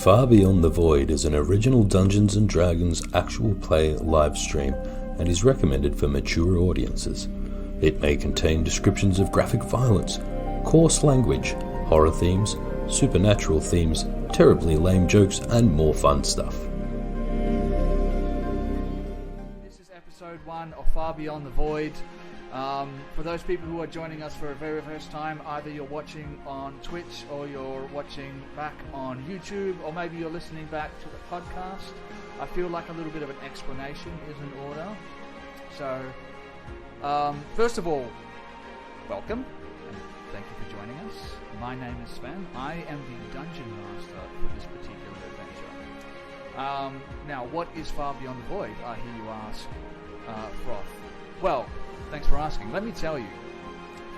Far Beyond the Void is an original Dungeons & Dragons actual play live stream and is recommended for mature audiences. It may contain descriptions of graphic violence, coarse language, horror themes, supernatural themes, terribly lame jokes, and more fun stuff. This is episode 1 of Far Beyond the Void. For those people who are joining us for the very first time, either you're watching on Twitch or you're watching back on YouTube, or maybe you're listening back to the podcast, I feel like a little bit of an explanation is in order. So, first of all, welcome, and thank you for joining us. My name is Sven. I am the Dungeon Master for this particular adventure. Now, what is Far Beyond the Void, I hear you ask, Froth? Well, thanks for asking. Let me tell you.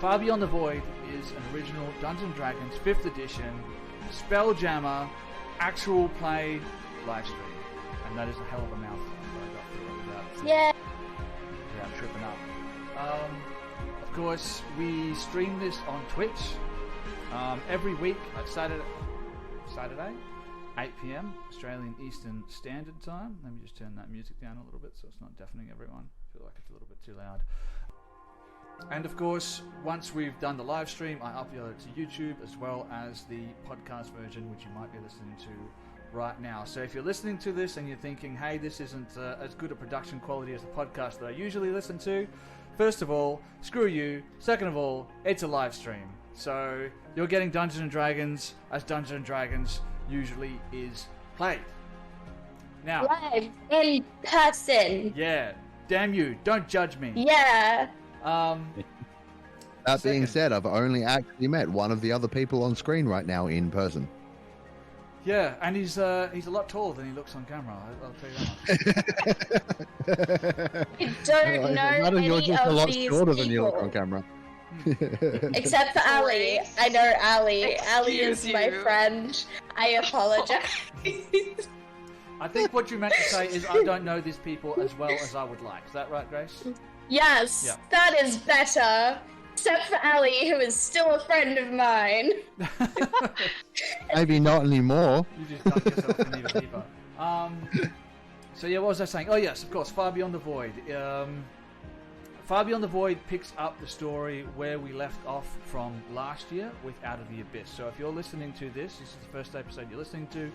Far Beyond the Void is an original Dungeons & Dragons 5th edition Spelljammer actual play live stream. And that is a hell of a mouthful. Without tripping up. Of course, we stream this on Twitch every week at Saturday, 8 p.m. Australian Eastern Standard Time. Let me just turn that music down a little bit so it's not deafening everyone. I feel like it's a little bit too loud. And of course, once we've done the live stream, I upload it to YouTube as well as the podcast version, which you might be listening to right now. So if you're listening to this and you're thinking, hey, this isn't as good a production quality as the podcast that I usually listen to, first of all, screw you. Second of all, it's a live stream. So you're getting Dungeons & Dragons as Dungeons & Dragons usually is played. Now, live, in person. Yeah. Damn you. Don't judge me. Yeah. That being said, I've only actually met one of the other people on screen right now in person. Yeah, and he's a lot taller than he looks on camera. I'll tell you that. I don't know any you're just a of lot these shorter people. than you look on camera. Except for Ali. I know Ali. Ali is my friend. I apologize. I think what you meant to say is I don't know these people as well as I would like. Is that right, Grace? Yes, yeah. That is better. Except for Ali, who is still a friend of mine. Maybe not anymore. You just dug yourself in even deeper. So yeah, what was I saying? Oh yes, of course, Far Beyond the Void. Far Beyond the Void picks up the story where we left off from last year with Out of the Abyss. So if you're listening to this is the first episode you're listening to,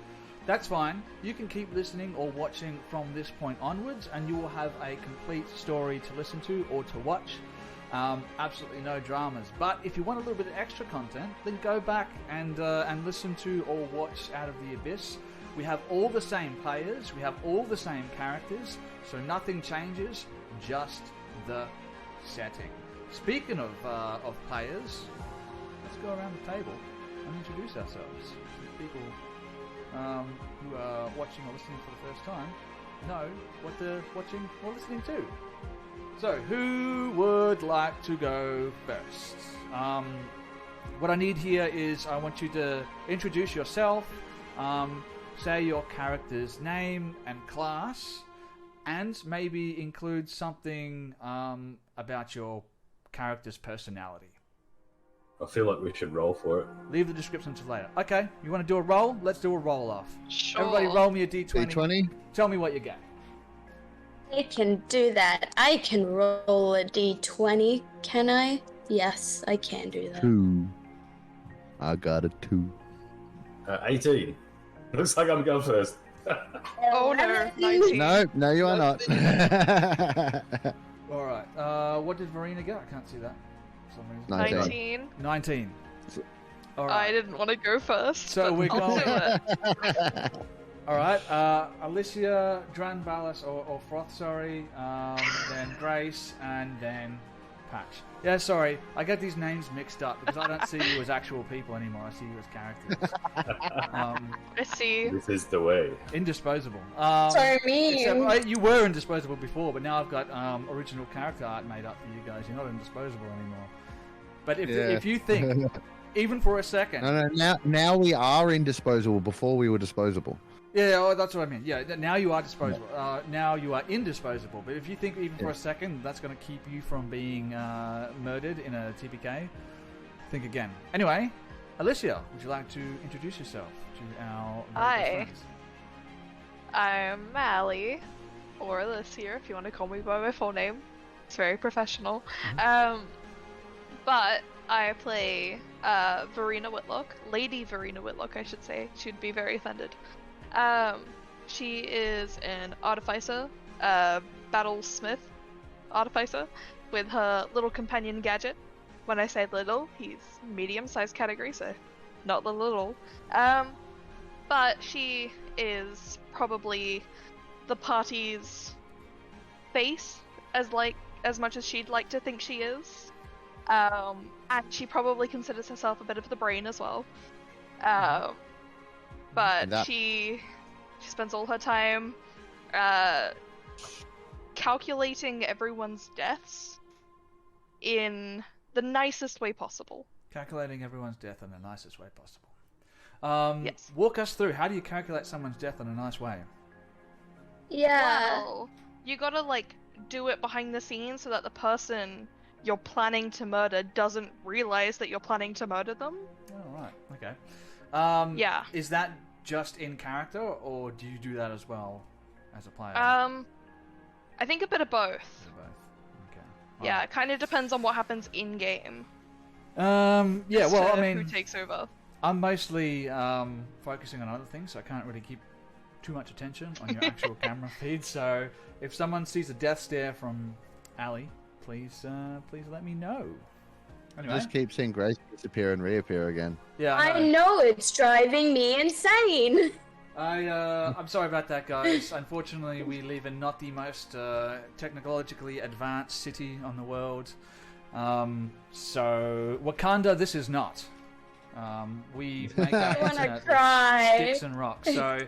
that's fine. You can keep listening or watching from this point onwards, and you will have a complete story to listen to or to watch. Absolutely no dramas. But if you want a little bit of extra content, then go back and listen to or watch Out of the Abyss. We have all the same players, we have all the same characters, so nothing changes, just the setting. Speaking of players, let's go around the table and introduce ourselves. People who are watching or listening for the first time know what they're watching or listening to. So, who would like to go first? What I need here is I want you to introduce yourself, say your character's name and class, and maybe include something about your character's personality. I feel like we should roll for it. Leave the description to later. Okay, you want to do a roll? Let's do a roll off. Sure. Everybody roll me a d20. D20? Tell me what you get. I can do that. I can roll a d20, can I? Yes, I can do that. 2. I got a 2. 18. Looks like I'm going first. Oh no, 19. No, you are not. Alright, what did Verena get? I can't see that for some reason. 19. 19. All I right. didn't want to go first. So we're I'll going. do it. Alright, Alicia, Dranbalas, or Froth, sorry, then Grace, and then Patch. Yeah, sorry, I get these names mixed up because I don't see you as actual people anymore, I see you as characters. I see. This is the way. Indisposable. So mean. Except, you were indisposable before, but now I've got original character art made up for you guys. You're not indisposable anymore. But if you think, even for a second... No, now we are indisposable. Before we were disposable. Yeah, that's what I mean. Yeah, now you are disposable. Now you are indisposable. But if you think even for a second that's going to keep you from being murdered in a TPK, think again. Anyway, Alicia, would you like to introduce yourself to our Hi. friends? I'm Allie, or Alicia, if you want to call me by my full name. It's very professional. But I play Verena Whitlock, Lady Verena Whitlock, I should say. She'd be very offended. She is an artificer, battlesmith artificer, with her little companion Gadget. When I say little, he's medium-sized category, so not the little. But she is probably the party's face, as much as she'd like to think she is. And she probably considers herself a bit of the brain as well. But she spends all her time calculating everyone's deaths in the nicest way possible. Calculating everyone's death in the nicest way possible. Yes. Walk us through. How do you calculate someone's death in a nice way? Yeah. Well, you gotta do it behind the scenes so that the person you're planning to murder doesn't realize that you're planning to murder them. Oh, right. Okay. Yeah. Is that just in character, or do you do that as well as a player? I think a bit of both. Both. Okay. Yeah, it kind of depends on what happens in game. Yeah. As Well, to I mean, who takes over. I'm mostly focusing on other things, so I can't really keep too much attention on your actual camera feed. So if someone sees a death stare from Ali, please let me know. Anyway. Just keep seeing Grace disappear and reappear again. Yeah, I know it's driving me insane. I'm sorry about that, guys. Unfortunately, we live in not the most technologically advanced city on the world. So Wakanda, this is not. We make our I wanna internet cry. with sticks and rocks. So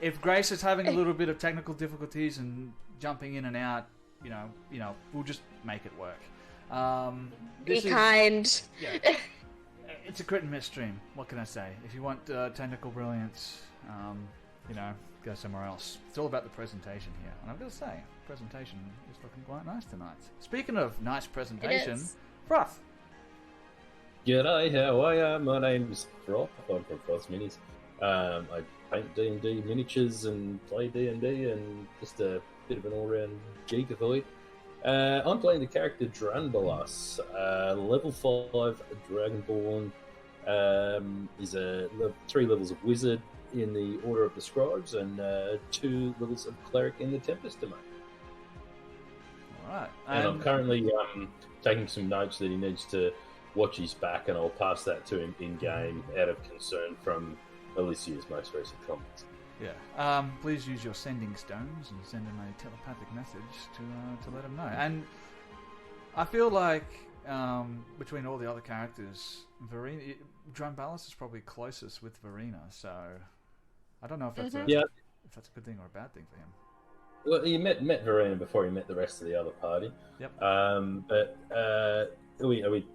if Grace is having a little bit of technical difficulties and jumping in and out, you know, we'll just make it work. Be kind. Yeah, it's a crit and miss stream. What can I say? If you want technical brilliance, go somewhere else. It's all about the presentation here. And I've got to say, presentation is looking quite nice tonight. Speaking of nice presentation, is. Froth. G'day, how are ya? My name's Froth. I'm from Froth's Minis. I paint D&D miniatures and play D&D and just a bit of an all-round geekazoid. I'm playing the character Dranbalas, level 5 Dragonborn. Is 3 levels of Wizard in the Order of the Scribes and 2 levels of Cleric in the Tempest Domain. Alright. And I'm currently taking some notes that he needs to watch his back, and I'll pass that to him in-game out of concern from Alicia's most recent comments. Yeah. Please use your sending stones and send him a telepathic message to let him know. And I feel like between all the other characters, Dranbalas is probably closest with Verena. So I don't know if that's if that's a good thing or a bad thing for him. Well, he met Verena before he met the rest of the other party. Yep. But are we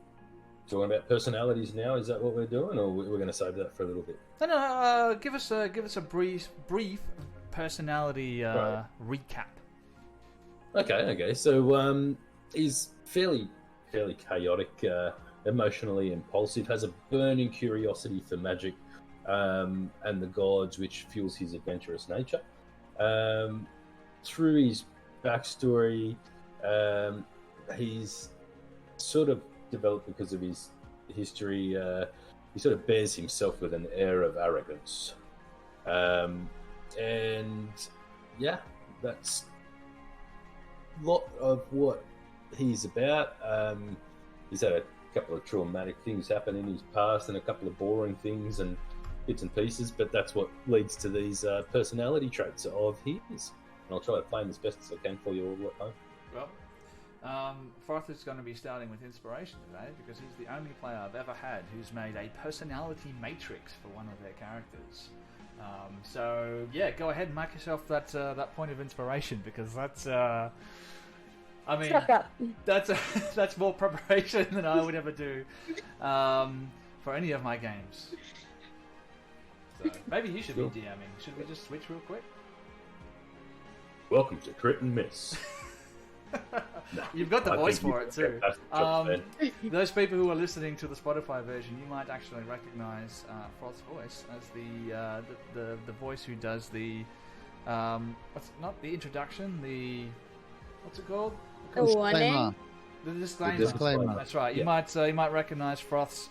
talking about personalities now? Is that what we're doing, or we're going to save that for a little bit? No. Give us a brief personality recap. Okay. So he's fairly chaotic, emotionally impulsive, has a burning curiosity for magic and the gods, which fuels his adventurous nature. Through his backstory, he's sort of developed because of his history. He sort of bears himself with an air of arrogance, and yeah, that's a lot of what he's about. He's had a couple of traumatic things happen in his past and a couple of boring things and bits and pieces, but that's what leads to these personality traits of his. And I'll try to play them as best as I can for you all at home. Well, Froth is going to be starting with inspiration today because he's the only player I've ever had who's made a personality matrix for one of their characters. So yeah, go ahead and mark yourself that point of inspiration because that's that's more preparation than I would ever do for any of my games. So maybe you should be DMing. Should we just switch real quick? Welcome to Crit and Miss. You've got the I voice think for you it did too. a fantastic job, Ben. Those people who are listening to the Spotify version, you might actually recognize Froth's voice as the voice who does the what's not the introduction, the what's it called? The warning. The disclaimer. The disclaimer. That's right. Yeah. You might recognize Froth's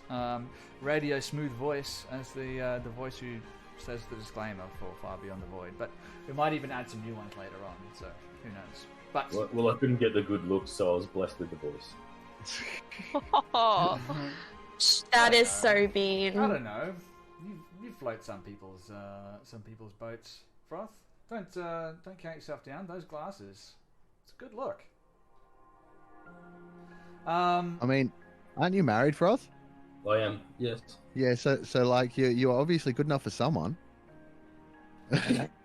radio smooth voice as the voice who says the disclaimer for Far Beyond the Void. But we might even add some new ones later on. So who knows? But Well, I couldn't get the good looks, so I was blessed with the voice. That is so mean. I don't know. You float some people's boats, Froth. Don't count yourself down. Those glasses, it's a good look. I mean, aren't you married, Froth? I am, yes. Yeah, so like you're obviously good enough for someone.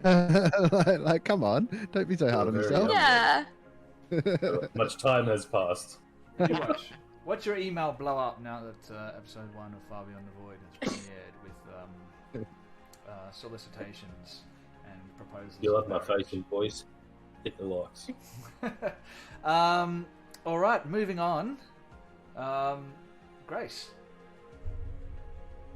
like, come on, don't be so hard on Very yourself. Yeah. Much time has passed. You watch your email blow up now that episode 1 of Far Beyond the Void has premiered with solicitations and proposals. You'll have my face and voice. Hit the likes. All right, moving on. Grace.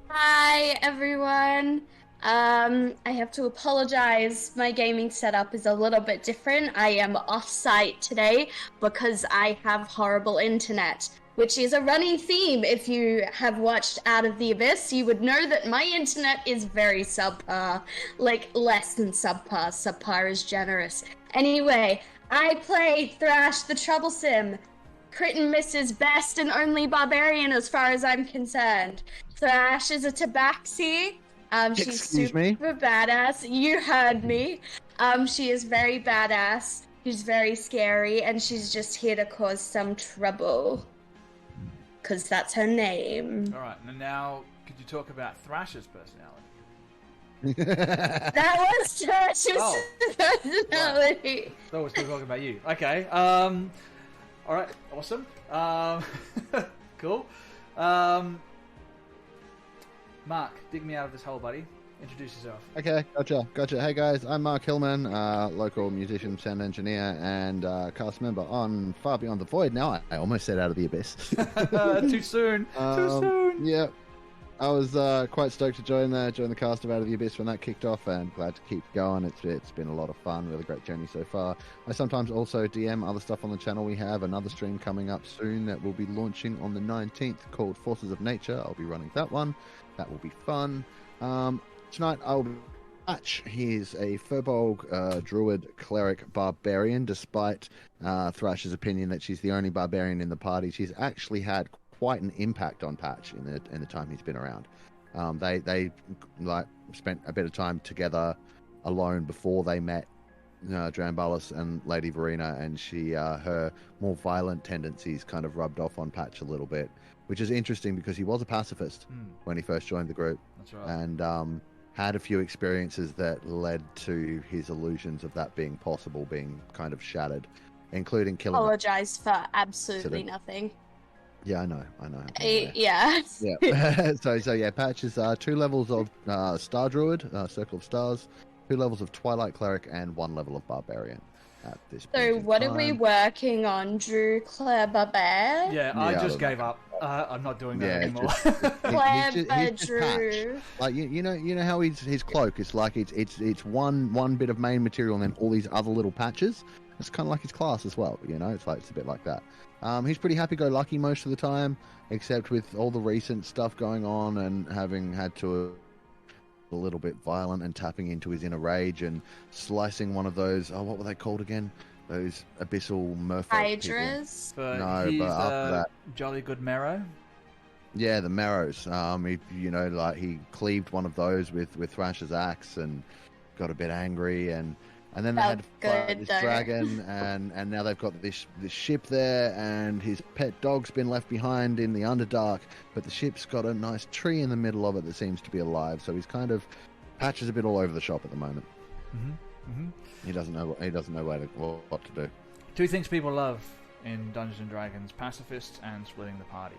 Hi, everyone. I have to apologize. My gaming setup is a little bit different. I am off-site today because I have horrible internet, which is a running theme. If you have watched Out of the Abyss, you would know that my internet is very subpar. Like, less than subpar. Subpar is generous. Anyway, I play Thrash the Troublesome. Crit and Miss's best and only barbarian as far as I'm concerned. Thrash is a tabaxi. She's Excuse super me? badass. You heard me. She is very badass. She's very scary, and she's just here to cause some trouble. Because that's her name. All right, and now could you talk about Thrash's personality? That was Thrash's Oh. personality. Thought we were still talking about you. Okay. All right. Awesome. Cool. Mark, dig me out of this hole, buddy. Introduce yourself. Okay, gotcha. Hey guys, I'm Mark Hillman, local musician, sound engineer, and cast member on Far Beyond the Void. Now I almost said Out of the Abyss. Too soon. Too soon. Yeah, I was quite stoked to join the cast of Out of the Abyss when that kicked off, and glad to keep going. It's been a lot of fun, really great journey so far. I sometimes also DM other stuff on the channel. We have another stream coming up soon that will be launching on the 19th called Forces of Nature. I'll be running that one. That will be fun. Tonight I'll be Patch. He's a Furbolg druid cleric barbarian. Despite Thrash's opinion that she's the only barbarian in the party, she's actually had quite an impact on Patch in the time he's been around. They like spent a bit of time together alone before they met Drambalis and Lady Verena, and her more violent tendencies kind of rubbed off on Patch a little bit, which is interesting because he was a pacifist when he first joined the group. That's right. And had a few experiences that led to his illusions of that being possible being kind of shattered, including killing. Apologize for absolutely Accident. nothing. Yeah, I know. Yeah. Yeah. so yeah, Patch is 2 levels of Star Druid, Circle of Stars, 2 levels of Twilight Cleric, and 1 level of Barbarian. At this point So in what are time. we working on, Drew Claire Babette? Yeah, I Yeah, just I don't gave up. I'm not doing that Yeah, anymore. Claire he's just Patch. Drew. Like you know how his cloak is like it's one bit of main material and then all these other little patches. It's kind of like his class as well. It's a bit like that. He's pretty happy-go-lucky most of the time, except with all the recent stuff going on and having had to a little bit violent and tapping into his inner rage and slicing one of those. Oh, what were they called again? Those abyssal merfolk people. Hydras. But No, he's but after that. Jolly Good Marrow. Yeah, the marrows. He cleaved one of those with Thrash's axe and got a bit angry, and then they Felt had to fight good, this though. dragon, and now they've got this ship there, and his pet dog's been left behind in the Underdark, but the ship's got a nice tree in the middle of it that seems to be alive. So he's kind of Patch is a bit all over the shop at the moment. He doesn't know what to do. 2 things people love in Dungeons and Dragons: pacifists and splitting the party.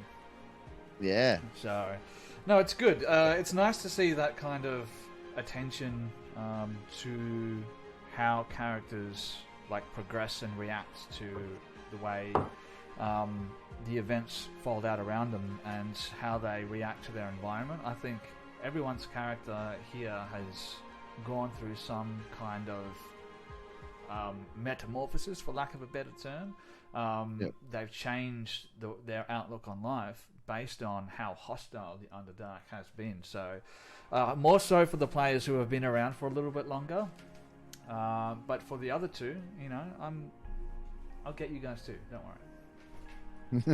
Yeah. So, no, it's good. It's nice to see that kind of attention to how characters like progress and react to the way the events fold out around them and how they react to their environment. I think everyone's character here has gone through some kind of metamorphosis, for lack of a better term. They've changed their outlook on life based on how hostile the Underdark has been. So, more so for the players who have been around for a little bit longer. But for the other two, you know, I'll get you guys too. Don't worry. We've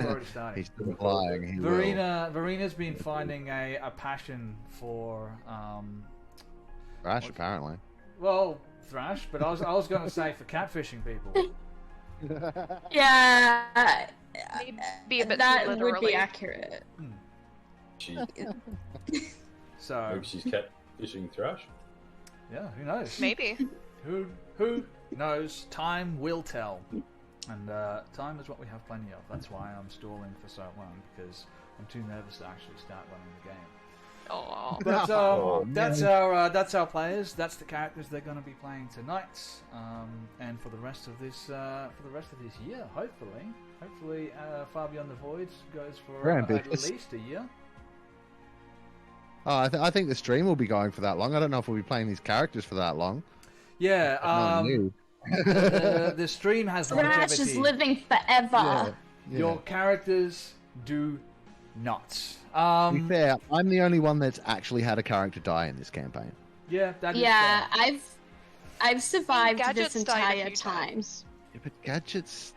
already started. He's still lying. Verina's been finding a passion for Thrash, apparently. well, thrash, but I was going to say for catfishing people. Yeah, Be a bit that too would literally. be accurate. She, So maybe she's catfishing Thrash. yeah, who knows? Maybe. Who knows? Time will tell. And time is what we have plenty of. That's why I'm stalling for so long, because I'm too nervous to actually start running the game. Oh. But Oh, that's our players. That's the characters they're going to be playing tonight, and for the rest of this year, hopefully, Far Beyond the Void goes for Very at ambitious. least a year. Oh, I think the stream will be going for that long. I don't know if we'll be playing these characters for that long. Yeah, No news. the stream has Thrash is longevity. living forever. Yeah. Your characters do not. To be fair, I'm the only one that's actually had a character die in this campaign. Yeah, that is Yeah, fair. I've survived Gadgets this died a entire few time. times. Yeah, but gadgets.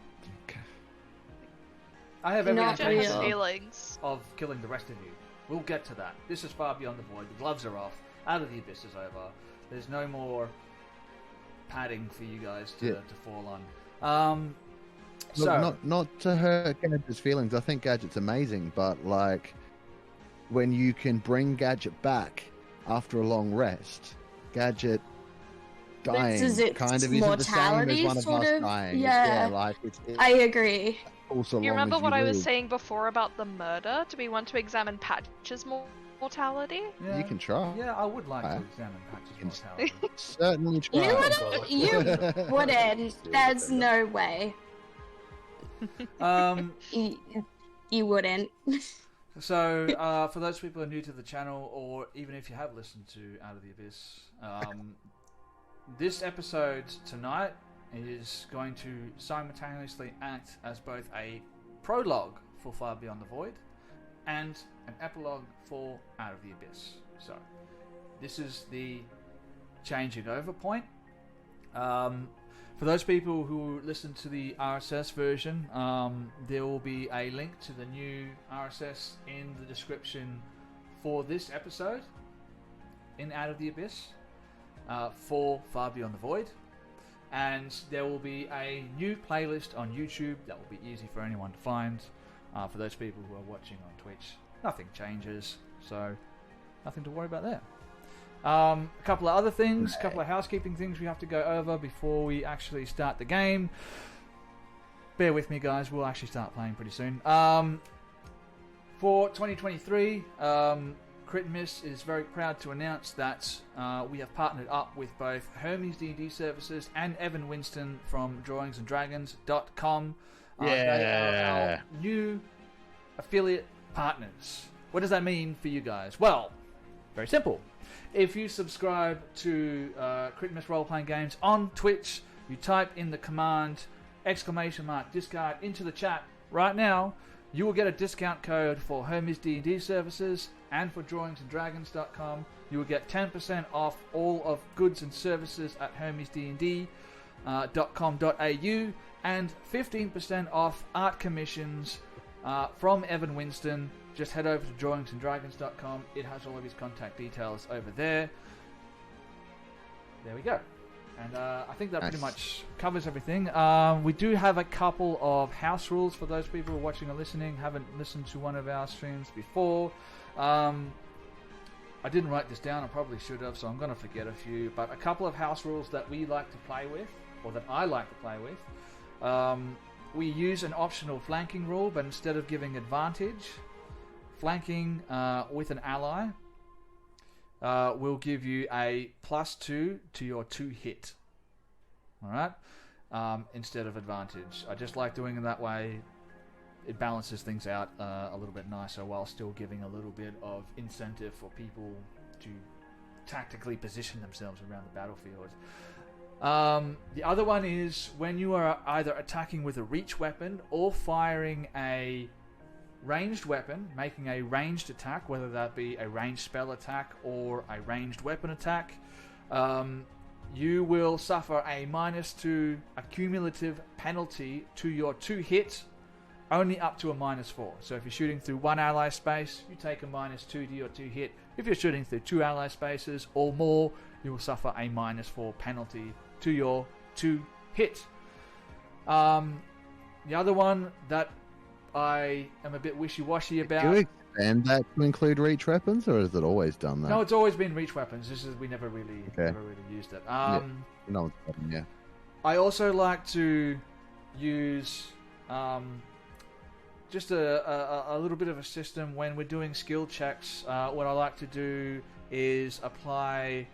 I have every Not Jack has intention real. feelings. of killing the rest of you. We'll get to that. This is Far Beyond the Void. The gloves are off. Out of the Abyss is over. There's no more padding for you guys to fall on. Look, not to hurt Gadget's feelings. I think Gadget's amazing, but like when you can bring Gadget back after a long rest, Gadget dying Loses its kind of isn't the same as mortality, one of sort us of. dying. Yeah. Like it's I agree. also You long remember as what I was live. saying before about the murder? Do we want to examine Patch's mortality? Yeah, You can try. yeah, I would like to Yeah. examine Patch's can- mortality. Certainly try. You wouldn't. You wouldn't. There's no way. You wouldn't. So, for those people who are new to the channel, or even if you have listened to Out of the Abyss, this episode tonight is going to simultaneously act as both a prologue for Far Beyond the Void and an epilogue for Out of the Abyss. So, this is the changing over point. For those people who listen to the RSS version, there will be a link to the new RSS in the description for this episode in Out of the Abyss for Far Beyond the Void. And there will be a new playlist on YouTube that will be easy for anyone to find. For those people who are watching on Twitch, nothing changes, so nothing to worry about there. A couple of other things, a couple of housekeeping things we have to go over before we actually start the game. Bear with me, guys. We'll actually start playing pretty soon. For 2023, Crit and Miss is very proud to announce that we have partnered up with both Hermes D&D Services and Evan Winston from DrawingsandDragons.com. They are our new affiliate partners. What does that mean for you guys? Well, very simple. If you subscribe to Crit and Miss Role Playing Games on Twitch, you type in the command !discard into the chat right now, you will get a discount code for Hermes D&D Services and for DrawingsandDragons.com. You will get 10% off all of goods and services at HermesDnd.com.au and 15% off art commissions from Evan Winston. Just head over to DrawingsandDragons.com. It has all of his contact details over there. There we go. And I think that pretty much covers everything. We do have a couple of house rules for those people who are watching or listening, haven't listened to one of our streams before. I didn't write this down, I probably should have, so I'm going to forget a few. But a couple of house rules that we like to play with, or that I like to play with. We use an optional flanking rule, but instead of giving advantage, flanking with an ally will give you a +2 to your 2 hit. All right, instead of advantage. I just like doing it that way. It balances things out a little bit nicer while still giving a little bit of incentive for people to tactically position themselves around the battlefield. The other one is when you are either attacking with a reach weapon or firing a ranged weapon, making a ranged attack, whether that be a ranged spell attack or a ranged weapon attack, you will suffer a -2 accumulative penalty to your 2 hit, only up to a -4. So if you're shooting through 1 ally space, you take a -2 to your 2 hit. If you're shooting through 2 ally spaces or more, you will suffer a -4 penalty to your 2 hit. The other one that I am a bit wishy-washy about... Do you expand that to include reach weapons, or has it always done that? No, it's always been reach weapons. This is we never really used it. No, yeah. I also like to use just a little bit of a system when we're doing skill checks. What I like to do is apply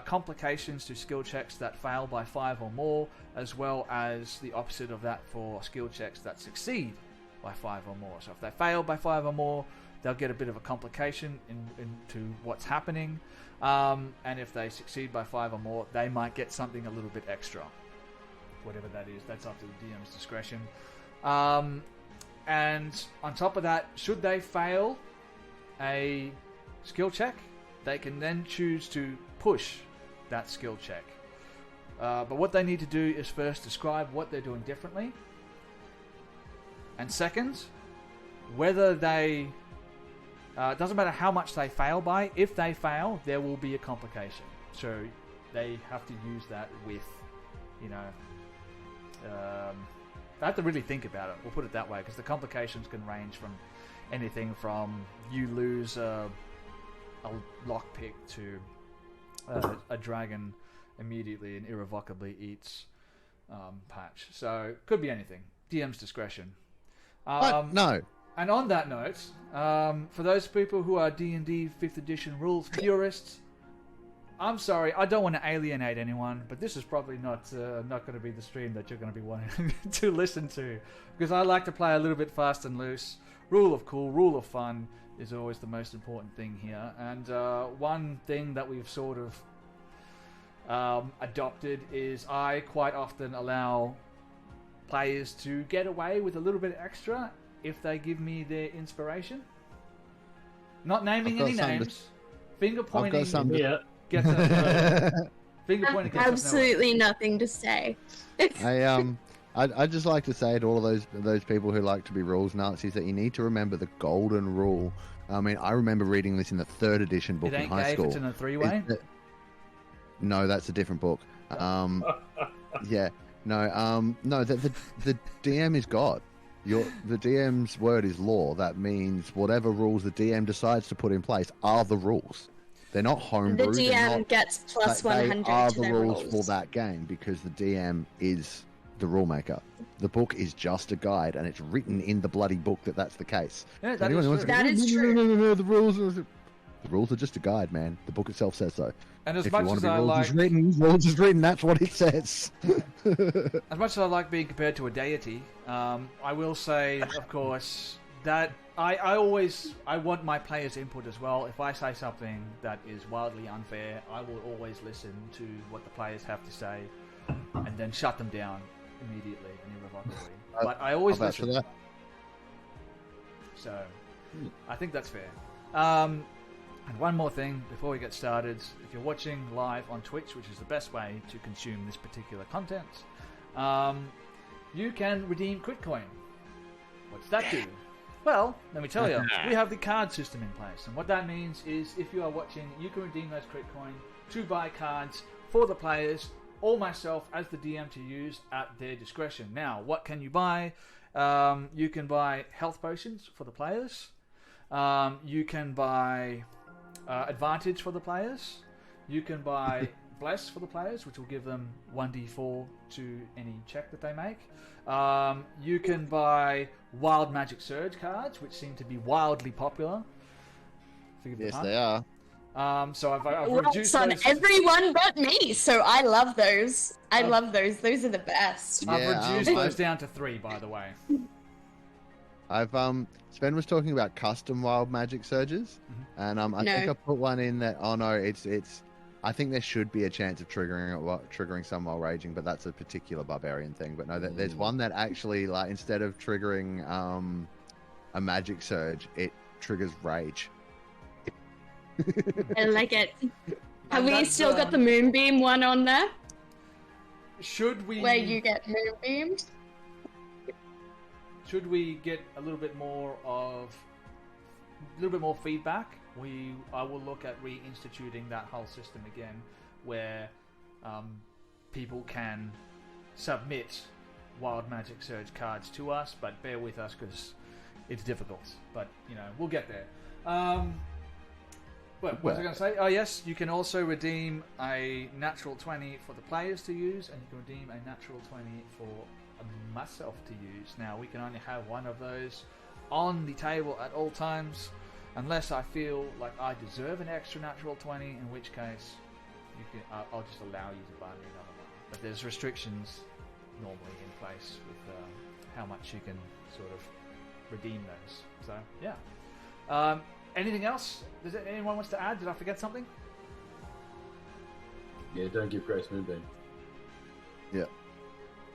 complications to skill checks that fail by 5 or more, as well as the opposite of that for skill checks that succeed by 5 or more. So if they fail by 5 or more, they'll get a bit of a complication into what's happening, and if they succeed by 5 or more, they might get something a little bit extra. Whatever that is, that's up to the DM's discretion. And on top of that, should they fail a skill check, they can then choose to push that skill check. But what they need to do is first describe what they're doing differently, and second, whether they... it doesn't matter how much they fail by. If they fail, there will be a complication. So they have to use that with, you know... I have to really think about it. We'll put it that way, because the complications can range from anything from you lose a lockpick to a dragon immediately and irrevocably eats patch. So could be anything. DM's discretion. No. And on that note, for those people who are D&D 5th edition rules purists, I'm sorry, I don't want to alienate anyone, but this is probably not going to be the stream that you're going to be wanting to listen to, because I like to play a little bit fast and loose. Rule of cool, rule of fun is always the most important thing here. And one thing that we've sort of adopted is I quite often allow players to get away with a little bit extra if they give me their inspiration. Not naming any names. Finger pointing. Gets finger pointing. Gets absolutely nothing to say. I'd just like to say to all of those people who like to be rules Nazis that you need to remember the golden rule. I mean, I remember reading this in the 3rd edition book in high school. It's in a 3-way? No, that's a different book. Yeah. No, the DM is God. The DM's word is law. That means whatever rules the DM decides to put in place are the rules. They're not homebrewed. The DM gets plus 100 they are to the their rules rolls. for that game, because the DM is the rule maker. The book is just a guide, and it's written in the bloody book that that's the case. Yeah, So anyone who wants to go, That is true. No, the rules are just a guide, man. The book itself says so. And as If much you want as to be I rules like, is written, that's what it says. as much as I like being compared to a deity, I will say, of course, that I want my players' input as well. If I say something that is wildly unfair, I will always listen to what the players have to say, and then shut them down immediately and irrevocably. But I always I'll vouch for listen. that. So I think that's fair. And one more thing before we get started: if you're watching live on Twitch, which is the best way to consume this particular content, you can redeem Critcoin. What's that do? Well, let me tell you, we have the card system in place, and what that means is if you are watching, you can redeem those Critcoin to buy cards for the players or myself as the DM to use at their discretion. Now, what can you buy? You can buy health potions for the players. You can buy advantage for the players. You can buy bless for the players, which will give them 1d4 to any check that they make. You can buy wild magic surge cards, which seem to be wildly popular. Yes, they are. So I've Works reduced on those. everyone but me, so I love those. I love those. Those are the best. I've Yeah, reduced those down to 3, by the way. I've Sven was talking about custom wild magic surges, and I think I put one in that. Oh no, it's. I think there should be a chance of triggering some while raging, but that's a particular barbarian thing. But no, there's one that actually, like, instead of triggering a magic surge, it triggers rage. I like it. Have And we that's, still got the moonbeam one on there? Should we? Where you get moonbeamed? Should we get a little bit more feedback? I will look at reinstituting that whole system again, where people can submit wild magic surge cards to us, but bear with us because it's difficult. But we'll get there. What was I going to say? Oh yes, you can also redeem a natural 20 for the players to use, and you can redeem a natural 20 for myself to use. Now we can only have one of those on the table at all times, unless I feel like I deserve an extra natural 20, in which case I'll just allow you to buy me another one. But there's restrictions normally in place with how much you can sort of redeem those. So yeah. Anything else? Does anyone wants to add? Did I forget something? Yeah, don't give Grace Moonbeam. Yeah,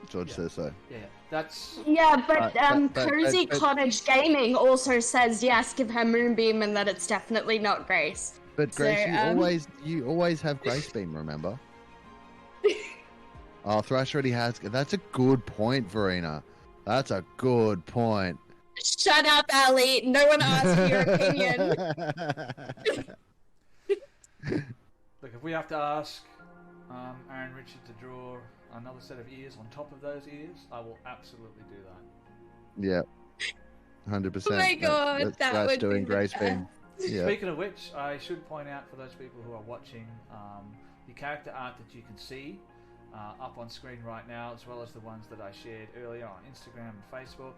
George says so. Yeah, that's... Yeah, but but Cozy Cottage Gaming also says yes, give her moonbeam, and that it's definitely not Grace. But Grace, you always have Grace Beam, remember? Oh, Thrash already has. That's a good point, Verena. That's a good point. Shut up, Ali. No one asked your opinion. Look, if we have to ask Aaron Richard to draw another set of ears on top of those ears, I will absolutely do that. Yeah, 100%. Oh my god, that would doing be Grace the Beam. Yeah. Speaking of which, I should point out for those people who are watching, the character art that you can see up on screen right now, as well as the ones that I shared earlier on Instagram and Facebook,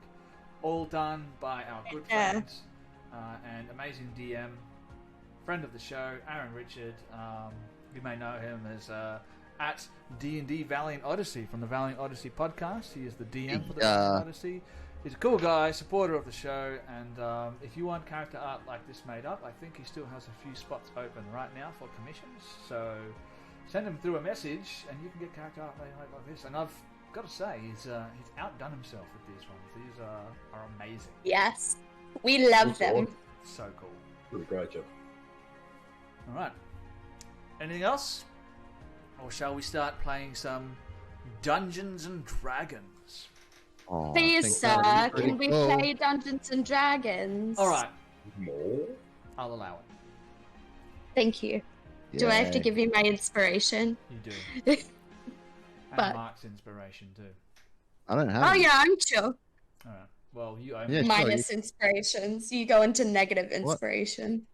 all done by our good friend and amazing DM, friend of the show, Aaron Richard. You may know him as at D&D Valiant Odyssey from the Valiant Odyssey podcast. He is the DM for the Valiant Odyssey. He's a cool guy, supporter of the show, and if you want character art like this made up, I think he still has a few spots open right now for commissions. So send him through a message, and you can get character art made like this. And I've got to say, he's outdone himself with these ones. These are amazing. Yes, we love them. So cool. Did a great job. All right. Anything else? Or shall we start playing some Dungeons and Dragons? Oh, Please, sir, can we play Dungeons and Dragons? All right. More? I'll allow it. Thank you. Do I have to give you my inspiration? You do. And But- Mark's inspiration too. I don't have Oh it. yeah, I'm sure. All right. Well, you own Yeah, it. sure, Minus inspirations. You go into negative inspiration.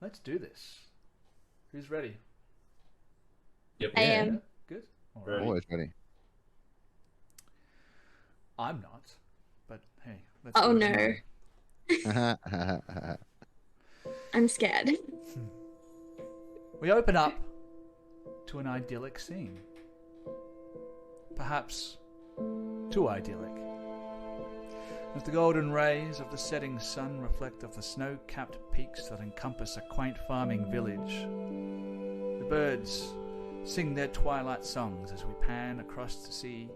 Let's do this. Who's ready? Yep. I am. Good. All Ready. right. Always ready. I'm not. But hey, let's Oh do it no, anyway. I'm scared. We open up to an idyllic scene. Perhaps too idyllic. As the golden rays of the setting sun reflect off the snow-capped peaks that encompass a quaint farming village, the birds sing their twilight songs as we pan across to see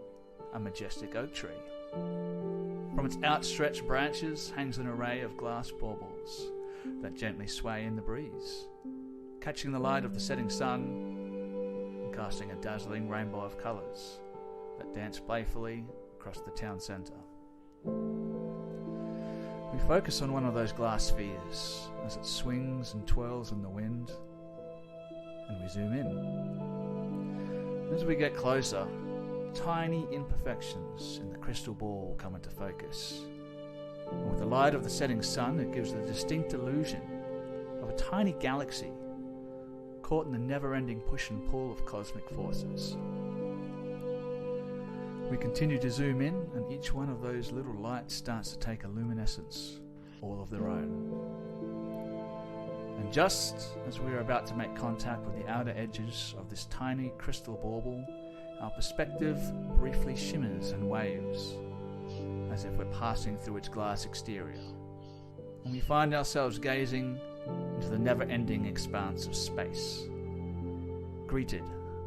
a majestic oak tree. From its outstretched branches hangs an array of glass baubles that gently sway in the breeze, catching the light of the setting sun and casting a dazzling rainbow of colours that dance playfully across the town centre. We focus on one of those glass spheres as it swings and twirls in the wind, and we zoom in. As we get closer, tiny imperfections in the crystal ball come into focus. And with the light of the setting sun, it gives the distinct illusion of a tiny galaxy caught in the never-ending push and pull of cosmic forces. We continue to zoom in, and each one of those little lights starts to take a luminescence all of their own. And just as we are about to make contact with the outer edges of this tiny crystal bauble, our perspective briefly shimmers and waves, as if we're passing through its glass exterior, and we find ourselves gazing into the never-ending expanse of space, greeted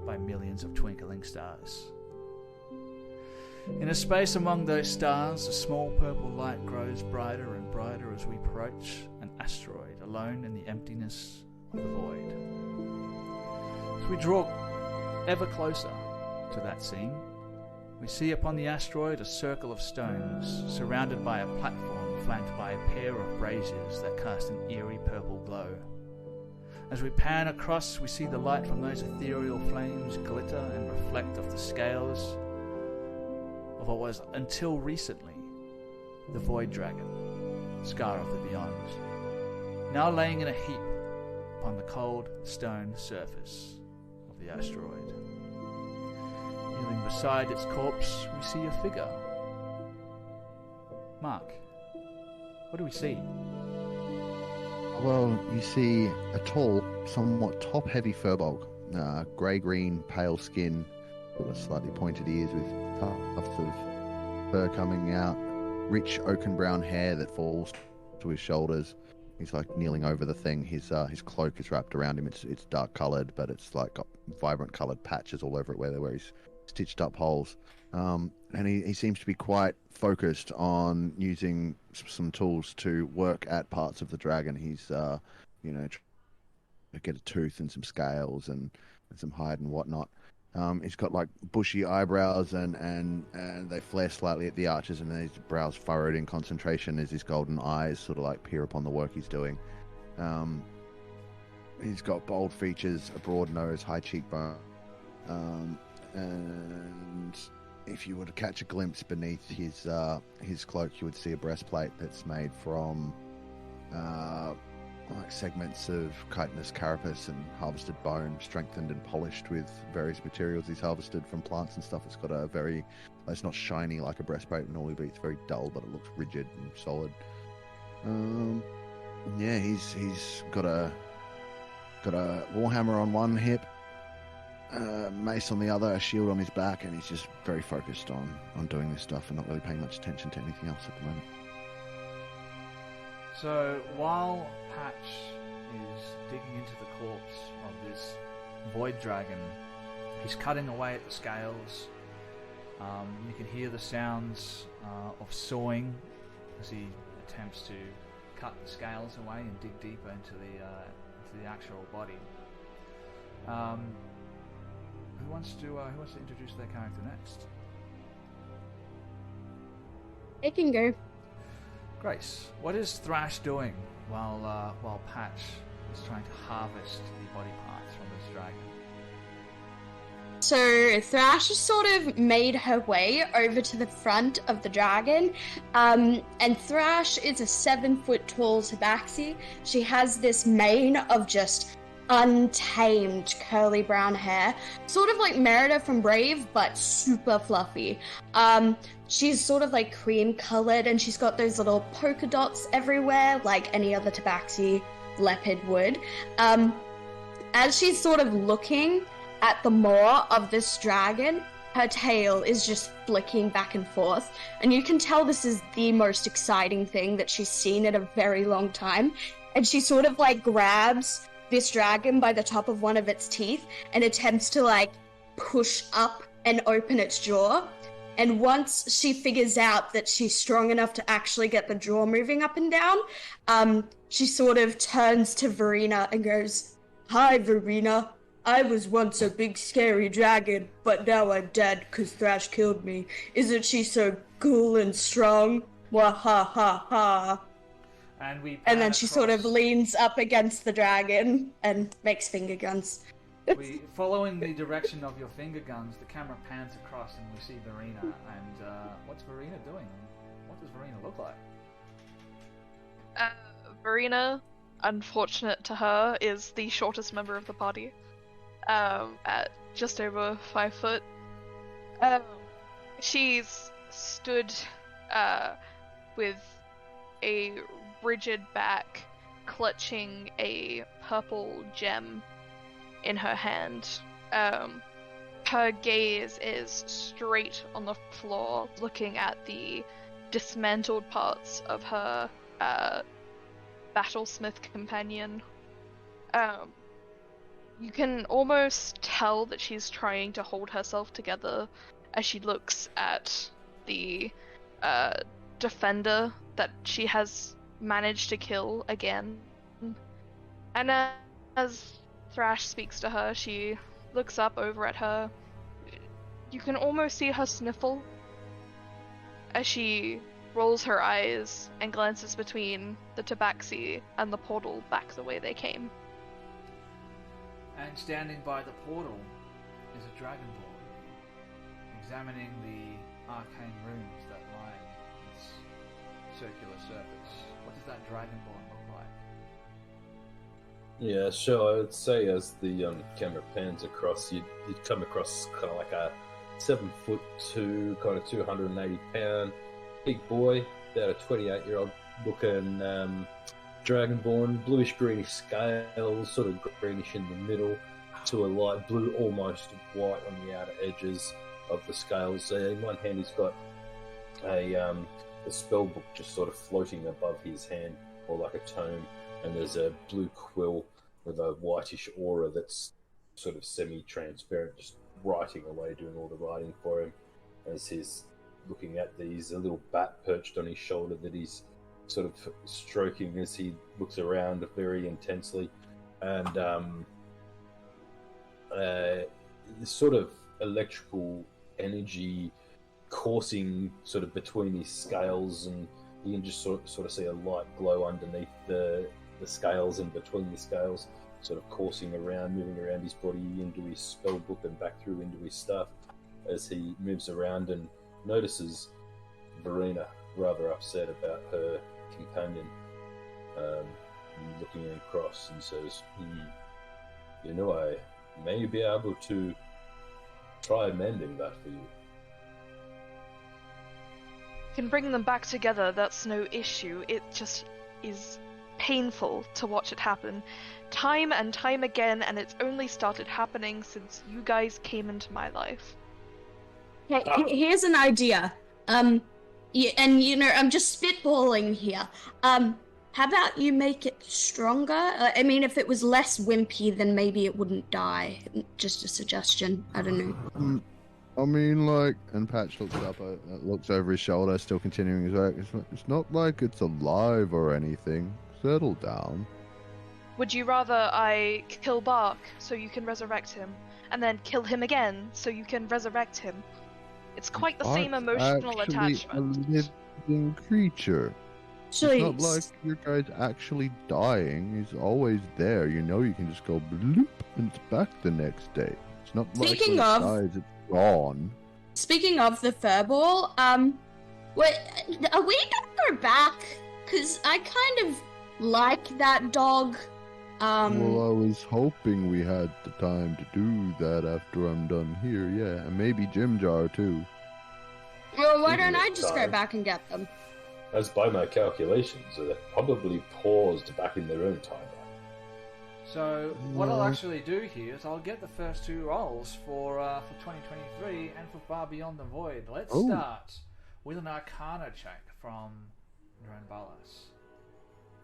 by millions of twinkling stars. In a space among those stars, a small purple light grows brighter and brighter as we approach an asteroid alone in the emptiness of the void. As we draw ever closer to that scene, we see upon the asteroid a circle of stones surrounded by a platform flanked by a pair of braziers that cast an eerie purple glow. As we pan across, we see the light from those ethereal flames glitter and reflect off the scales of what was, until recently, the Void Dragon, Scar of the Beyond, now laying in a heap upon the cold stone surface of the asteroid. Kneeling beside its corpse, we see a figure. Mark, what do we see? Well, you see a tall, somewhat top-heavy furbolg, grey-green, pale skin, with slightly pointed ears with tufts of fur coming out, rich oaken brown hair that falls to his shoulders. He's like kneeling over the thing. His cloak is wrapped around him. It's dark coloured, but it's like got vibrant coloured patches all over it where he's stitched up holes. And he seems to be quite focused on using some tools to work at parts of the dragon. He's, trying to get a tooth and some scales and some hide and whatnot. He's got like bushy eyebrows and they flare slightly at the arches, and his brows furrowed in concentration as his golden eyes sort of like peer upon the work he's doing. He's got bold features, a broad nose, high cheekbone, and if you were to catch a glimpse beneath his cloak, you would see a breastplate that's made from like segments of chitinous carapace and harvested bone, strengthened and polished with various materials he's harvested from plants and stuff. It's got a very, it's not shiny like a breastplate normally, but it's very dull, but it looks rigid and solid. He's got a warhammer on one hip, mace on the other, a shield on his back, and he's just very focused on doing this stuff and not really paying much attention to anything else at the moment. So while Patch is digging into the corpse of this void dragon, he's cutting away at the scales. You can hear the sounds of sawing as he attempts to cut the scales away and dig deeper into the actual body. Who wants to introduce their character next? It can go. Grace, what is Thrash doing while Patch is trying to harvest the body parts from this dragon? So Thrash has sort of made her way over to the front of the dragon, and Thrash is a 7-foot tall tabaxi. She has this mane of just untamed curly brown hair, sort of like Merida from Brave, but super fluffy. She's sort of like cream colored, and she's got those little polka dots everywhere like any other tabaxi leopard would. As she's sort of looking at the maw of this dragon, her tail is just flicking back and forth, and you can tell this is the most exciting thing that she's seen in a very long time. And she sort of like grabs this dragon by the top of one of its teeth and attempts to like push up and open its jaw. And once she figures out that she's strong enough to actually get the jaw moving up and down, she sort of turns to Verena and goes, "Hi, Verena. I was once a big scary dragon, but now I'm dead because Thrash killed me. Isn't she so cool and strong? Wah ha ha ha." And then she sort of leans up against the dragon and makes finger guns. Following the direction of your finger guns, the camera pans across and we see Verena. And what's Verena doing? What does Verena look like? Verena, unfortunate to her, is the shortest member of the party. At just over 5 foot. She's stood with a rigid back, clutching a purple gem in her hand. Her gaze is straight on the floor, looking at the dismantled parts of her battlesmith companion. You can almost tell that she's trying to hold herself together as she looks at the defender that she has managed to kill again. And as Thrash speaks to her, she looks up over at her. You can almost see her sniffle as she rolls her eyes and glances between the tabaxi and the portal back the way they came. And standing by the portal is a dragonborn, examining the arcane runes that line its circular surface. What does that dragonborn look like? Yeah, sure. I would say as the camera pans across, you'd come across kind of like a 7'2", kind of 280-pound big boy, about a 28-year-old looking dragonborn, bluish greenish scales, sort of greenish in the middle, to a light blue, almost white on the outer edges of the scales. In one hand, he's got a spell book just sort of floating above his hand, or like a tome, and there's a blue quill with a whitish aura that's sort of semi-transparent, just writing away, doing all the writing for him, as he's looking at these, a little bat perched on his shoulder that he's sort of stroking as he looks around very intensely, and this sort of electrical energy coursing sort of between his scales, and you can just sort of see a light glow underneath the scales and between the scales, sort of coursing around, moving around his body into his spell book and back through into his stuff as he moves around and notices Verena rather upset about her companion, looking across and says, you know, I may be able to try mending that for you. Can bring them back together, that's no issue. It just is painful to watch it happen time and time again, and it's only started happening since you guys came into my life. Okay, here's an idea. And you know, I'm just spitballing here. How about you make it stronger? I mean, if it was less wimpy, then maybe it wouldn't die. Just a suggestion. I don't know. I mean, like, and Patch looks up, looks over his shoulder, still continuing his work. It's not like it's alive or anything. Settle down. Would you rather I kill Bark so you can resurrect him, and then kill him again so you can resurrect him? It's quite the same emotional attachment. A living creature. So it's not like your guy's actually dying. He's always there. You know, you can just go bloop and it's back the next day. It's not like when it dies, it's gone. Speaking of the furball, are we gonna go back? Because I kind of like that dog. Well, I was hoping we had the time to do that after I'm done here, yeah. And maybe Jim Jar, too. Well, why don't I just go back and get them? As by my calculations, they're probably paused back in their own timeline. So, what I'll actually do here is I'll get the first two rolls for 2023 and for Far Beyond the Void. Let's start with an Arcana check from Dranbalas.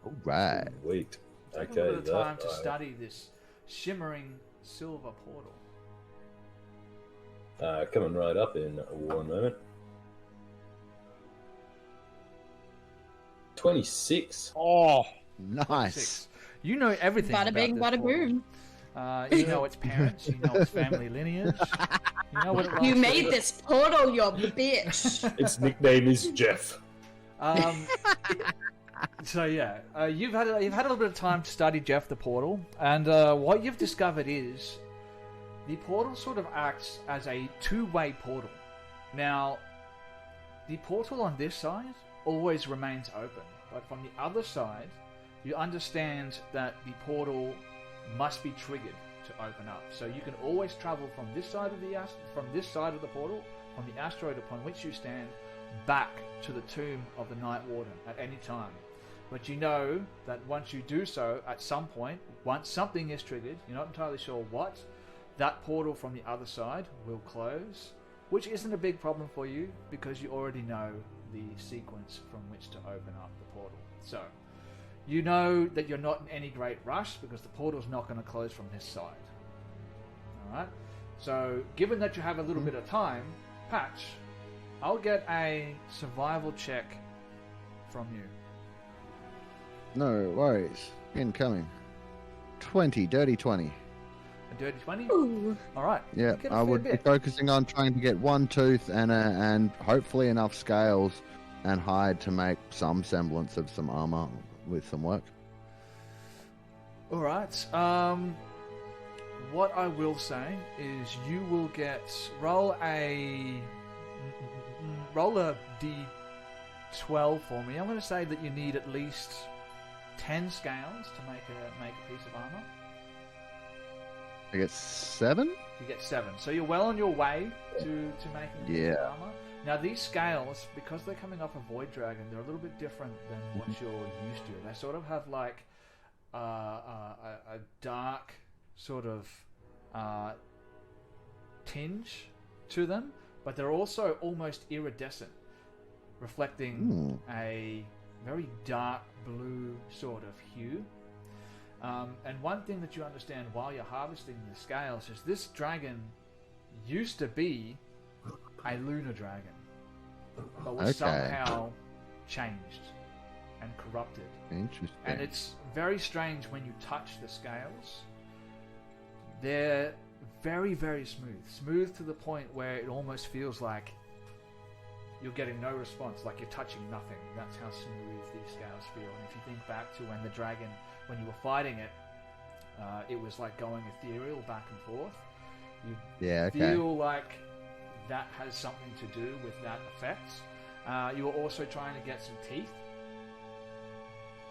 Alright. Wait. Take a little bit of time to study this shimmering silver portal. Coming right up in one moment. 26. Oh, nice. 26. You know everything Bada about bing, this bada portal. boom. You know its parents, you know its family lineage. You know what it You likes made to this portal, you bitch. Its nickname is Jeff. So yeah, you've had a little bit of time to study Jeff the portal, and what you've discovered is the portal sort of acts as a two-way portal. Now, the portal on this side always remains open, but from the other side, you understand that the portal must be triggered to open up. So you can always travel from this side of the portal, from the asteroid upon which you stand, back to the tomb of the Night Warden at any time. But you know that once you do so, at some point, once something is triggered, you're not entirely sure what, that portal from the other side will close, which isn't a big problem for you because you already know the sequence from which to open up the portal. So, you know that you're not in any great rush because the portal's not going to close from this side. Alright? So, given that you have a little bit of time, Patch, I'll get a survival check from you. No worries. Incoming. 20, dirty 20. A dirty 20? Ooh. Alright. Yeah, I would be focusing on trying to get one tooth and hopefully enough scales and hide to make some semblance of some armor with some work. Alright. What I will say is you will roll a d12 for me. I'm going to say that you need at least 10 scales to make a piece of armor. I get 7? You get 7. So you're well on your way to making a piece of armor. Now these scales, because they're coming off a void dragon, they're a little bit different than what you're used to. They sort of have like a dark sort of tinge to them, but they're also almost iridescent, reflecting a very dark blue sort of hue. And one thing that you understand while you're harvesting the scales is this dragon used to be a lunar dragon, but was somehow changed and corrupted. Interesting. And it's very strange when you touch the scales. They're very, very smooth. Smooth to the point where it almost feels like you're getting no response, like you're touching nothing. That's how smooth these scales feel. And if you think back to when the dragon, when you were fighting it, it was like going ethereal back and forth. You feel like that has something to do with that effect. You were also trying to get some teeth.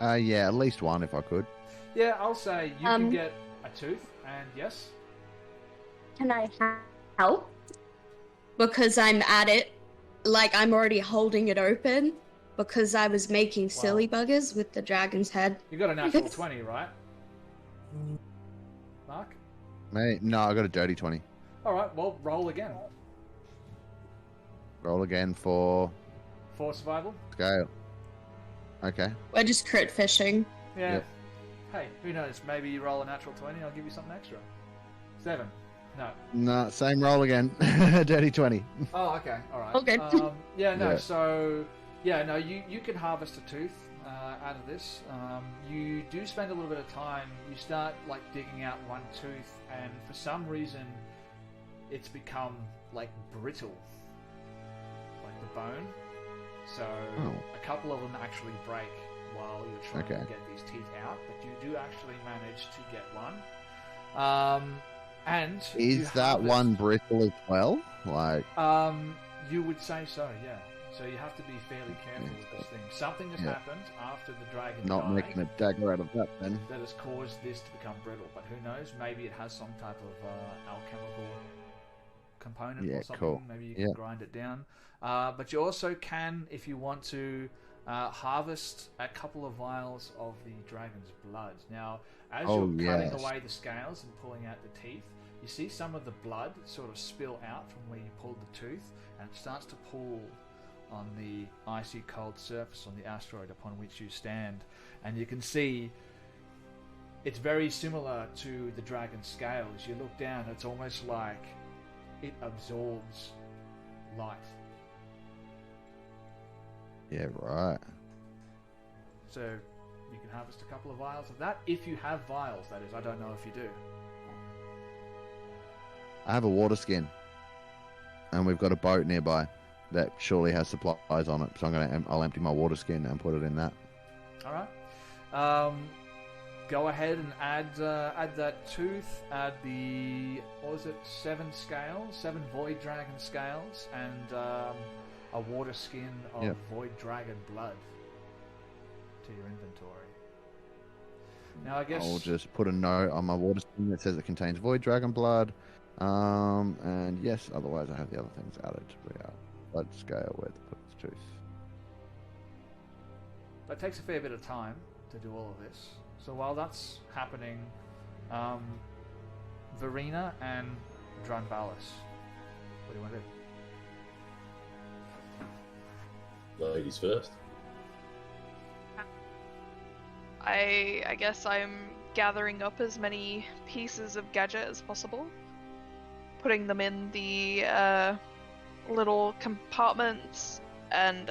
Yeah, at least one if I could. Yeah, I'll say you can get a tooth, and yes. Can I help? Because I'm at it. Like, I'm already holding it open. Because I was making silly buggers with the dragon's head. You got a natural 20, right? Mark? Mate, no, I got a dirty 20. Alright, well, roll again. Roll again for... For survival? Scale. Okay. We're just crit fishing. Yeah. Yep. Hey, who knows? Maybe you roll a natural 20, I'll give you something extra. 7. No. No, same roll again. Dirty 20. Oh, okay. Alright. Okay. So... Yeah, no, you can harvest a tooth out of this. You do spend a little bit of time. You start like digging out one tooth, and for some reason, it's become like brittle, like the bone. So a couple of them actually break while you're trying to get these teeth out, but you do actually manage to get one. And is that one brittle as well? Like, you would say so, yeah. So you have to be fairly careful with this thing. Something has happened after the dragon not died making a dagger out of that then. that has caused this to become brittle. But who knows? Maybe it has some type of alchemical component or something. Cool. Maybe you can grind it down. But you also can, if you want to, harvest a couple of vials of the dragon's blood. Now, as you're cutting away the scales and pulling out the teeth, you see some of the blood sort of spill out from where you pulled the tooth, and it starts to pool on the icy cold surface on the asteroid upon which you stand. And you can see it's very similar to the dragon's scales. You look down, it's almost like it absorbs light. Yeah, right. So you can harvest a couple of vials of that, if you have vials, that is. I don't know if you do. I have a water skin, and we've got a boat nearby that surely has supplies on it. So I'll empty my water skin and put it in that. All right. Go ahead and add that tooth. Add the 7 scales, 7 void dragon scales, and a water skin of void dragon blood to your inventory. Now I guess I'll just put a note on my water skin that says it contains void dragon blood. And yes, otherwise I have the other things added. We are blood scale with its tooth. that takes a fair bit of time to do all of this. So while that's happening, Verena and Dranvalis, what do you want to do? Ladies first. I guess I'm gathering up as many pieces of gadget as possible, putting them in the little compartments and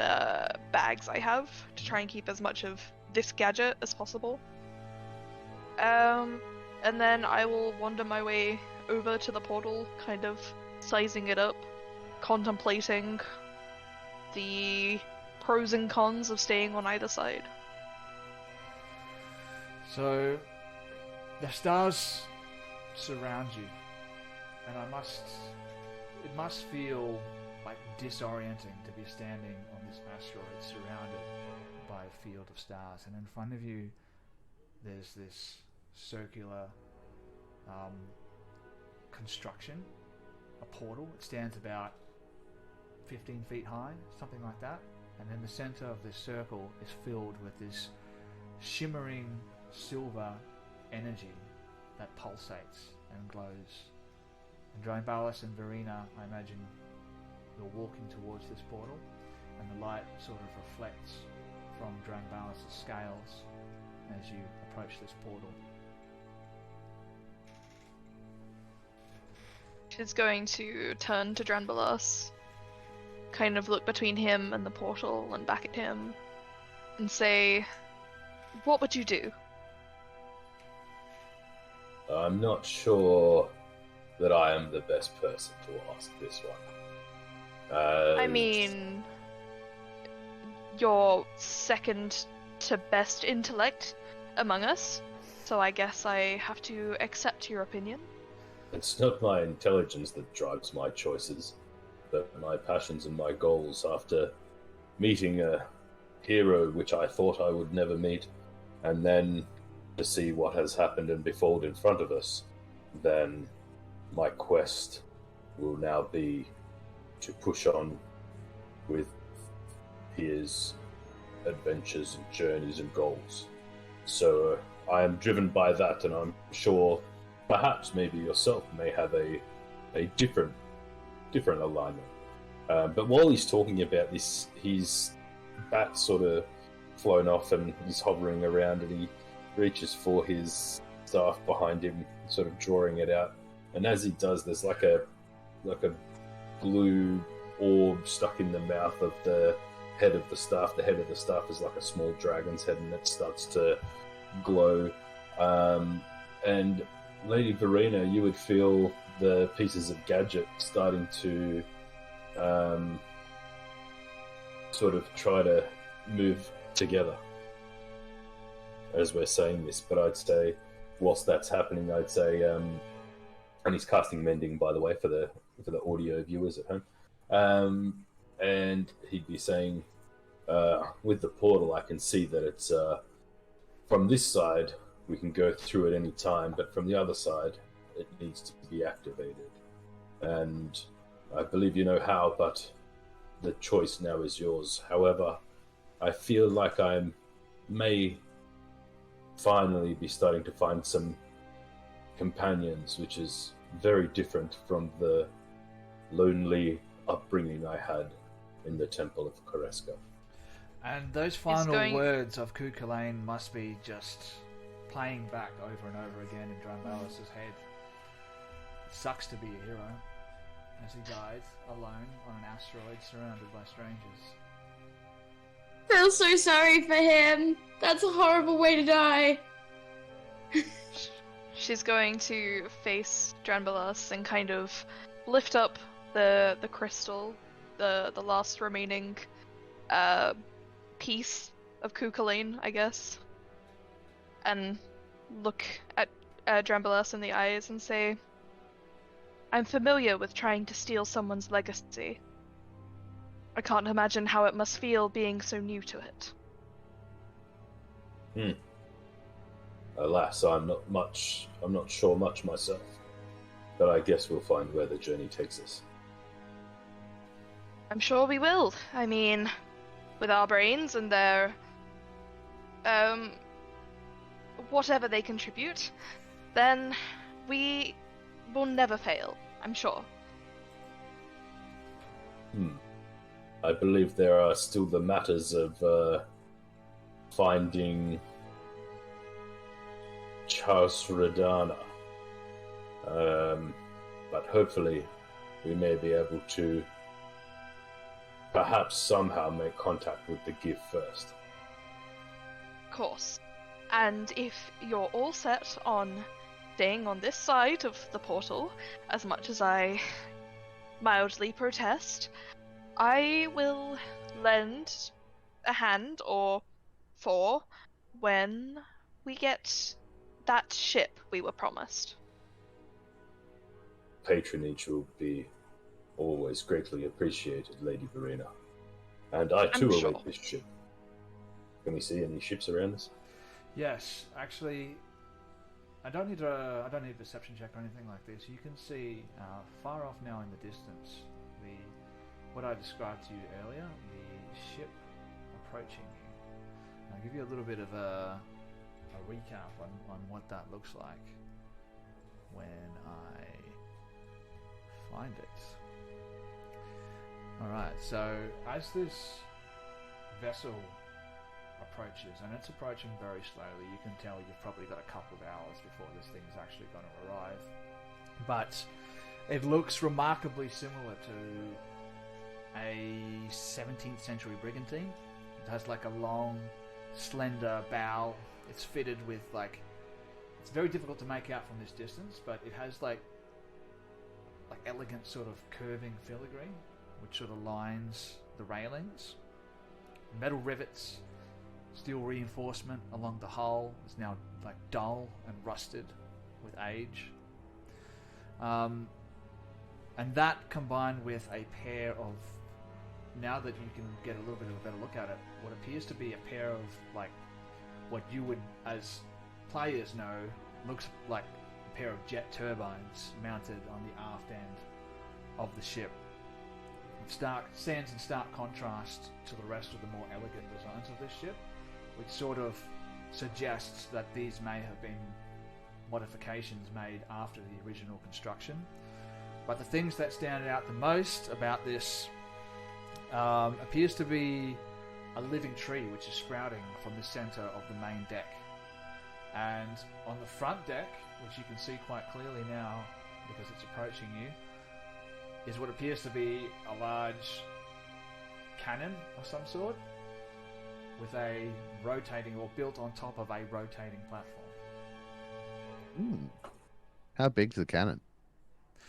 bags I have to try and keep as much of this gadget as possible. And then I will wander my way over to the portal, kind of sizing it up, contemplating the pros and cons of staying on either side. So, the stars surround you, and it must feel like disorienting to be standing on this asteroid surrounded by a field of stars, and in front of you there's this circular construction, a portal. It stands about 15 feet high, something like that, and then the center of this circle is filled with this shimmering silver energy that pulsates and glows. And Dranvalis and Verena, I imagine you're walking towards this portal, and the light sort of reflects from Dranvalis' scales as you approach this portal. She's going to turn to Dranvalis, kind of look between him and the portal and back at him, and say, "What would you do?" I'm not sure that I am the best person to ask this one. I mean, you're second to best intellect among us, so I guess I have to accept your opinion. It's not my intelligence that drives my choices, but my passions and my goals after meeting a hero which I thought I would never meet, and then to see what has happened and befallen in front of us, then my quest will now be to push on with his adventures and journeys and goals. So I am driven by that, and I'm sure perhaps maybe yourself may have a different alignment. But while he's talking about this, his bat sort of flown off and he's hovering around, and he reaches for his staff behind him, sort of drawing it out. And as he does, there's like a blue orb stuck in the mouth of the head of the staff. The head of the staff is like a small dragon's head, and it starts to glow. And Lady Verena, you would feel the pieces of gadget starting to sort of try to move together as we're saying this. But I'd say, whilst that's happening, I'd say, and he's casting Mending, by the way, for the audio viewers at home, and he'd be saying, with the portal, I can see that it's from this side we can go through at any time, but from the other side it needs to be activated, and I believe you know how, but the choice now is yours. However, I feel like I may finally be starting to find some companions, which is very different from the lonely upbringing I had in the Temple of Koreska. And those final words of Kukulain must be just playing back over and over again in Dranvalis' head. It sucks to be a hero as he dies alone on an asteroid surrounded by strangers. Feel so sorry for him. That's a horrible way to die. She's going to face Dranvalis and kind of lift up the crystal, the last remaining piece of Kukulain, I guess, and look at Dranvalis in the eyes and say, "I'm familiar with trying to steal someone's legacy. I can't imagine how it must feel being so new to it." Alas, I'm not sure much myself, but I guess we'll find where the journey takes us. I'm sure we will. I mean, with our brains and their whatever they contribute, then we will never fail, I'm sure. I believe there are still the matters of finding Charles Radana. But hopefully we may be able to perhaps somehow make contact with the gift first. Of course. And if you're all set on staying on this side of the portal, as much as I mildly protest, I will lend a hand or four when we get that ship we were promised. Patronage will be always greatly appreciated, Lady Verena. And I too I'm await sure. this ship. Can we see any ships around us? Yes, actually, I don't need a deception check or anything like this. You can see far off now in the distance what I described to you earlier, the ship approaching you. I'll give you a little bit of a recap on what that looks like when I find it. Alright, so as this vessel approaches, and it's approaching very slowly, you can tell you've probably got a couple of hours before this thing's actually going to arrive. But it looks remarkably similar to a 17th century brigantine. It has like a long, slender bow. It's fitted with it's very difficult to make out from this distance, but it has like elegant sort of curving filigree, which sort of lines the railings. Metal rivets, steel reinforcement along the hull is now like dull and rusted with age. And that combined with a pair of, now that you can get a little bit of a better look at it, what appears to be a pair of what you would as players know looks like a pair of jet turbines mounted on the aft end of the ship. It stands in stark contrast to the rest of the more elegant designs of this ship, which sort of suggests that these may have been modifications made after the original construction. But the things that stand out the most about this appears to be a living tree which is sprouting from the center of the main deck. And on the front deck, which you can see quite clearly now because it's approaching you, is what appears to be a large cannon of some sort with a rotating, or built on top of a rotating platform. How big's the cannon?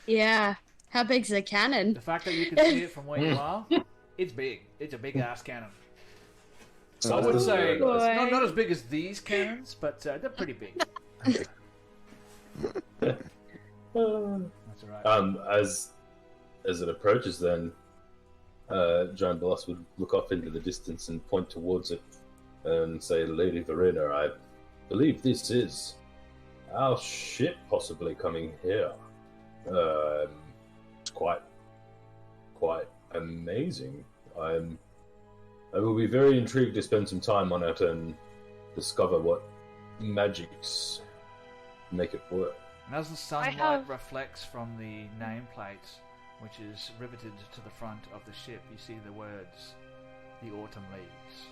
Yeah. How big's the cannon? The fact that you can see it from where you are, it's big. It's a big ass cannon. So I would say it's not as big as these cannons, but they're pretty big. That's alright. As it approaches, then John Bloss would look off into the distance and point towards it and say, "Lady Verena, I believe this is our ship possibly coming here. It's quite amazing. I will be very intrigued to spend some time on it and discover what magics make it work." And as the sunlight reflects from the nameplate, which is riveted to the front of the ship, you see the words, "The Autumn Leaves."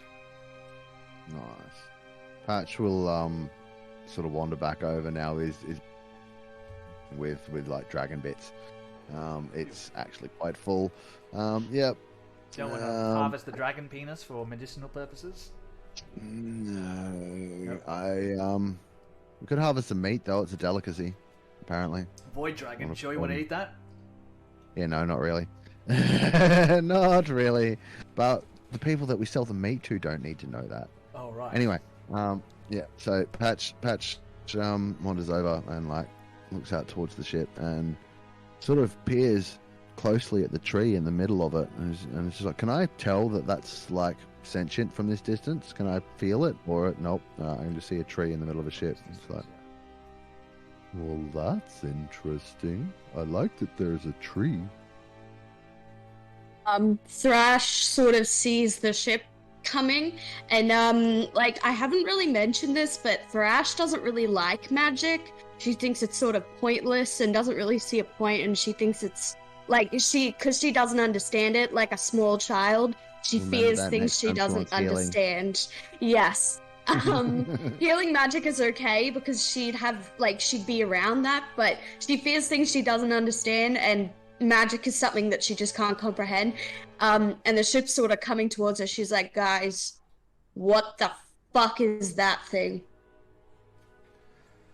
Nice. Patch will sort of wander back over now. Is with like dragon bits. It's actually quite full. Yep. Don't want to harvest the dragon penis for medicinal purposes? No. Nope. We could harvest some meat though. It's a delicacy, apparently. Void dragon. Sure you want to eat that? Yeah, no, not really. Not really. But the people that we sell the meat to don't need to know that. Oh right. Anyway, yeah. So Patch wanders over and looks out towards the ship and sort of peers closely at the tree in the middle of it, and it's just like, can I tell that that's sentient from this distance? Can I feel it? Or nope, I can just see a tree in the middle of a ship. It's like, well, that's interesting. I like that there's a tree. Thrash sort of sees the ship coming, and like I haven't really mentioned this, but Thrash doesn't really like magic. She thinks it's sort of pointless and doesn't really see a point, and she thinks it's like because she doesn't understand it like a small child. She Remember fears that things next she time she doesn't wants healing. understand. Yes. Healing magic is okay because she'd be around that, but she fears things she doesn't understand, and magic is something that she just can't comprehend. And the ship's sort of coming towards her. She's like, guys, what the fuck is that thing?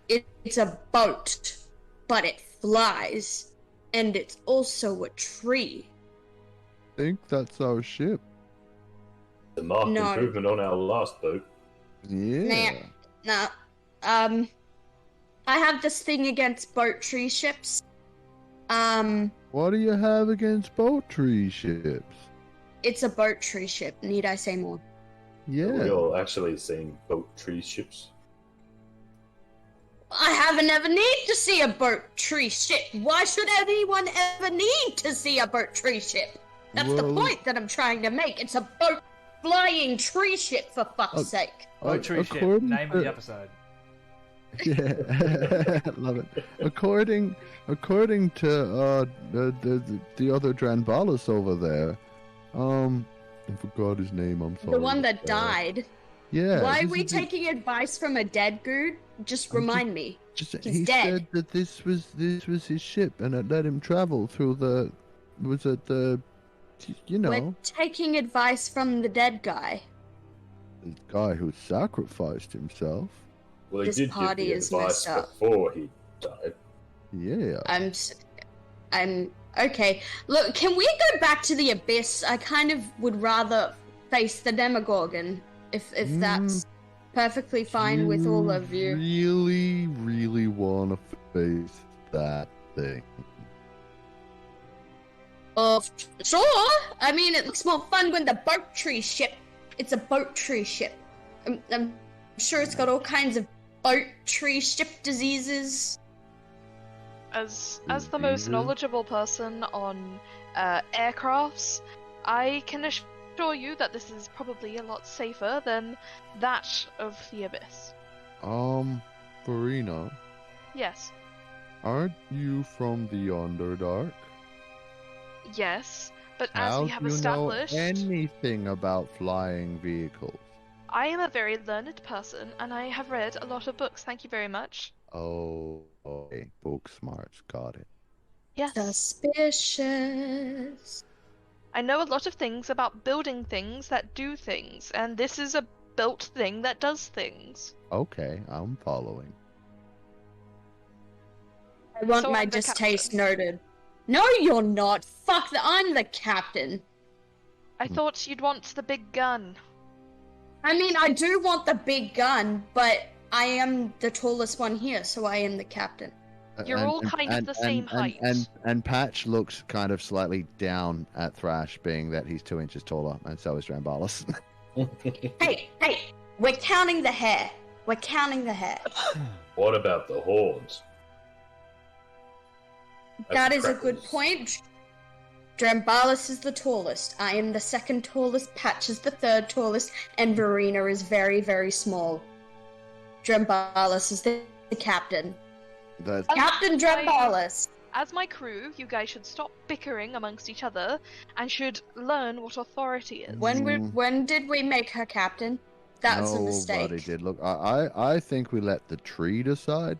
It's a boat, but it flies, and it's also a tree. I think that's our ship. The marked No. improvement on our last boat. Yeah. Nah. I have this thing against boat tree ships. What do you have against boat tree ships? It's a boat tree ship. Need I say more? Yeah. We all actually seen boat tree ships. I haven't ever need to see a boat tree ship. Why should anyone ever need to see a boat tree ship? That's the Well- point that I'm trying to make. It's a boat flying tree ship, for fuck's sake. Boat Tree Ship, according name to- of the episode. Yeah, love it. According to the other Dranbalis over there, I forgot his name. I'm sorry. The one that died. Yeah. Why are this we is the- taking advice from a dead dude? Just remind me. Just, he's he dead. said that this was his ship, and it let him travel through the. Was it the? You know, We're taking advice from the dead guy. the guy who sacrificed himself. Well, he This did give party the is advice messed up. before he died. Yeah. I'm okay. Look, can we go back to the abyss? I kind of would rather face the Demogorgon, if that's perfectly fine with all of you. Really, really want to face that thing. Sure. I mean, it looks more fun when the boat tree ship. It's a boat tree ship. I'm sure it's got all kinds of boat tree ship diseases. As the most Diseases? knowledgeable person on aircrafts, I can assure you that this is probably a lot safer than that of the Abyss. Farina, Yes. aren't you from the Underdark? Yes, but as How we have do you established, know anything about flying vehicles? I am a very learned person and I have read a lot of books. Thank you very much. Oh, okay. Book smarts, got it. Yes. Suspicious. I know a lot of things about building things that do things, and this is a built thing that does things. Okay, I'm following. I want So my I'm the distaste captain. noted. No, you're not. Fuck that. I'm the captain. I thought you'd want the big gun. I mean, I do want the big gun, but I am the tallest one here, so I am the captain. You're all kind of the same height. And Patch looks kind of slightly down at Thrash, being that he's 2 inches taller, and so is Drambalis. Hey, we're counting the hair. We're counting the hair. What about the horns? That That's is a good crackers. point. Drambalis is the tallest. I am the second tallest. Patch is the third tallest, and Verena is very, very small. Drambalis is the captain. That's Captain Drambalis. As my crew, you guys should stop bickering amongst each other and should learn what authority is. When did we make her captain? That's a mistake. Nobody did. Look, I think we let the tree decide.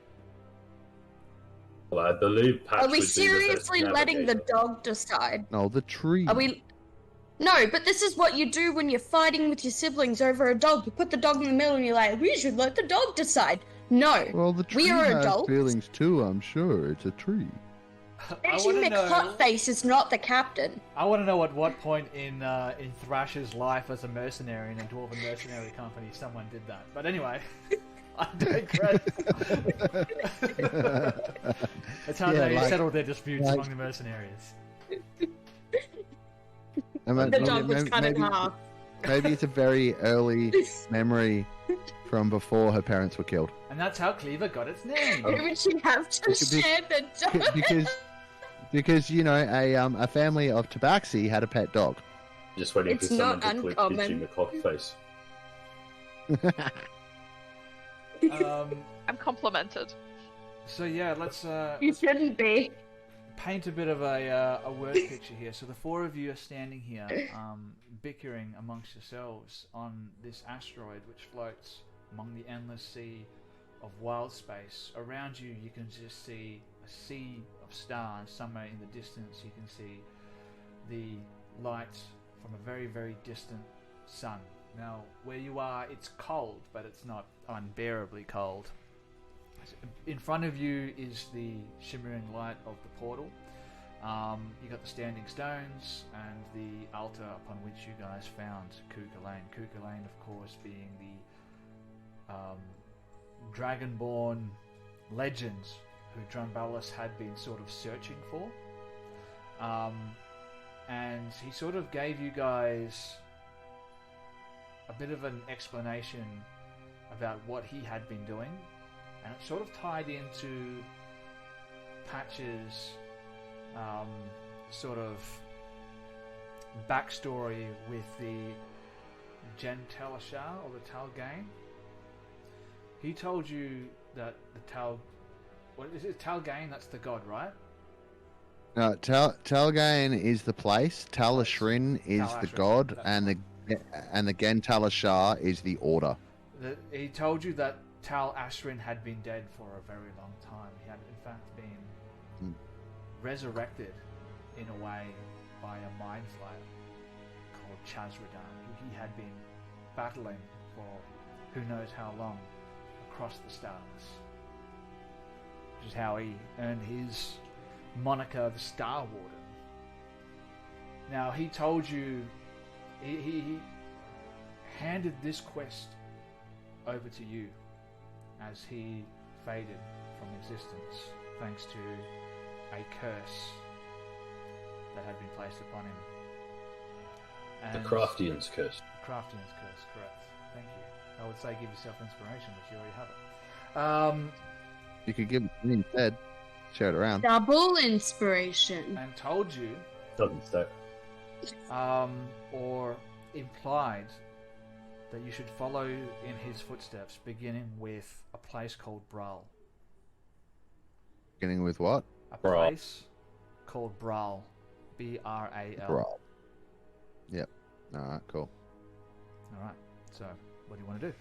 Well, I believe Patch Are we would be the best seriously letting the navigator. dog decide? No, the tree. Are we? No, but this is what you do when you're fighting with your siblings over a dog. You put the dog in the middle and you're like, we should let the dog decide. No. Well, the tree We are has adults. feelings too, I'm sure. It's a tree. I Actually, want to know. McHotface is not the captain. I want to know at what point in Thrash's life as a mercenary in a dwarven mercenary company someone did that. But anyway, I digress. That's how Yeah, they like- settled their disputes like- among the mercenaries. The dog was cut in half. Maybe it's a very early memory from before her parents were killed. And that's how Cleaver got its name. Why would she have to Because- share the dog? because you know a family of Tabaxi had a pet dog. Just waiting It's for someone not to click uncommon. Pitching the clock face. I'm complimented. So yeah, let's You shouldn't be. paint a bit of a word picture here. So the four of you are standing here, bickering amongst yourselves on this asteroid which floats among the endless sea of wild space. Around you, you can just see a sea of stars. Somewhere in the distance, you can see the light from a very, very distant sun. Now, where you are, it's cold, but it's not unbearably cold. In front of you is the shimmering light of the portal. You got the standing stones and the altar upon which you guys found Cougar Lane. Cougar Lane, of course, being the dragonborn legends who Drumballis had been sort of searching for. And he sort of gave you guys a bit of an explanation about what he had been doing, and it sort of tied into Patch's sort of backstory with the Tal Ashryn or the Talgain. He told you that the what is it? Talgain, that's the god, right? No, Talgain is the place. Tal Ashryn is Tal the Ashryn, god, that's and the Gen Tal Ashryn is the order. He told you that Tal Ashryn had been dead for a very long time. He had, in fact, been resurrected in a way by a Mind Flayer called Chazradan, who he had been battling for who knows how long across the stars. Which is how he earned his moniker, the Star Warden. Now, he told you, he handed this quest over to you as he faded from existence thanks to a curse that had been placed upon him. The And Craftian's curse. Craftian's curse, correct. Thank you. I would say give yourself inspiration, but you already have it. You could give it to me instead. Share it around. Double inspiration. And told you, Doesn't stack. or implied that you should follow in his footsteps, beginning with a place called Bral. Beginning with what? A Bral. place called Bral. B-R-A-L. Brawl. Yep. Alright, cool. Alright, so what do you want to do?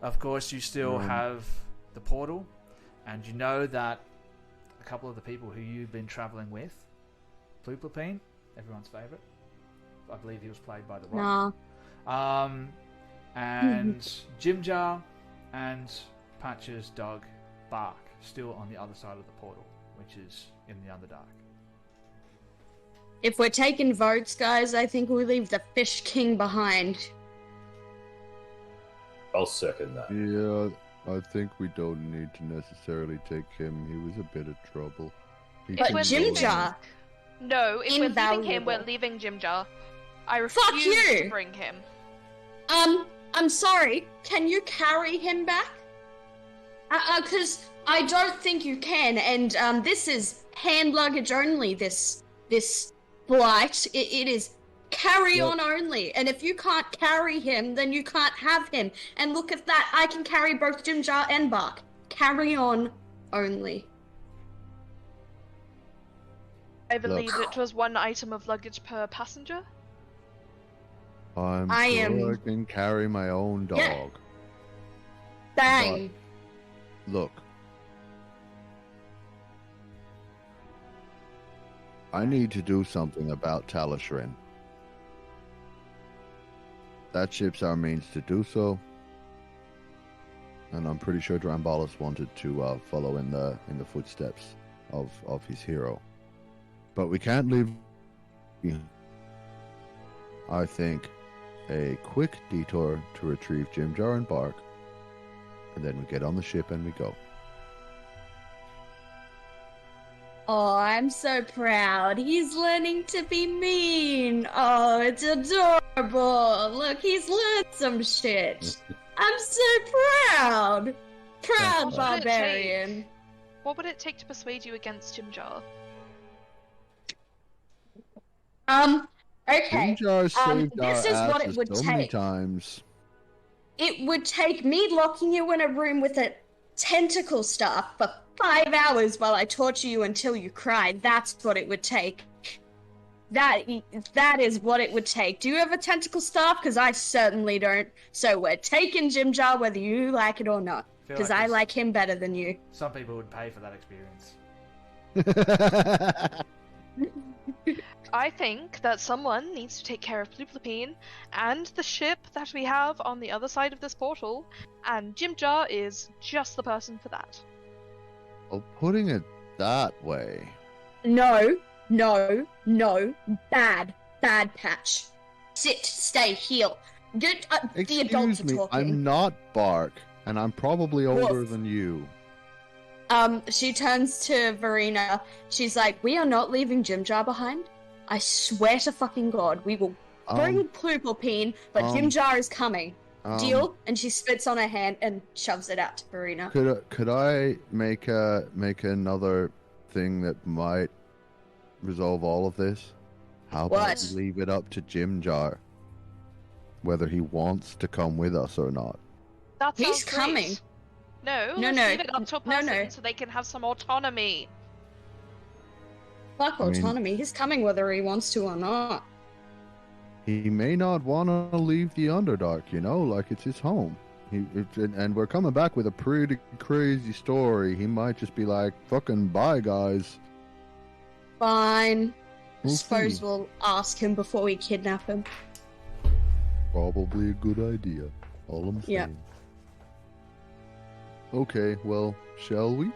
Of course, you still have the portal, and you know that a couple of the people who you've been travelling with, Pluplapine, everyone's favourite, I believe he was played by the Rock. Nah. And Jimjar and Patch's dog Bark still on the other side of the portal, which is in the Underdark. If we're taking votes, guys, I think we leave the Fish King behind. I'll second that. Yeah, I think we don't need to necessarily take him. He was a bit of trouble. If we're leaving- Jimjar. No, if we're leaving him, we're Invaluable. leaving Jimjar. I Fuck refuse you! to bring him. I'm sorry. Can you carry him back? Because I don't think you can, and this is hand luggage only. This flight, it is carry on only. And if you can't carry him, then you can't have him. And look at that, I can carry both Jimjar and Bark. Carry on only. I believe Look. it was one item of luggage per passenger. I'm I sure am- I can carry my own dog. Yeah. Bang. Look. I need to do something about Tal Ashryn. That ship's our means to do so. And I'm pretty sure Dramballis wanted to follow in the footsteps of his hero. But we can't leave. I think a quick detour to retrieve Jimjar and Bark, and then we get on the ship and we go. Oh, I'm so proud. He's learning to be mean. Oh, it's adorable. Look, he's learned some shit. I'm so proud. Proud What would it barbarian. What would it take to persuade you against Jimjar? Okay. Jim Jar saved our This is what it asses would so many take. times. It would take me locking you in a room with a tentacle staff for 5 hours while I torture you until you cry. That's what it would take. That is what it would take. Do you have a tentacle staff? Because I certainly don't. So we're taking Jim Jar whether you like it or not. Feel Because like I there's- like him better than you. Some people would pay for that experience. I think that someone needs to take care of Pluplapine and the ship that we have on the other side of this portal, and Jim Jar is just the person for that. Well, putting it that way. No. Bad patch. Sit, stay, heal. Good. The adults Excuse are me, talking. I'm not Bark, and I'm probably older Woof. than you. She turns to Verena. She's like, we are not leaving Jim Jar behind. I swear to fucking God, we will bring Pluplapine, but Jim Jar is coming. Deal? And she spits on her hand and shoves it out to Verena. Could I make another thing that might resolve all of this? How about What? we leave it up to Jim Jar whether he wants to come with us or not? That He's sounds great. coming. No, No, let's no. leave it up to a No, person no. so they can have some autonomy. Fuck I mean- autonomy. He's coming whether he wants to or not. He may not want to leave the Underdark, like it's his home. And we're coming back with a pretty crazy story. He might just be like, fucking bye, guys. Fine. I We'll suppose see. we'll ask him before we kidnap him. Probably a good idea. All I'm saying. Yeah. Okay, well, shall we?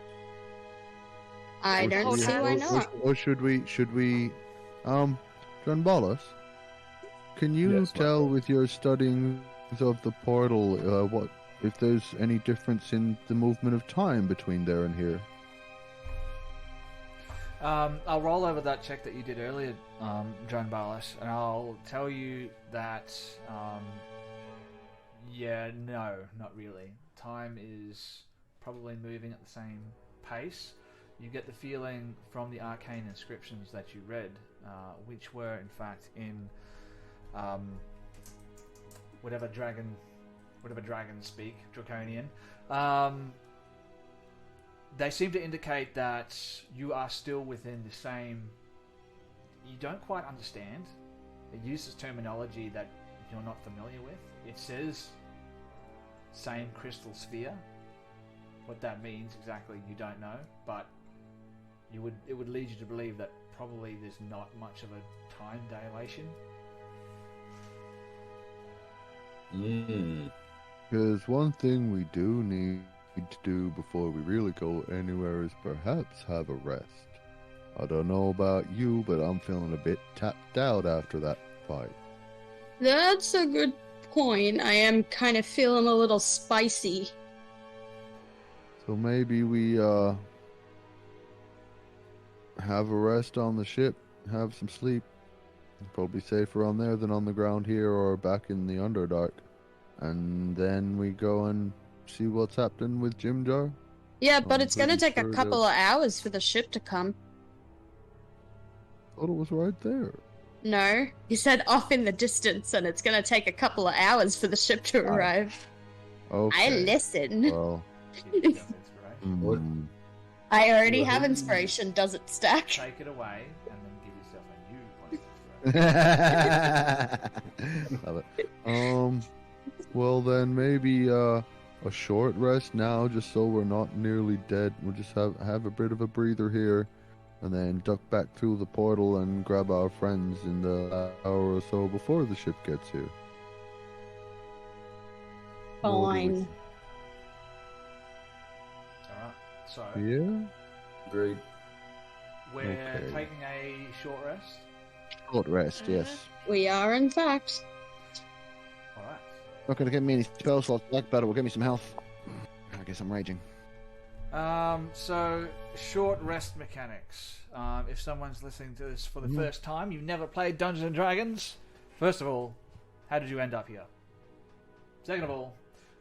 I Or don't should see we- why or- not. Or should we, John Ballas, can you Yes, tell Michael. with your studying of the portal, what if there's any difference in the movement of time between there and here? I'll roll over that check that you did earlier, Joan Barlas, and I'll tell you that, no, not really. Time is probably moving at the same pace. You get the feeling from the arcane inscriptions that you read, which were in fact in whatever dragons speak, Draconian. They seem to indicate that you are still within the same... You don't quite understand. It uses terminology that you're not familiar with. It says same crystal sphere. What that means exactly, you don't know, but it would lead you to believe that probably there's not much of a time dilation. Because one thing we do need to do before we really go anywhere is perhaps have a rest. I don't know about you, but I'm feeling a bit tapped out after that fight. That's a good point. I am kind of feeling a little spicy. So maybe we have a rest on the ship, have some sleep. Probably safer on there than on the ground here or back in the Underdark. And then we go and see what's happening with Jim Jar. Yeah, but I'm it's gonna pretty take a sure couple they'll- of hours for the ship to come. Thought it was right there. No, he said off in the distance, and it's gonna take a couple of hours for the ship to Right. arrive. Okay. I listen. Well, Give yourself inspiration. What? I already Well, have then- inspiration. Does it stack? Take it away and then give yourself a new point of inspiration. love it. Well then maybe a short rest now, just so we're not nearly dead. We'll just have a bit of a breather here, and then duck back through the portal and grab our friends in the hour or so before the ship gets here. What do we Fine. Alright, so Yeah. Agreed. we're Okay. taking a short rest. Short rest, yes. We are, in fact. Alright. Not gonna get me any spell slots back, but it will give me some health. I guess I'm raging. So short rest mechanics. If someone's listening to this for the first time, you've never played Dungeons and Dragons. First of all, how did you end up here? Second of all,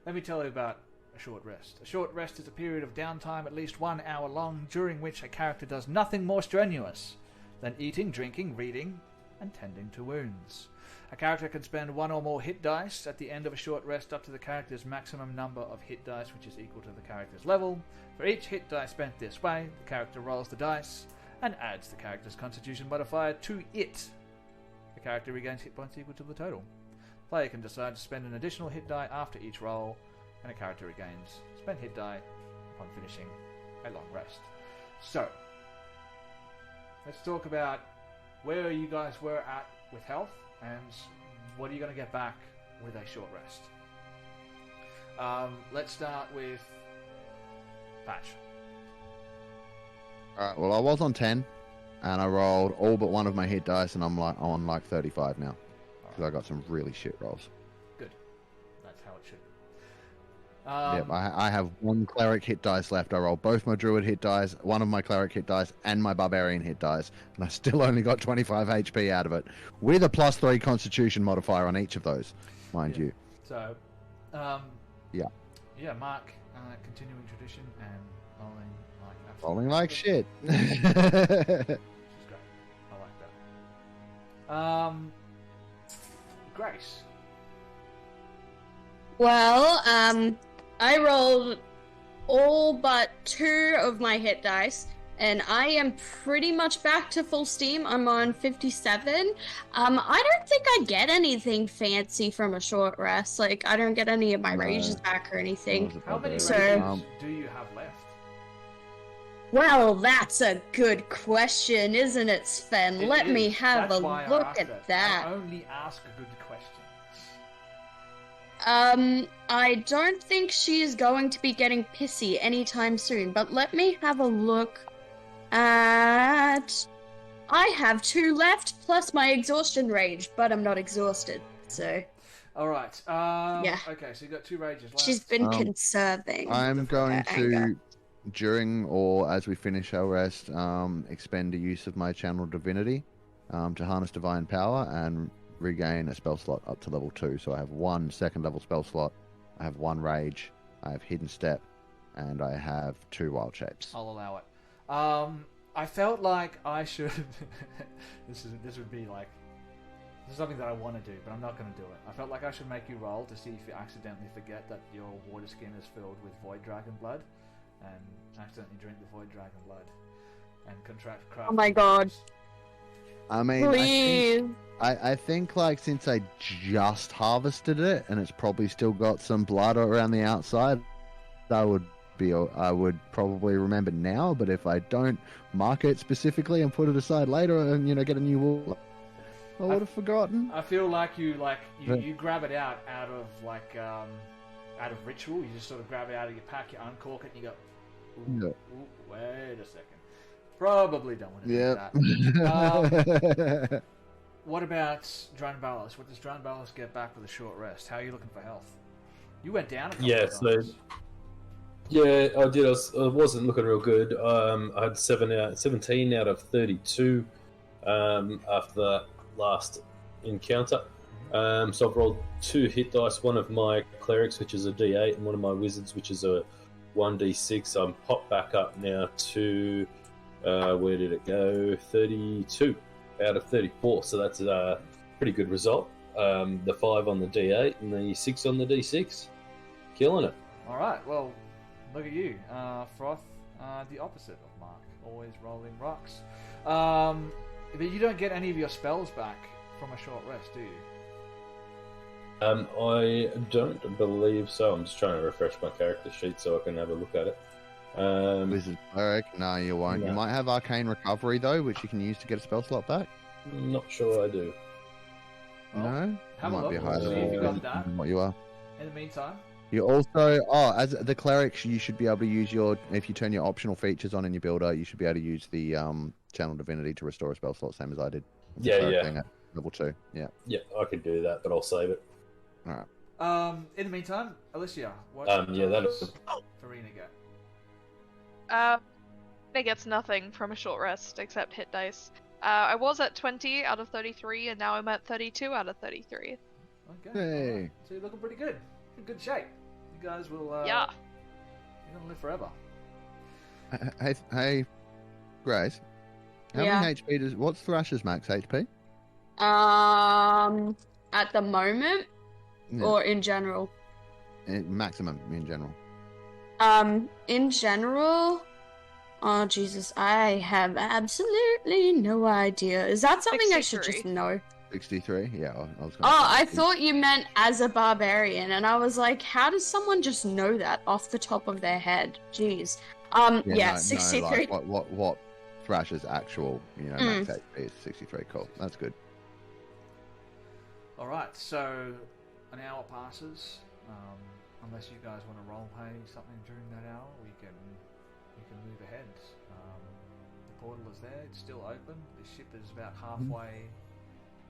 let me tell you about a short rest. A short rest is a period of downtime at least 1 hour long, during which a character does nothing more strenuous than eating, drinking, reading, and tending to wounds. A character can spend 1 or more hit dice at the end of a short rest up to the character's maximum number of hit dice, which is equal to the character's level. For each hit die spent this way, the character rolls the dice and adds the character's constitution modifier to it. The character regains hit points equal to the total. The player can decide to spend an additional hit die after each roll, and a character regains spent hit die upon finishing a long rest. So, let's talk about where you guys were at with health and what are you going to get back with a short rest. Let's start with Patch. Alright, well, I was on 10, and I rolled all but one of my hit dice, and I'm on like 35 now. Because I got some really shit rolls. Good. That's how it should be. Yep, I have one cleric hit dice left. I rolled both my druid hit dice, one of my cleric hit dice, and my barbarian hit dice, and I still only got 25 HP out of it, with a +3 constitution modifier on each of those, mind you. So, yeah, Mark, continuing tradition and rolling like absolute rolling like shit. which is great. I like that. Grace. Well, I rolled all but 2 of my hit dice, and I am pretty much back to full steam. I'm on 57. I don't think I get anything fancy from a short rest. Like, I don't get any of my rages back or anything. How many So- rages do you have left? Well, that's a good question, isn't it, Sven? It Let is. me have That's a why I look asked at it. that. I only ask good questions. I don't think she is going to be getting pissy anytime soon, but let me have a look at... I have 2 left, plus my exhaustion rage, but I'm not exhausted, so... Alright, Yeah. okay, so you got 2 rages left. She's been conserving. I'm going anger. to, during or as we finish our rest, expend a use of my channel divinity to harness divine power and regain a spell slot up to level 2. So I have 1 second level spell slot, I have 1 rage, I have hidden step, and I have 2 wild shapes. I'll allow it. I felt like I should... this would be like... This is something that I want to do, but I'm not going to do it. I felt like I should make you roll to see if you accidentally forget that your water skin is filled with void dragon blood, and accidentally drink the void dragon blood, and contract craft. Oh my god. I mean, Please. I think like since I just harvested it and it's probably still got some blood around the outside, I would probably remember now. But if I don't mark it specifically and put it aside later and get a new wool, I would have forgotten. I feel like you grab it out of ritual. You just sort of grab it out of your pack, you uncork it, and you go, ooh, wait a second. Probably don't want to do that. What about Dranbalos? What does Dranbalos get back with a short rest? How are you looking for health? You went down a couple of times. Yeah, I did. I wasn't looking real good. I had 17 out of 32 after that last encounter. So I've rolled 2 hit dice, one of my clerics, which is a D8, and one of my wizards, which is a 1D6. So I'm popped back up now to, where did it go? 32 out of 34. So that's a pretty good result. The 5 on the D8 and the 6 on the D6. Killing it. Alright, well, look at you. Froth, the opposite of Mark. Always rolling rocks. But you don't get any of your spells back from a short rest, do you? I don't believe so. I'm just trying to refresh my character sheet so I can have a look at it. Wizard cleric? No, you won't. No. You might have arcane recovery though, which you can use to get a spell slot back. Not sure I do. No, Have might a be look. higher See if you got that. than what you are. In the meantime, You also, as the cleric, you should be able to use if you turn your optional features on in your builder, you should be able to use the channel divinity to restore a spell slot, same as I did. Yeah, Cleric yeah. thing at level 2. Yeah. Yeah, I could do that, but I'll save it. All right. in the meantime, Alicia, what Yeah, that does is- Farina get? It gets nothing from a short rest except hit dice. I was at 20 out of 33, and now I'm at 32 out of 33. Okay. Hey. Alright. So you're looking pretty good. In good shape. You guys will. Yeah. You're gonna live forever. Hey, Grace. How Yeah. many HP what's Thrasher's max HP? At the moment Yeah. or in general? Maximum in general. In general, oh Jesus, I have absolutely no idea. Is that something I should 63. just know? 63. Yeah, I was. Oh, I thought you meant as a barbarian, and I was like, how does someone just know that off the top of their head? Jeez. Yeah, 63. No, like what Thrasher's actual, max HP is 63. Cool, that's good. All right, so an hour passes. Unless you guys want to roleplay something during that hour, we can move ahead. The portal is there; it's still open. The ship is about halfway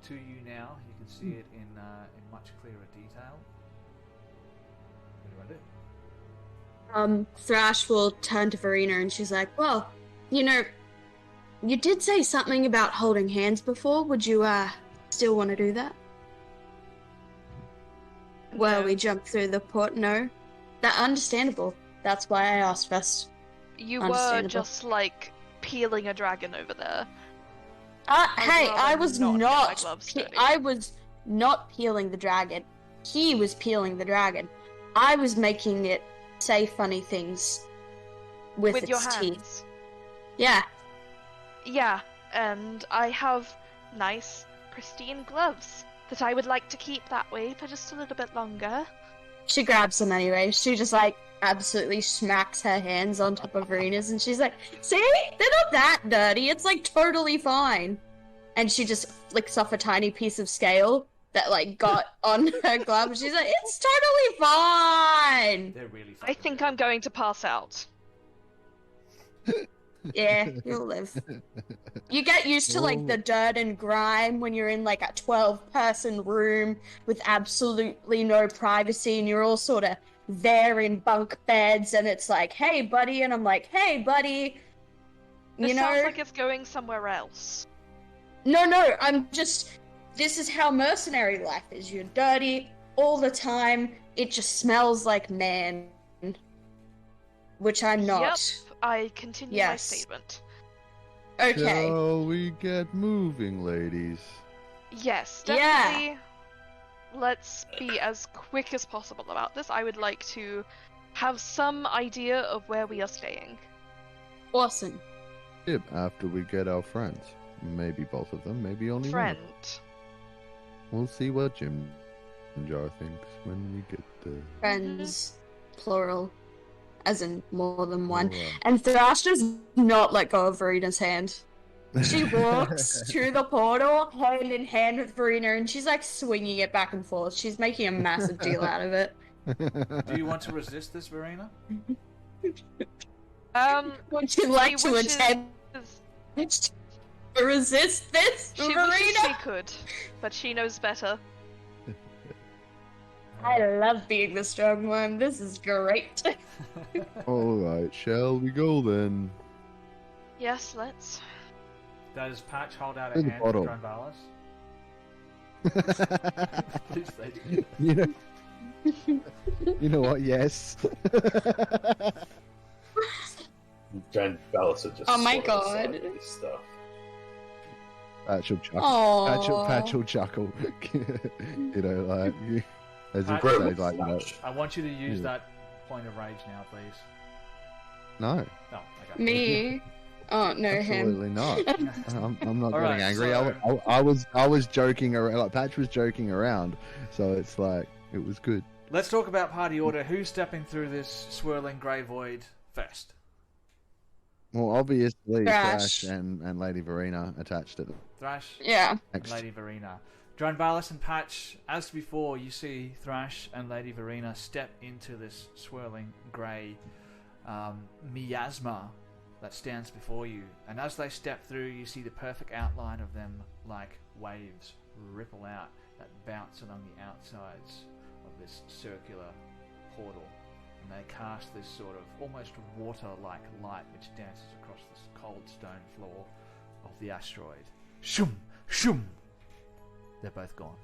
to you now. You can see it in much clearer detail. What do you want to do? Thrash will turn to Verena, and she's like, well, you did say something about holding hands before. Would you, still want to do that? Well, we jump through the port. No, that understandable. That's why I asked first. You were just like peeling a dragon over there. Hey, I was not get my not. gloves dirty. I was not peeling the dragon. He was peeling the dragon. I was making it say funny things with its your teeth. hands. Yeah. Yeah, and I have nice, pristine gloves that I would like to keep that way for just a little bit longer. She grabs them anyway. She just absolutely smacks her hands on top of Verena's, and she's like, see? They're not that dirty. It's totally fine. And she just flicks off a tiny piece of scale that got on her glove. She's like, it's totally fine. They're really. I think I'm going to pass out. Yeah, you'll live. You get used to the dirt and grime when you're in a 12-person room with absolutely no privacy, and you're all sort of there in bunk beds, and it's like, hey buddy, and I'm like, hey buddy. This sounds like it's going somewhere else. No, this is how mercenary life is. You're dirty all the time. It just smells like man. Which I'm not. Yep, I continue my statement. Okay. Shall we get moving, ladies? Yes, definitely. Let's be as quick as possible about this. I would like to have some idea of where we are staying. Awesome. Yep, after we get our friends. Maybe both of them, maybe only Friend. one. We'll see what Jim Jar thinks when we get there. Friends. Plural. As in more than one. Plural. And Thrash does not let go of Verena's hand. She walks through the portal, hand in hand with Verena, and she's swinging it back and forth. She's making a massive deal out of it. Do you want to resist this, Verena? Would you like to attempt to resist this, She Verena? wishes she could, but she knows better. I love being the strong one. This is great. Alright, shall we go then? Yes, let's. Does Patch hold out a In the hand to bottle. Drone Please, they do. You know what? Yes. Grand Ballas are just. Oh my so God. excited with this stuff. Patch will chuckle. Aww. Patch will chuckle. As if Patch, to say, I want you to use that point of rage now, please. no. No, okay. Me? Oh, no, Absolutely him. not. I'm not All getting right, angry. so- I was joking around. Patch was joking around, so it's it was good. Let's talk about party order. Who's stepping through this swirling grey void first? Well, obviously, Thrash. Thrash and Lady Verena attached it. Thrash Yeah. and Next. Lady Verena. Drone Ballas and Patch, as before, you see Thrash and Lady Verena step into this swirling grey miasma that stands before you. And as they step through, you see the perfect outline of them like waves ripple out that bounce along the outsides of this circular portal. And they cast this sort of almost water-like light which dances across this cold stone floor of the asteroid. Shum! Shum! They're both gone.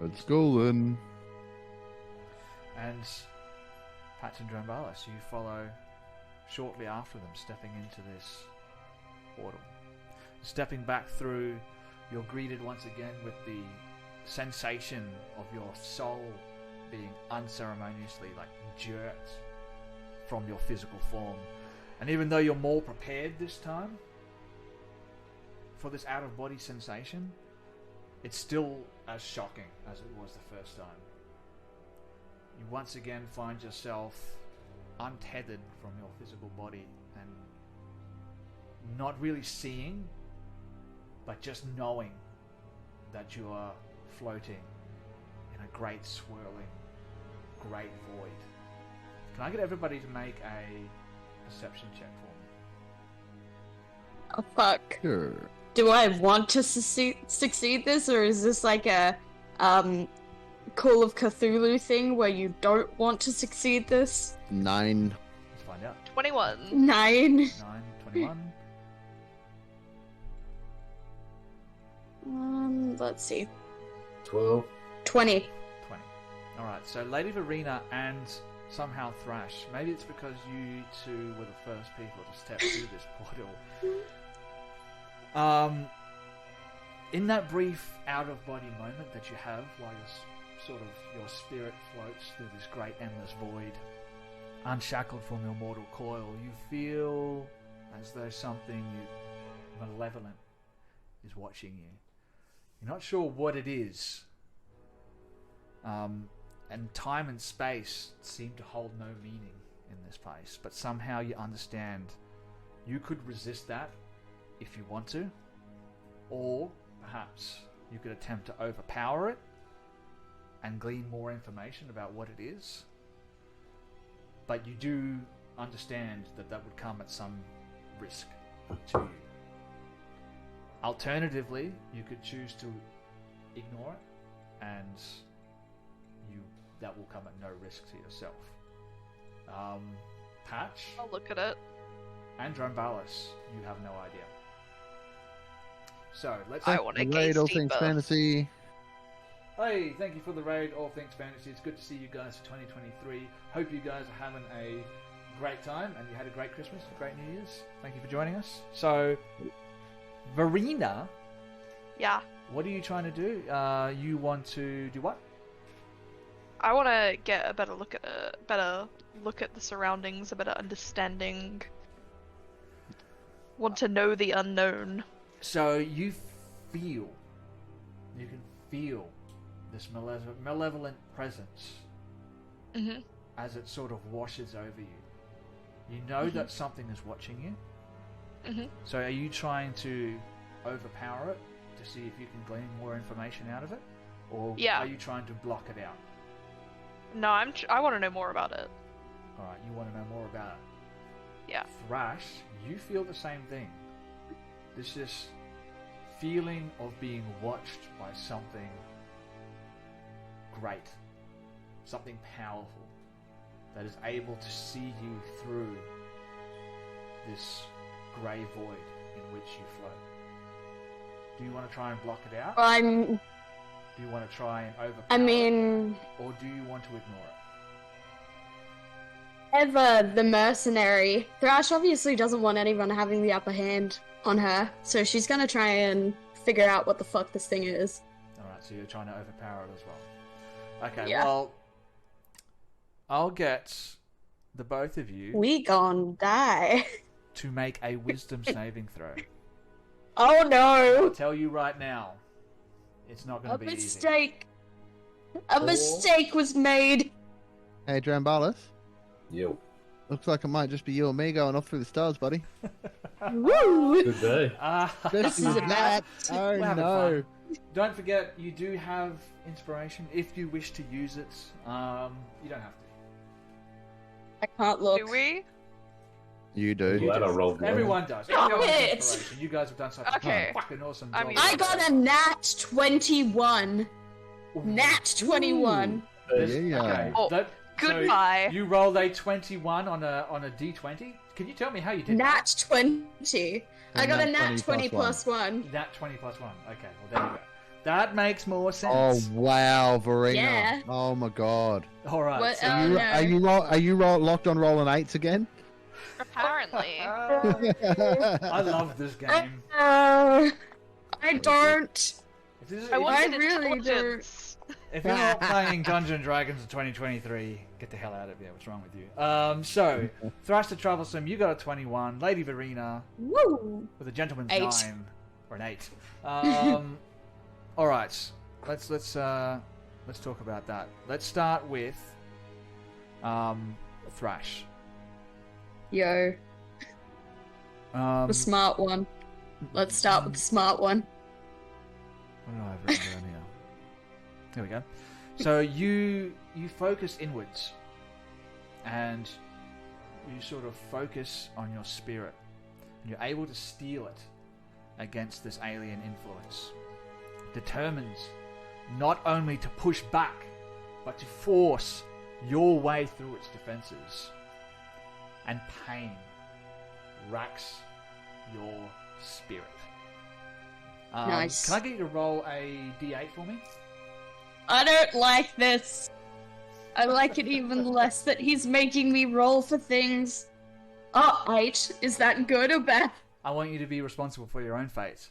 Let's go then. And Patch and Drone Ballas, you follow shortly after them, stepping into this portal. stepping back through, you're greeted once again with the sensation of your soul being unceremoniously jerked from your physical form. And even though you're more prepared this time for this out-of-body sensation, it's still as shocking as it was the first time. You once again find yourself untethered from your physical body and not really seeing, but just knowing that you are floating in a great swirling, great void. Can I get everybody to make a perception check for me? Oh fuck. Sure. Do I want to succeed this, or is this like a Call of Cthulhu thing where you don't want to succeed this? 9. Let's find out. 21. 9. 9, 21. Let's see. 12. 20. 20. Alright, so Lady Verena and somehow Thrash, maybe it's because you two were the first people to step through this portal. In that brief out-of-body moment that you have while your spirit floats through this great endless void, unshackled from your mortal coil, you feel as though something malevolent is watching you. You're not sure what it is. And time and space seem to hold no meaning in this place, but somehow you understand you could resist that if you want to, or perhaps you could attempt to overpower it and glean more information about what it is. But you do understand that that would come at some risk to you. Alternatively, you could choose to ignore it, and that will come at no risk to yourself. Patch I'll look at it. and Drombalis, you have no idea. So let's. I want to Raid gaze All Things deeper. Fantasy. Hey, thank you for the raid, All Things Fantasy. It's good to see you guys for 2023. Hope you guys are having a great time and you had a great Christmas, a great New Year's. Thank you for joining us. So, Verena, Yeah. what are you trying to do? You want to do what? I want to get a better look at the surroundings, a better understanding. Want to know the unknown. So you can feel this malevolent presence Mhm. as it sort of washes over you. You know that something is watching you. Mhm. So are you trying to overpower it to see if you can glean more information out of it? Or Yeah. are you trying to block it out? No, I want to know more about it. Alright, you want to know more about it. Yeah. Thrash, you feel the same thing. This feeling of being watched by something great, something powerful, that is able to see you through this grey void in which you float. Do you want to try and block it out? Do you want to try and overpower it? Or do you want to ignore it? Eva, the mercenary, Thrash obviously doesn't want anyone having the upper hand on her, so she's gonna try and figure out what the fuck this thing is. Alright, so you're trying to overpower it as well. Okay, Yeah. well, I'll get the both of you We gon' die. to make a wisdom saving throw. Oh I'll no! tell you right now, it's not going A to be easy. mistake! A mistake was made! Hey, Drambalis. Yo. Looks like it might just be you and me going off through the stars, buddy. Woo! Good day. This is a bad. Oh We're having no. fun. Don't forget, you do have inspiration if you wish to use it. You don't have to. I can't look. Do we? You do. Glad I rolled one. Everyone does. Stop Everyone has it! inspiration. You guys have done such Okay. a fucking awesome I job. mean- I got a nat 21. Ooh. Nat 21. Yeah. Okay. Oh, so goodbye. you rolled a 21 on a d20. Can you tell me how you did that? Nat 20. I got a nat 20 plus plus 1. Nat 20 plus 1. Okay, well there you go. That makes more Oh sense. wow, Verena. Yeah. Oh my god. All right. What- So Oh, You- no. Are you locked on rolling 8s again? Apparently. I love this game. I don't. If, this is, I if, wanted really do. intelligence. if you're not playing Dungeons and Dragons in 2023, get the hell out of here. What's wrong with you? So, Thrash the Troublesome, you got a 21. Lady Verena Woo! with a gentleman's 8. 9 or an 8. All right, let's talk about that. Let's start with Thrash. Yo, the smart one. Let's start with the smart one. What do I have written down here? There we go. So you focus inwards, and you sort of focus on your spirit. And you're able to steel it against this alien influence. Determined not only to push back, but to force your way through its defenses. And pain racks your spirit. Nice. Can I get you to roll a d8 for me? I don't like this. I like it even less that he's making me roll for things. Oh, 8. Is that good or bad? I want you to be responsible for your own fate.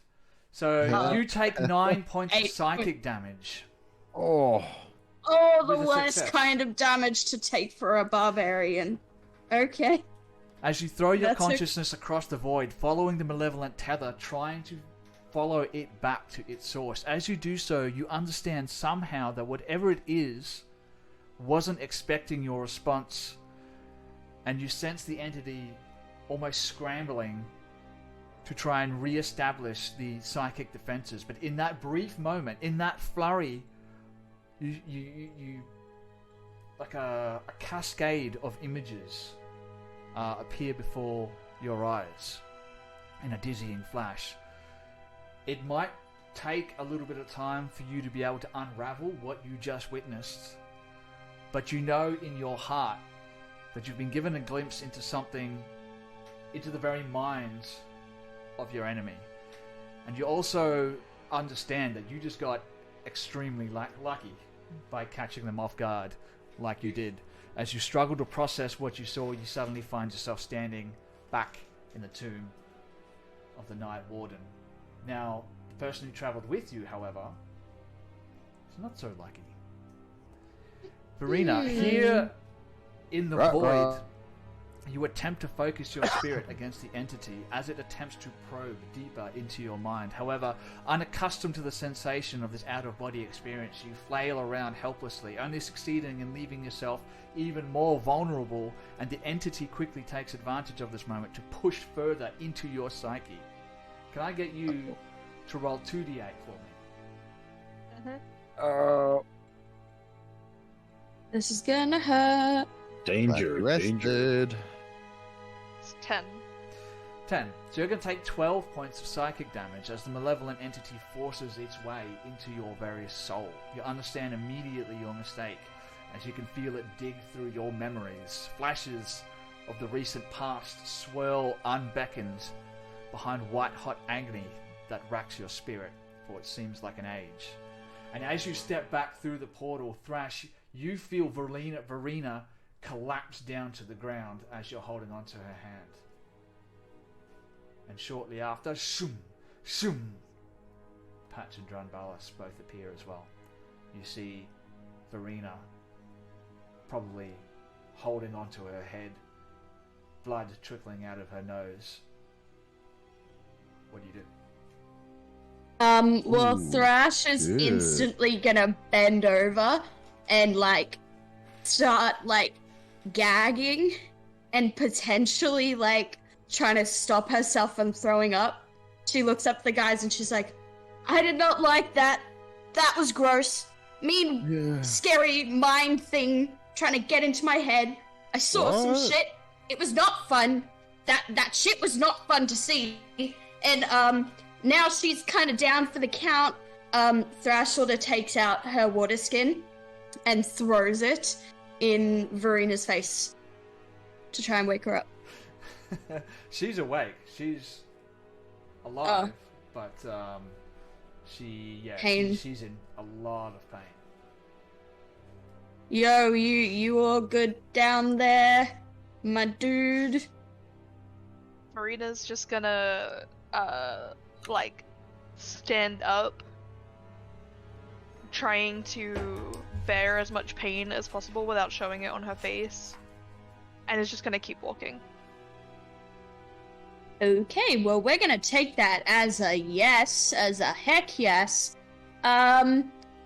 So you take 9 points of 8. psychic damage. Oh. Oh, the With a worst success. kind of damage to take for a barbarian. Okay. As you throw your That's consciousness across the void, following the malevolent tether, trying to follow it back to its source. As you do so, you understand somehow that whatever it is wasn't expecting your response, and you sense the entity almost scrambling to try and re-establish the psychic defenses. But in that brief moment, in that flurry, you like a cascade of images appear before your eyes in a dizzying flash. It might take a little bit of time for you to be able to unravel what you just witnessed, but you know in your heart that you've been given a glimpse into something, into the very minds of your enemy. And you also understand that you just got extremely lucky by catching them off guard like you did. As you struggle to process what you saw, you suddenly find yourself standing back in the tomb of the Night Warden. Now, the person who travelled with you, however, is not so lucky. Verena, here in the void, you attempt to focus your spirit against the entity as it attempts to probe deeper into your mind. However, unaccustomed to the sensation of this out-of-body experience, you flail around helplessly, only succeeding in leaving yourself even more vulnerable, and the entity quickly takes advantage of this moment to push further into your psyche. Can I get you to roll 2d8 for me? This is gonna hurt. Danger, danger. Rested. It's 10. 10. So you're going to take 12 points of psychic damage as the malevolent entity forces its way into your very soul. You understand immediately your mistake as you can feel it dig through your memories. Flashes of the recent past swirl unbeckoned behind white-hot agony that racks your spirit, for it seems like an age. And as you step back through the portal, Thrash, you feel Verena collapse down to the ground as you're holding onto her hand. And shortly after, shoom, shoom, Patch and Drunbalis both appear as well. You see Verena probably holding onto her head, blood trickling out of her nose. What do you do? Well, Ooh, Thrash is good. instantly gonna bend over and, like, start, like, gagging and potentially, like, trying to stop herself from throwing up. She looks up at the guys and she's like, I did not like that. That was gross. Mean, scary mind thing trying to get into my head. I saw some What? shit. It was not fun. That shit was not fun to see. And, now she's kind of down for the count. Thrash sort of takes out her water skin and throws it in Verena's face to try and wake her up. She's awake. She's alive, but Pain. she's in a lot of pain. Yo, you all good down there, my dude? Marina's just gonna like stand up, trying to bear as much pain as possible without showing it on her face, and is just gonna keep walking. Okay, well, we're gonna take that as a yes, as a heck yes.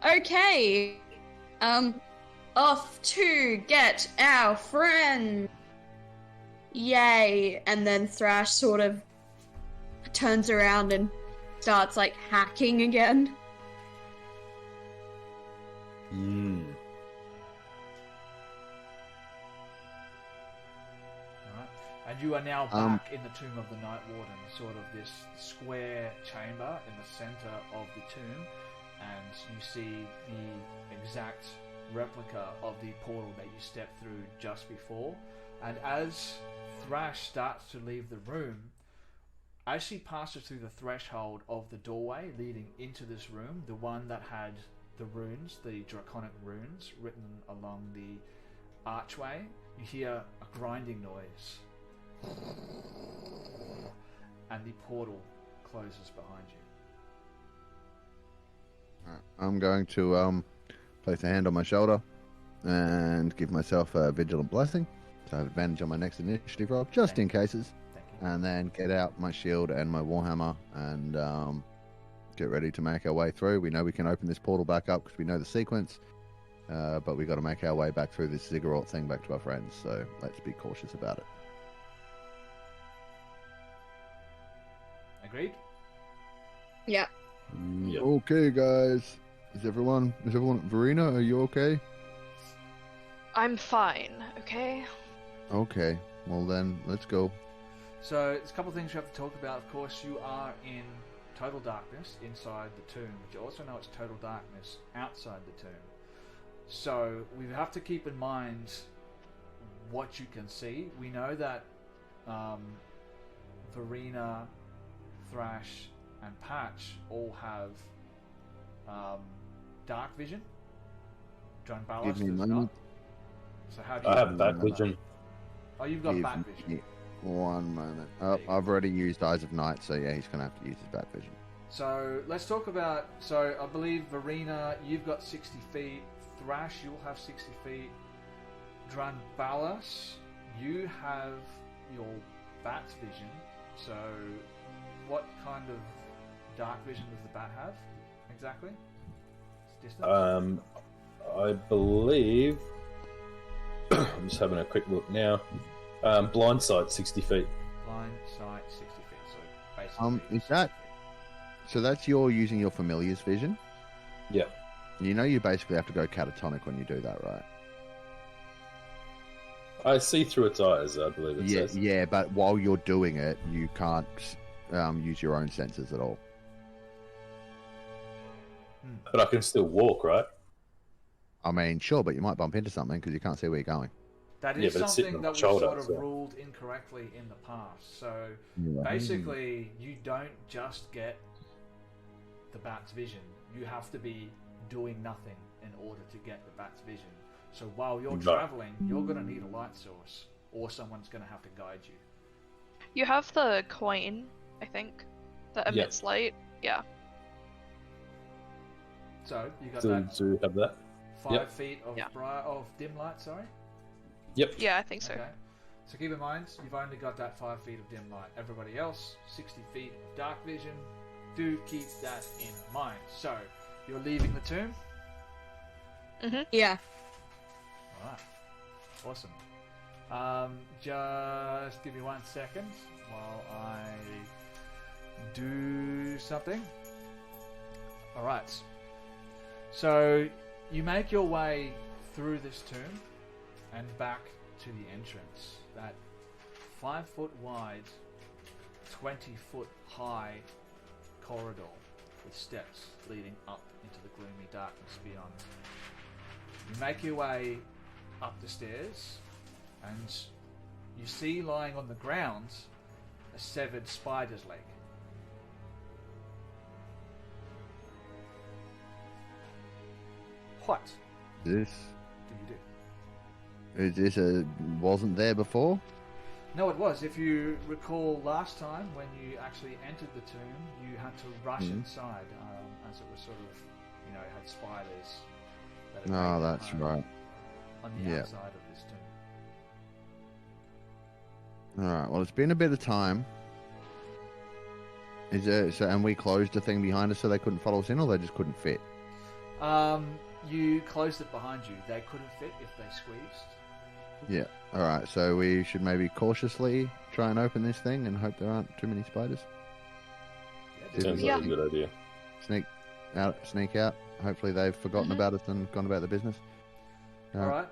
Okay. Off to get our friend. Yay. And then Thrash sort of turns around and starts, like, hacking again. And you are now back in the Tomb of the Night Warden, sort of this square chamber in the center of the tomb, and you see the exact replica of the portal that you stepped through just before. And as Thrash starts to leave the room, as she passes through the threshold of the doorway leading into this room, the one that had the runes, the draconic runes, written along the archway, you hear a grinding noise. And the portal closes behind you. I'm going to place a hand on my shoulder and give myself a vigilant blessing, so I have advantage on my next initiative roll, just in cases. Thank you. And then get out my shield and my warhammer and get ready to make our way through. We know we can open this portal back up because we know the sequence, but we got to make our way back through this ziggurat thing back to our friends. So let's be cautious about it. Agreed? Yeah. Yep. Okay, guys. Is everyone? Verena, are you okay? I'm fine, okay? Okay. Well then, let's go. So, there's a couple of things you have to talk about. Of course, you are in total darkness inside the tomb, but you also know it's total darkness outside the tomb. So, we have to keep in mind what you can see. We know that Verena, Thrash, and Patch all have dark vision. John Ballas Give me a does not. moment. So how do I you have back vision. Oh, you've got Give back vision. me 1 moment. Oh, There you go. I've already used Eyes of Night, so yeah, he's going to have to use his back vision. So let's talk about. So I believe Verena, you've got 60 feet. Thrash, you'll have 60 feet. Dranbalas, you have your bat vision. So what kind of dark vision does the bat have exactly? It's distance. I believe. I'm just having a quick look now. Blind sight, 60 feet. Line sight 60 feet. So basically. Is that so? That's your using your familiar's vision. Yeah. You know, you basically have to go catatonic when you do that, right? I see through its eyes, I believe it says. Yeah, but while you're doing it, you can't use your own senses at all. But I can still walk, right? I mean, sure, but you might bump into something because you can't see where you're going. That Yeah, is but it's sitting something on that the was shoulder, sort of so- ruled incorrectly in the past. So Yeah. basically, you don't just get the bat's vision. You have to be doing nothing in order to get the bat's vision. So while you're Right. traveling, you're going to need a light source, or someone's going to have to guide you. You have the coin, I think, that emits light. Yeah. So you got Do that you have that? 5 Yep. feet of Yeah. of dim light. Sorry. Yep. Yeah, I think so. Okay. So keep in mind, you've only got that 5 feet of dim light. Everybody else, 60 feet of dark vision. Do keep that in mind. So, you're leaving the tomb? Yeah. Alright. Awesome. Just give me 1 second while I do something. Alright. So, you make your way through this tomb and back to the entrance. That 5 foot wide, 20 foot high corridor with steps leading up into the gloomy darkness beyond. You make your way up the stairs and you see lying on the ground a severed spider's leg. What This do you do? is this wasn't there before? No, it was. If you recall last time when you actually entered the tomb, you had to rush inside, as it was sort of, it had spiders. That had Oh, made their that's home right. On the Yeah. outside of this tomb. All right. Well, it's been a bit of time. Is there? So, and we closed the thing behind us so they couldn't follow us in, or they just couldn't fit. You closed it behind you. They couldn't fit if they squeezed. Yeah. All right. So we should maybe cautiously try and open this thing and hope there aren't too many spiders. Yeah, Sounds Yeah. like a good idea. Sneak out. Hopefully they've forgotten about us and gone about their business. All right.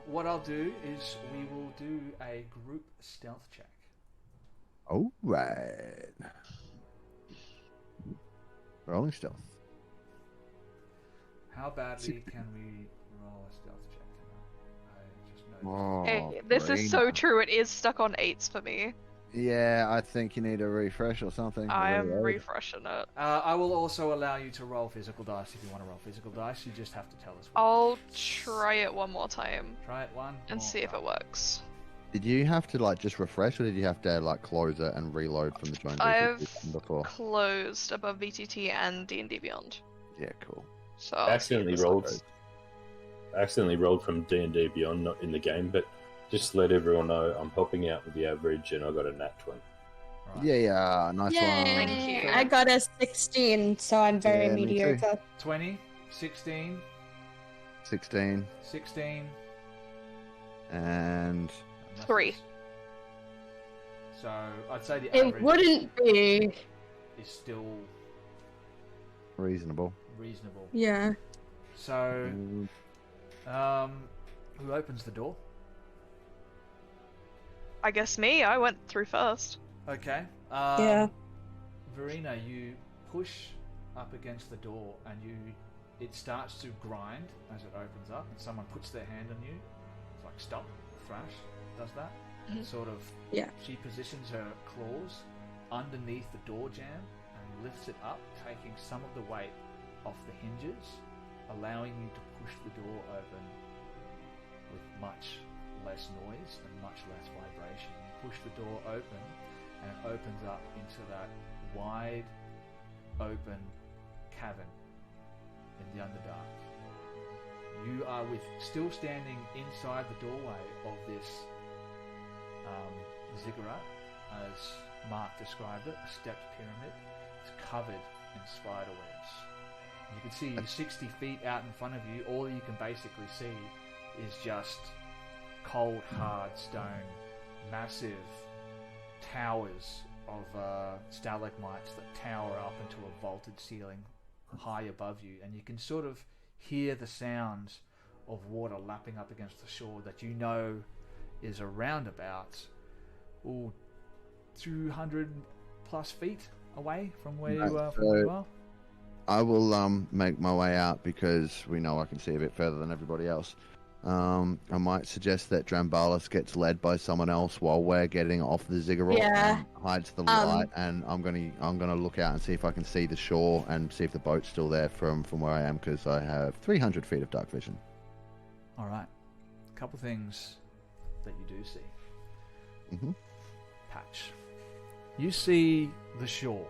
What I'll do is we will do a group stealth check. All right. Rolling stealth. How badly can we roll a stealth check? I just noticed. Oh, Hey, this is so Marina. true. It is stuck on 8s for me. Yeah, I think you need a refresh or something. I am Reload. refreshing it. I will also allow you to roll physical dice if you want to roll physical dice. You just have to tell us. what I'll it is. try it one more time Try it one and more see if time. it works. Did you have to just refresh, or did you have to close it and reload from the joint I've before? closed above BTT and D&D Beyond. Yeah, cool. So I I'll see if accidentally this rolled. works. I accidentally rolled from D&D Beyond, not in the game, but just to let everyone know I'm helping out with the average, and I got a nat 20. Right. Yeah, nice Yay! one. Thank you. I got a 16, so I'm very Yeah, me too. mediocre. 20, 16, 16 16, and and 3. So I'd say the It average wouldn't be. is still reasonable. reasonable. Yeah. So, Mm, who opens the door? I guess me. I went through first. Okay. Yeah. Verena, you push up against the door, and it starts to grind as it opens up, and someone puts their hand on you. It's like stop, thrash. Does that? And sort of. Yeah. She positions her claws underneath the door jamb and lifts it up, taking some of the weight off the hinges, allowing you to push the door open with much less noise and much less vibration. You push the door open, and it opens up into that wide open cavern in the Underdark. You are still standing inside the doorway of this ziggurat, as Mark described it, a stepped pyramid. It's covered in spider webs. You can see 60 feet out in front of you. All you can basically see is just cold, hard stone, massive towers of stalagmites that tower up into a vaulted ceiling high above you, and you can sort of hear the sounds of water lapping up against the shore that you know is around about 200 plus feet away from where you are. From where you are. I will make my way out because we know I can see a bit further than everybody else. I might suggest that Drambalis gets led by someone else while we're getting off the ziggurat Yeah. and hides the light, and I'm gonna look out and see if I can see the shore and see if the boat's still there from where I am, because I have 300 feet of dark vision. All right, a couple things that you do see. Mm-hmm. Patch. You see the shore.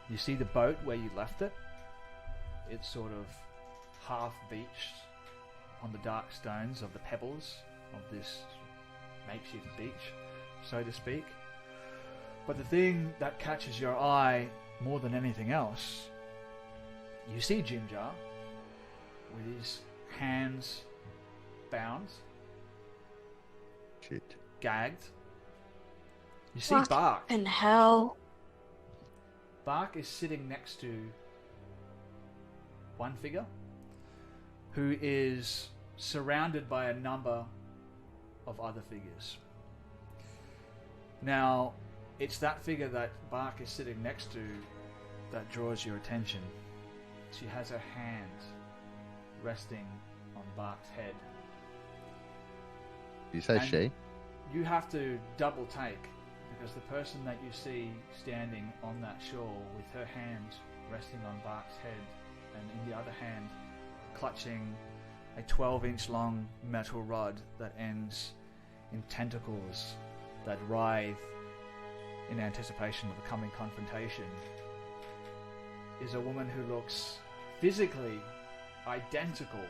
You see the boat where you left it. It's sort of half beached on the dark stones of the pebbles of this makeshift beach, so to speak. But the thing that catches your eye more than anything else, you see Jinjar with his hands bound, Shit. gagged. You see What Bark. in hell? Bark is sitting next to one figure who is surrounded by a number of other figures. Now, it's that figure that Bark is sitting next to that draws your attention. She has her hand resting on Bark's head. You say And- she? You have to double take, because the person that you see standing on that shore with her hand resting on Bark's head, and in the other hand clutching a 12-inch long metal rod that ends in tentacles that writhe in anticipation of the coming confrontation is a woman who looks physically identical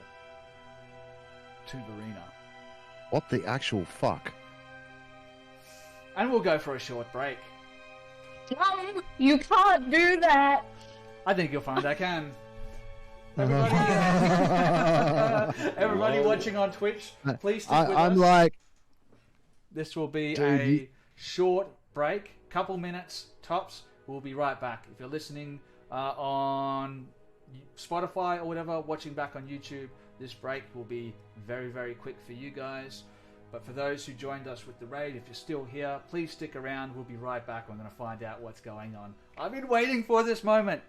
to Verena. What the actual fuck? And we'll go for a short break. You can't do that. I think you'll find I can. Everybody, everybody watching on Twitch, please stick with us. I'm like, This will be Dude, a short break, couple minutes tops. We'll be right back. If you're listening on Spotify or whatever, watching back on YouTube, this break will be very, very quick for you guys. But for those who joined us with the raid, if you're still here, please stick around. We'll be right back. We're going to find out what's going on. I've been waiting for this moment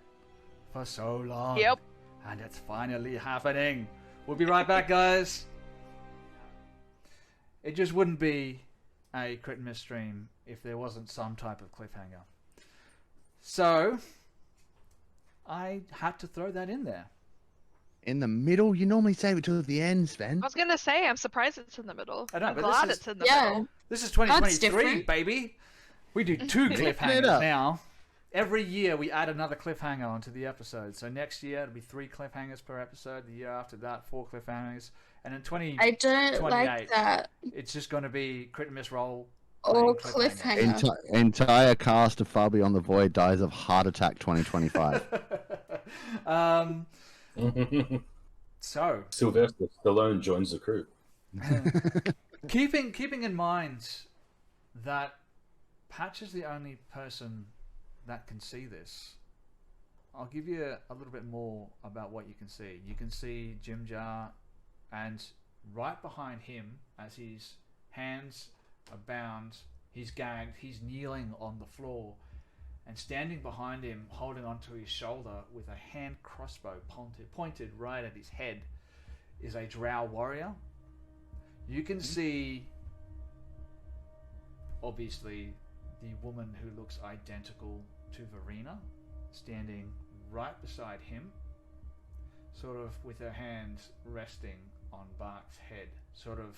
for so long. Yep. And it's finally happening. We'll be right back, guys. It just wouldn't be a Crit and Miss stream if there wasn't some type of cliffhanger. So, I had to throw that in there. in the middle? You normally save it till the end, Sven. I was gonna say, I'm surprised it's in the middle. I know, I'm but glad this is- it's in the Yeah. middle. This is That's 2023, different. baby. We do 2 Mix it cliffhangers up. now. Every year we add another cliffhanger onto the episode. So next year it'll be 3 cliffhangers per episode. The year after that, 4 cliffhangers. And in I don't 28, like that. it's just going to be Crit and Miss roll. Or playing cliffhanger. Entire cast of Far Beyond the Void dies of heart attack 2025. So, Sylvester Stallone joins the crew. keeping in mind that Patch is the only person that can see this, I'll give you a little bit more about what you can see. You can see Jim Jar, and right behind him, as his hands are bound, he's gagged, he's kneeling on the floor, and standing behind him, holding onto his shoulder with a hand crossbow pointed right at his head, is a Drow warrior. You can see, obviously, the woman who looks identical to Verena standing right beside him, sort of with her hands resting on Bark's head, sort of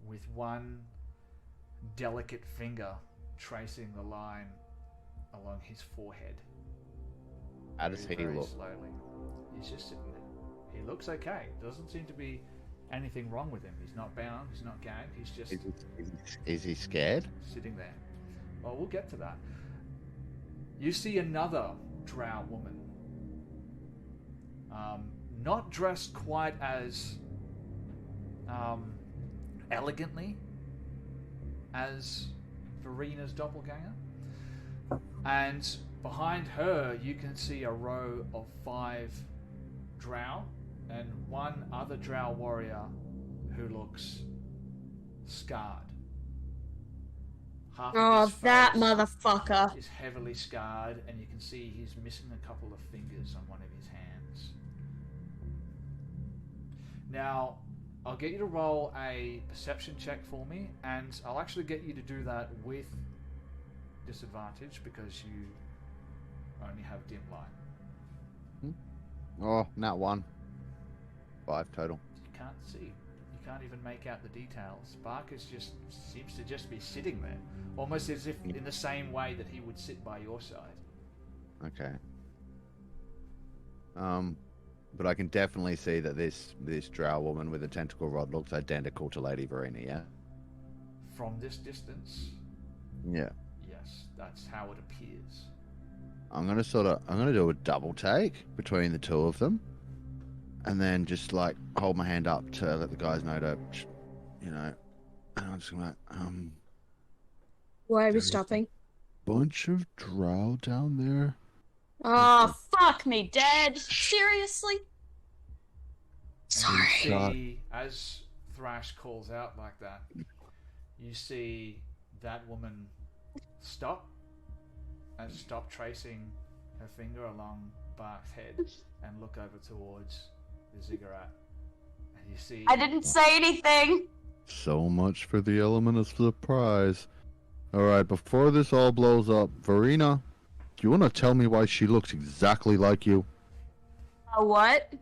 with one delicate finger tracing the line along his forehead. How does he Very look? slowly. He's just sitting there. He looks okay. Doesn't seem to be anything wrong with him. He's not bound. He's not gagged. He's just Is he scared? sitting there. Well, we'll get to that. You see another Drow woman. Not dressed quite as elegantly as Verena's doppelganger. And behind her, you can see a row of 5 Drow and one other Drow warrior who looks scarred. Half of Oh, his that face motherfucker. is heavily scarred, and you can see he's missing a couple of fingers on one of his hands. Now, I'll get you to roll a perception check for me, and I'll actually get you to do that with disadvantage because you only have dim light. Oh, not 1. 5 total. You can't see. You can't even make out the details. Barker's just seems to just be sitting there, almost as if in the same way that he would sit by your side. Okay. But I can definitely see that this drow woman with a tentacle rod looks identical to Lady Verena, yeah? From this distance, Yeah. yes, that's how it appears. I'm gonna do a double take between the two of them, and then just like hold my hand up to let the guys know to, and I'm just gonna Why are we There's- stopping? bunch of drow down there. Oh, fuck me, Dad. Seriously? And Sorry. you God. see, as Thrash calls out like that, you see that woman stop and stop tracing her finger along Bark's head and look over towards the ziggurat. And you see I didn't say anything. So much for the element of surprise. Alright, before this all blows up, Verena, do you want to tell me why she looks exactly like you? What?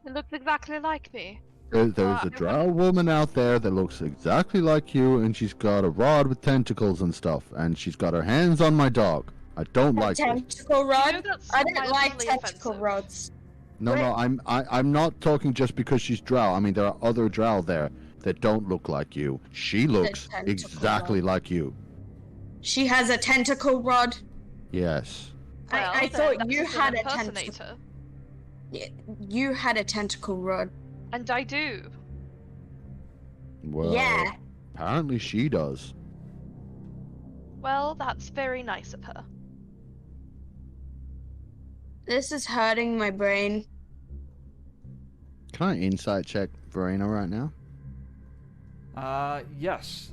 It looks exactly like me. There's a drow woman out there that looks exactly like you, and she's got a rod with tentacles and stuff, and she's got her hands on my dog. I don't like this. Tentacle rod? You know that's I don't like mildly tentacle offensive. rods. No, I'm not talking just because she's drow. I mean, there are other drow there that don't look like you. She looks tentacle exactly rod. like you. She has a tentacle rod. Yes. Well, I then thought that's you an had a impersonator. tentacle. You had a tentacle rod. And I do. Well, Yeah. apparently she does. Well, that's very nice of her. This is hurting my brain. Can I insight check Verena right now? Yes.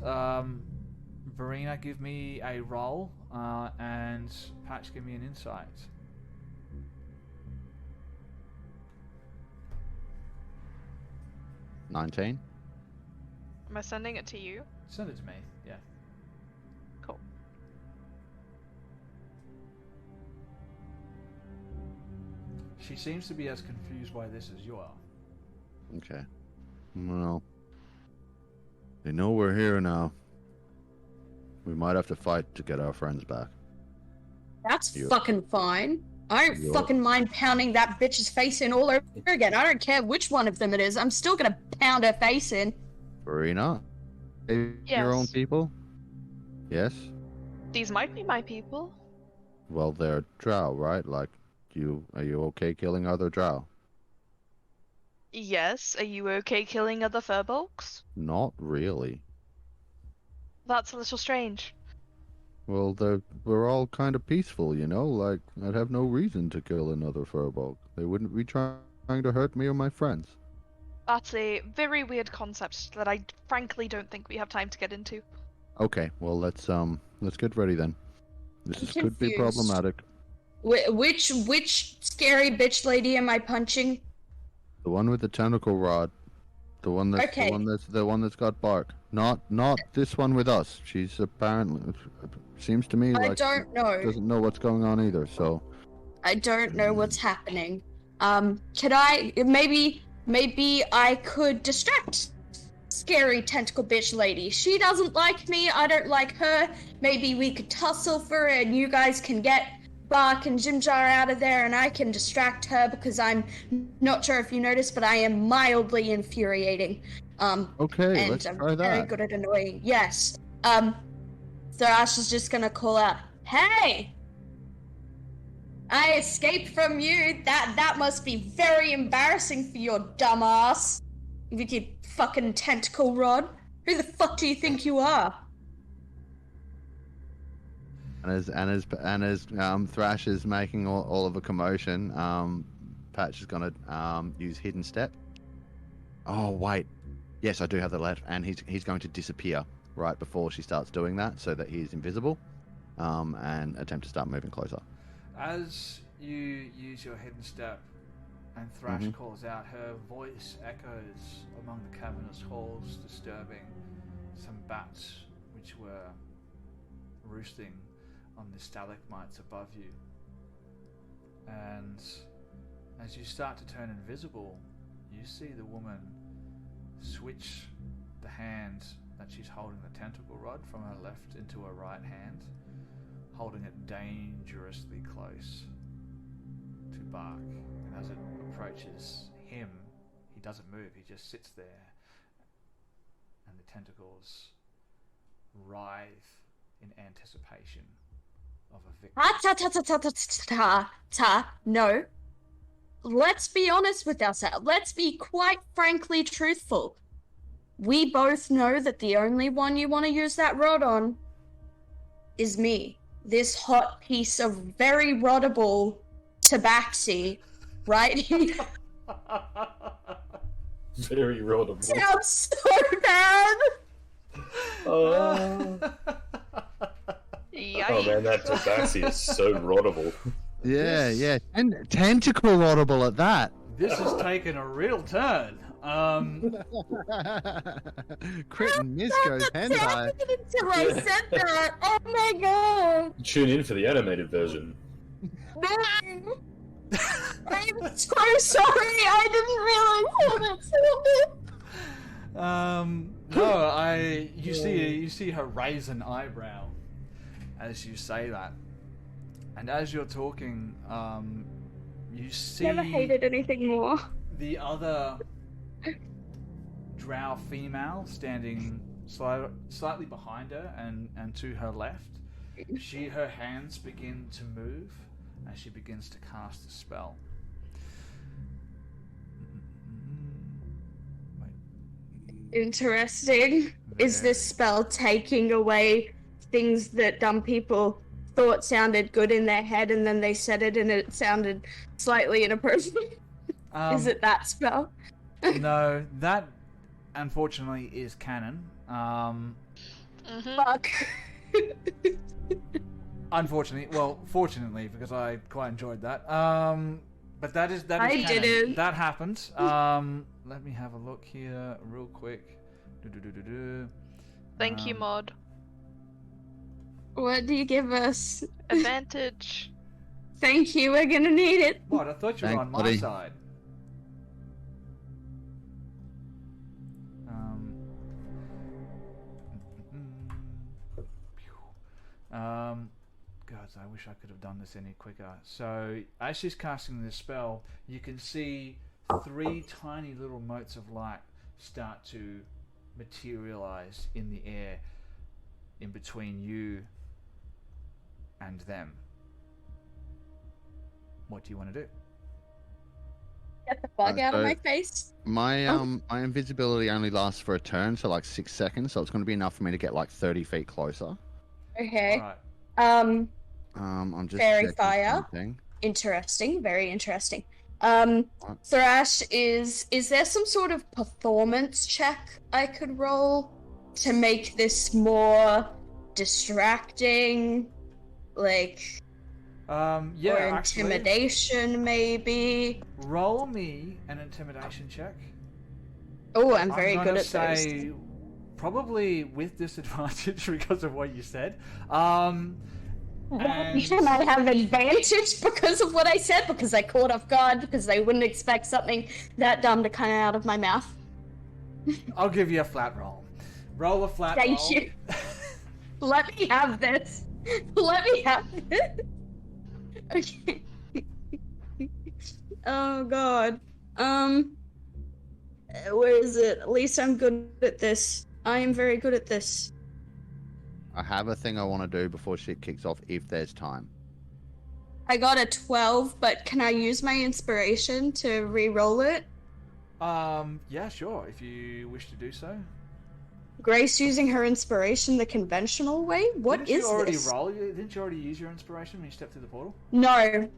Verena, give me a roll, and Patch, give me an insight. $19. Am I sending it to you? Send it to me. Yeah. Cool. She seems to be as confused by this as you are. Okay. Well, they know we're here now. We might have to fight to get our friends back. That's You- fucking fine. I don't You- fucking mind pounding that bitch's face in all over again. I don't care which one of them it is. I'm still gonna pound her face in. Verena? Your own Yes. people? Yes? These might be my people. Well, they're drow, right? Like, are you okay killing other drow? Yes. Are you okay killing other furbolgs? Not really. That's a little strange. Well, we're all kind of peaceful, you know? Like, I'd have no reason to kill another furbolg. They wouldn't be trying to hurt me or my friends. That's a very weird concept that I frankly don't think we have time to get into. Okay, well, let's get ready then. This I'm could be confused. problematic. Which scary bitch lady am I punching? The one with the tentacle rod. The one that's Okay. the one that's got bark. Not this one with us. She's apparently seems to me I like don't know. she doesn't know what's going on either. So I don't know what's happening. Could I maybe I could distract scary tentacle bitch lady. She doesn't like me, I don't like her. Maybe we could tussle for it and you guys can get Bark and Jimjar out of there and I can distract her because I'm not sure if you noticed, but I am mildly infuriating. okay, And let's I'm try very that. good at annoying. Yes. Thrash is just gonna call out, "Hey! I escaped from you. That must be very embarrassing for your dumb ass. With your fucking tentacle rod. Who the fuck do you think you are?" And as Thrash is making all of a commotion, Patch is gonna use Hidden Step. Oh wait, yes, I do have the left, and he's going to disappear right before she starts doing that, so that he's invisible, and attempt to start moving closer. As you use your hidden step and Thrash calls out, her voice echoes among the cavernous halls, disturbing some bats which were roosting on the stalagmites above you. And as you start to turn invisible, you see the woman switch the hand that she's holding the tentacle rod from her left into her right hand, holding it dangerously close to Bark. And as it approaches him, he doesn't move, he just sits there, and the tentacles writhe in anticipation of a victory. No. Let's be honest with ourselves. Let's be quite frankly truthful. We both know that the only one you want to use that rod on is me. This hot piece of very roddable tabaxi, right? Very roddable. Sounds so bad. Oh, Yikes. oh man, that tabaxi is so roddable. Yeah, and tentacle roddable at that. This has taken a real turn. Crit and miss goes hentai. Until I said that. Oh my god. Tune in for the animated version. No. I'm so sorry. I didn't realize how that sounded. You see her raise an eyebrow as you say that, and as you're talking, you see Never hated anything more. the other drow female standing slightly behind her and to her left. Her hands begin to move as she begins to cast a spell. Interesting. Is this spell taking away things that dumb people thought sounded good in their head and then they said it and it sounded slightly inappropriate? Is it that spell? No, that unfortunately is canon. Fuck. Unfortunately, well, fortunately, because I quite enjoyed that. But that is I canon. didn't. That happened. Let me have a look here real quick. Thank you, Mod. What do you give us? Advantage. Thank you, we're gonna need it. What? I thought you were Thanks, on my buddy. side. God, I wish I could have done this any quicker. So, as she's casting this spell, you can see 3 tiny little motes of light start to materialize in the air in between you and them. What do you want to do? Get the bug out of so- my face. My my invisibility only lasts for a turn, so like 6 seconds. So it's going to be enough for me to get like 30 feet closer. Okay. Alright. I'm just Fairy checking fire. something. Interesting. Very interesting. Thrash, is there some sort of performance check I could roll to make this more distracting? Like, Yeah, or actually, intimidation, maybe? roll me an intimidation check. Oh, I'm very gonna good at say, those. probably with disadvantage because of what you said. Can I have advantage because of what I said? Because I caught off guard, because they wouldn't expect something that dumb to come out of my mouth. I'll give you a flat roll. Roll a flat roll. Thank you. Let me have this. Let me have this. Okay. Oh god. Where is it? At least I'm good at this. I am very good at this. I have a thing I want to do before shit kicks off if there's time. I got a 12, but can I use my inspiration to re-roll it? Yeah, sure, if you wish to do so. Grace using her inspiration the conventional way? What Didn't you already this? roll? Didn't you already use your inspiration when you stepped through the portal? No,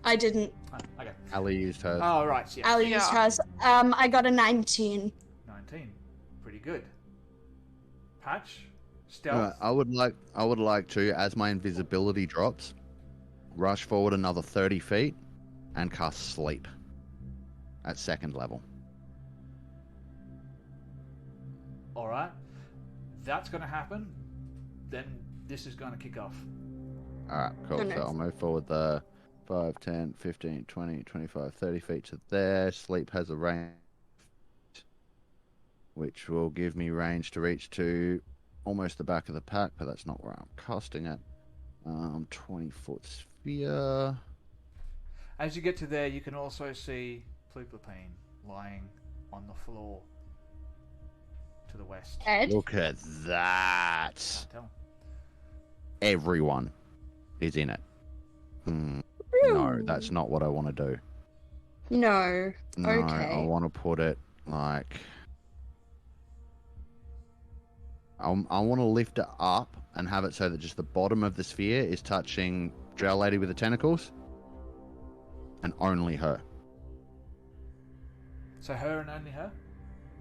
I didn't. Oh, okay. Ali used hers. Oh, right, yeah. Ali used hers. I got a 19. 19. Pretty good. Patch? Stealth? Alright, I would like to, as my invisibility drops, rush forward another 30 feet and cast sleep at 2nd level. Alright. That's going to happen. Then this is going to kick off. Alright, cool. Oh, nice. So I'll move forward the 5, 10, 15, 20, 25, 30 feet to there. Sleep has a range, which will give me range to reach to almost the back of the pack, but that's not where I'm casting it. 20-foot sphere. As you get to there, you can also see Pluplepine lying on the floor to the west. Ed? Look at that. Can't tell. Everyone is in it. No, that's not what I want to do. No. No, Okay. I want to put it like... I want to lift it up and have it so that just the bottom of the sphere is touching Drow Lady with the tentacles. And only her. So her and only her?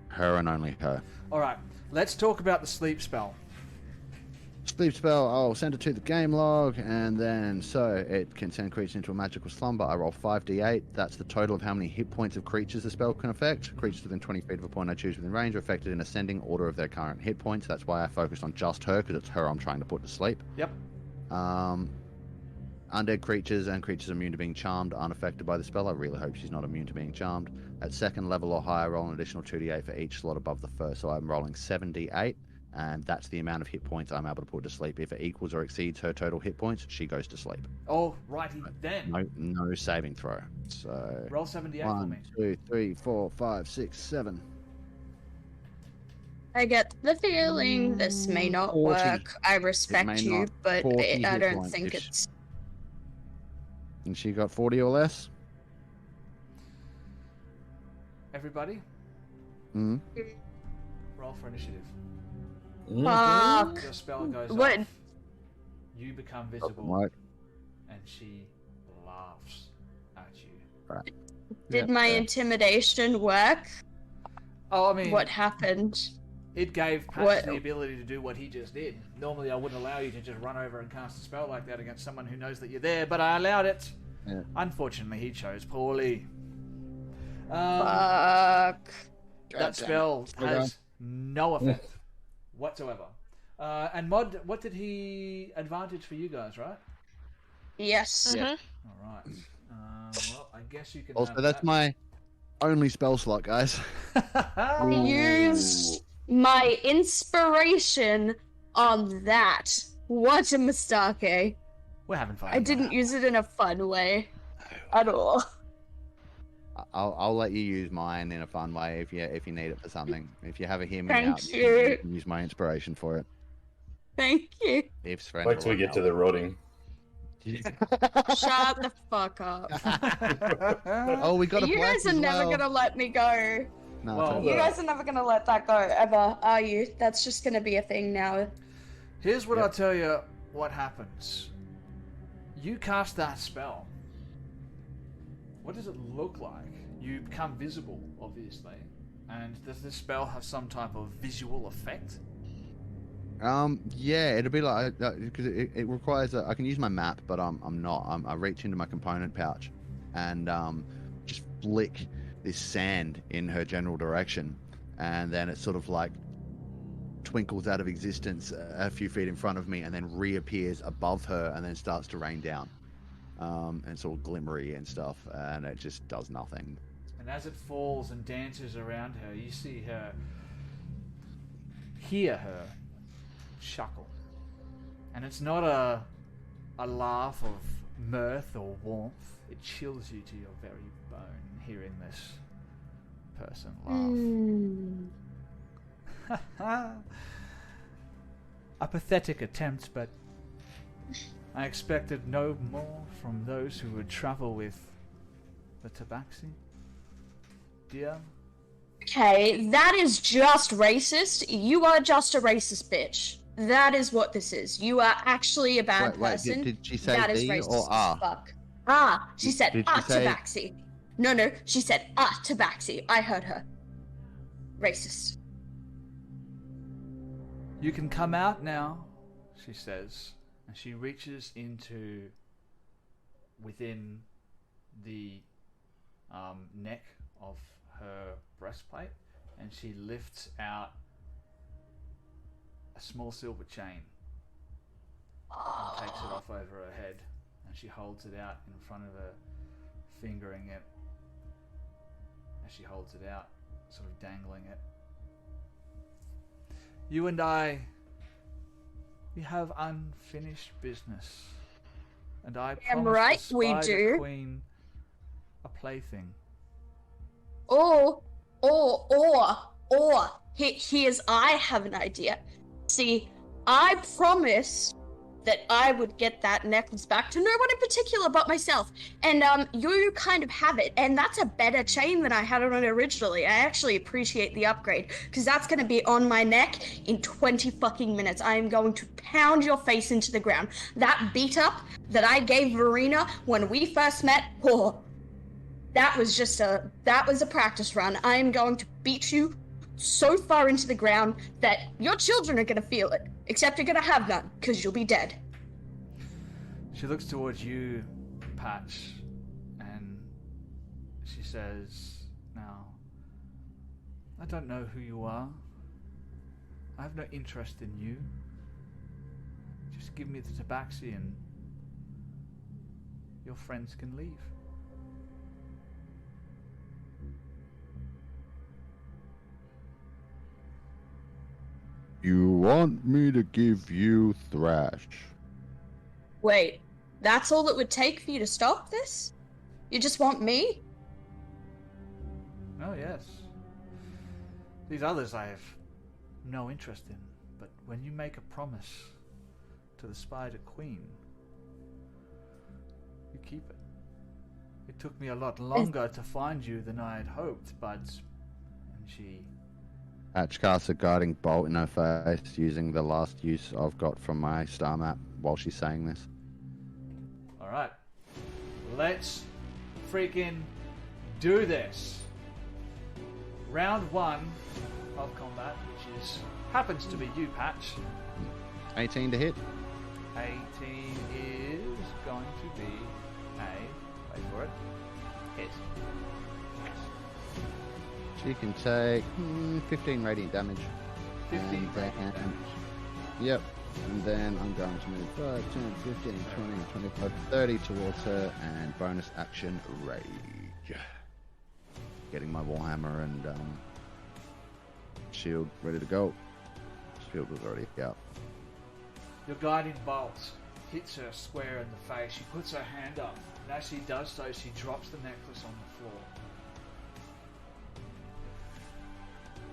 Her and only her. Alright, let's talk about the sleep spell. Sleep spell, I'll send it to the game log, and then so it can send creatures into a magical slumber. I roll 5d8. That's the total of how many hit points of creatures the spell can affect. Creatures within 20 feet of a point I choose within range are affected in ascending order of their current hit points. That's why I focused on just her, because it's her I'm trying to put to sleep. Yep. Undead creatures and creatures immune to being charmed aren't affected by the spell. I really hope she's not immune to being charmed. At second level or higher, roll an additional 2d8 for each slot above the first. So I'm rolling 7d8, and that's the amount of hit points I'm able to put to sleep. If it equals or exceeds her total hit points, she goes to sleep. Oh, righty then. No saving throw. So Roll 78 for me. 1, 2, 3, 4, 5, 6, 7. I get the feeling this may not 40. work. I respect you, not. but 40 I hit don't points. think If it's... And she got 40 or less? Everybody, Mm-hmm. roll for initiative. Fuck. Your spell goes What? off. You become visible, Right. and she laughs at you. Right. Did Yeah, my fair. intimidation work? Oh, I mean, What happened? it gave Patch What- the ability to do what he just did. Normally, I wouldn't allow you to just run over and cast a spell like that against someone who knows that you're there, but I allowed it. Yeah. Unfortunately, he chose poorly. Fuck. That spell has no effect whatsoever. And Mod, what did he advantage for you guys, right? Yes. Yeah. All right. Well, I guess you can. Also, have that's that. my only spell slot, guys. I used my inspiration on that. What a mistake. We're having fun. I didn't use it in a fun way at all. I'll let you use mine in a fun way if you need it for something. If you have a hear me Thank out, you. you can use my inspiration for it. Thank you. If friends Wait till we get to the rotting. Shut the fuck up. Oh, we got a You black guys are as never well. gonna let me go. No, Well, it's You okay. guys are never gonna let that go, ever, are you? That's just gonna be a thing now. Here's what Yep. I'll tell you what happens. You cast that spell. What does it look like? You become visible, obviously. And does this spell have some type of visual effect? Yeah, it'll be like because it requires I can use my map, but I'm not. I reach into my component pouch, and just flick this sand in her general direction, and then it sort of like twinkles out of existence a few feet in front of me, and then reappears above her, and then starts to rain down, and it's all glimmery and stuff, and it just does nothing. And as it falls and dances around her, you see her, hear her chuckle. And it's not a laugh of mirth or warmth. It chills you to your very bone hearing this person laugh. A pathetic attempt, but I expected no more from those who would travel with the Tabaxi. Dear, Okay, that is just racist. You are just a racist bitch. That is what this is. You are actually a bad Wait, person. did she say That is D racist or as fuck. Ah, she said Did she say- tabaxi. No, she said tabaxi. I heard her. Racist. you can come out now, she says, and she reaches into within the neck of her breastplate, and she lifts out a small silver chain and takes it off over her head, and she holds it out in front of her, fingering it as she holds it out, sort of dangling it. You and I, we have unfinished business, and I Damn promise right to we spy do. the Queen a plaything. Or, here's I have an idea. See, I promised that I would get that necklace back to no one in particular but myself. And you kind of have it, and that's a better chain than I had on it originally. I actually appreciate the upgrade, because that's going to be on my neck in 20 fucking minutes. I am going to pound your face into the ground. That beat up that I gave Verena when we first met, that was a practice run. I am going to beat you so far into the ground that your children are going to feel it. Except you're going to have none, because you'll be dead. She looks towards you, Patch, and she says, "Now, I don't know who you are. I have no interest in you. Just give me the tabaxi and your friends can leave. You want me to give you Thrash? Wait, that's all it would take for you to stop this? You just want me? Oh, yes. These others I have no interest in, but when you make a promise to the Spider Queen, you keep it. It took me a lot longer to find you than I had hoped, but... And she... Patch casts a guiding bolt in her face using the last use I've got from my star map while she's saying this. Alright. Let's freaking do this. Round 1 of combat, which is happens to be you, Patch. 18 to hit. 18 is going to be a... Wait for it. Hit. She can take 15 radiant damage. 15 And radiant then- damage. Yep. And then I'm going to move 5, 10, 15, 20, 25, 30 towards her, and bonus action rage. Getting my Warhammer and shield ready to go. Shield was already out. Your guiding bolt hits her square in the face. She puts her hand up, and as she does so, she drops the necklace on the floor.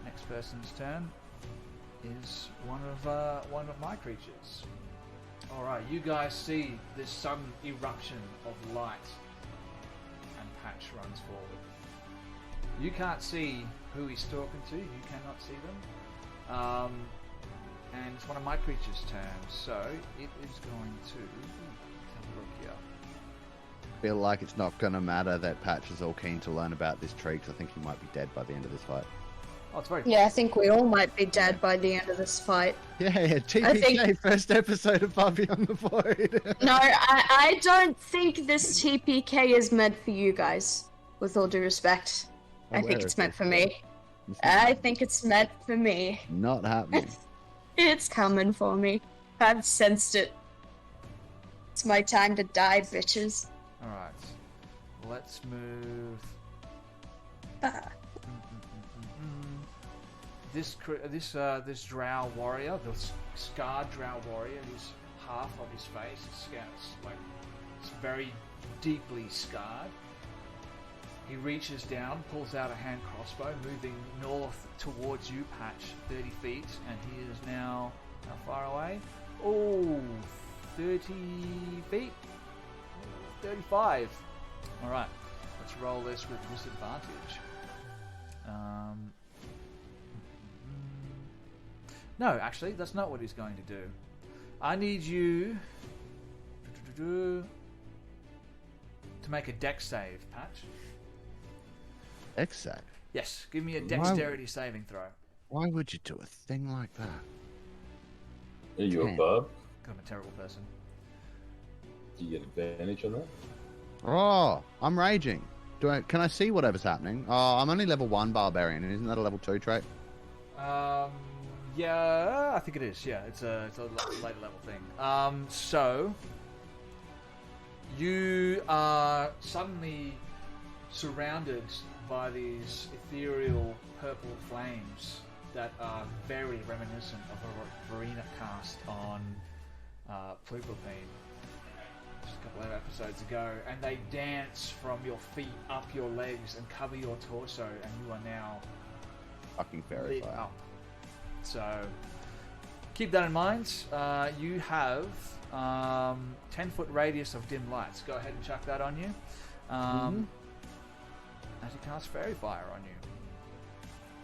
Next person's turn is one of my creatures. All right, you guys see this sudden eruption of light, and Patch runs forward. You can't see who he's talking to. You cannot see them. And it's one of my creatures' turns, so it is going to... Let's have a look here. Feel like it's not going to matter that Patch is all keen to learn about this tree, because I think he might be dead by the end of this fight. Oh, it's very... Yeah, I think we all might be dead by the end of this fight. Yeah, TPK, I think- first episode of Far Beyond the Void. No, I don't think this TPK is meant for you guys, with all due respect. I think it's meant for me. I think it's meant for me. Not happening. It's coming for me. I've sensed it. It's my time to die, bitches. Alright. Let's move... Ah. This drow warrior, the scarred drow warrior, his half of his face is it's very deeply scarred. He reaches down, pulls out a hand crossbow, moving north towards you, Patch, 30 feet, and he is now how far away? Oh, 30 feet? 35. Alright, let's roll this with disadvantage. No, actually, that's not what he's going to do. I need you to make a dex save, Patch. Dex save? Yes, give me a dexterity saving throw. Why would you do a thing like that? Are you a Damn. bub? I'm a terrible person. Do you get advantage on that? Oh, I'm raging. Can I see whatever's happening? Oh, I'm only level 1 barbarian, and isn't that a level 2 trait? Yeah, I think it is. Yeah, it's a later level thing. So you are suddenly surrounded by these ethereal purple flames that are very reminiscent of a Verena cast on Plupopine just a couple of episodes ago, and they dance from your feet up your legs and cover your torso, and you are now Fucking fairy lit fire. up. So keep that in mind. You have 10-foot radius of dim lights. Go ahead and chuck that on you. As he casts fairy fire on you.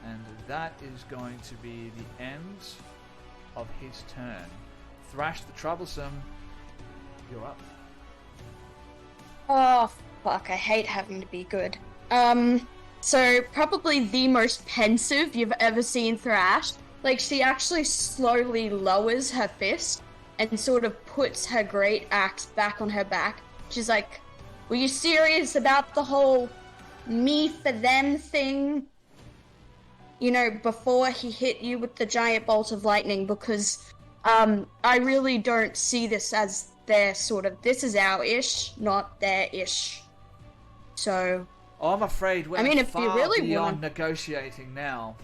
And that is going to be the end of his turn. Thrash the Troublesome, you're up. Oh, fuck, I hate having to be good. So probably the most pensive you've ever seen Thrash. Like, she actually slowly lowers her fist and sort of puts her great axe back on her back. She's like, were you serious about the whole me for them thing? You know, before he hit you with the giant bolt of lightning, because I really don't see this as they're sort of, this is our ish, not their ish. So. I'm afraid we're if you really beyond wanna... negotiating now.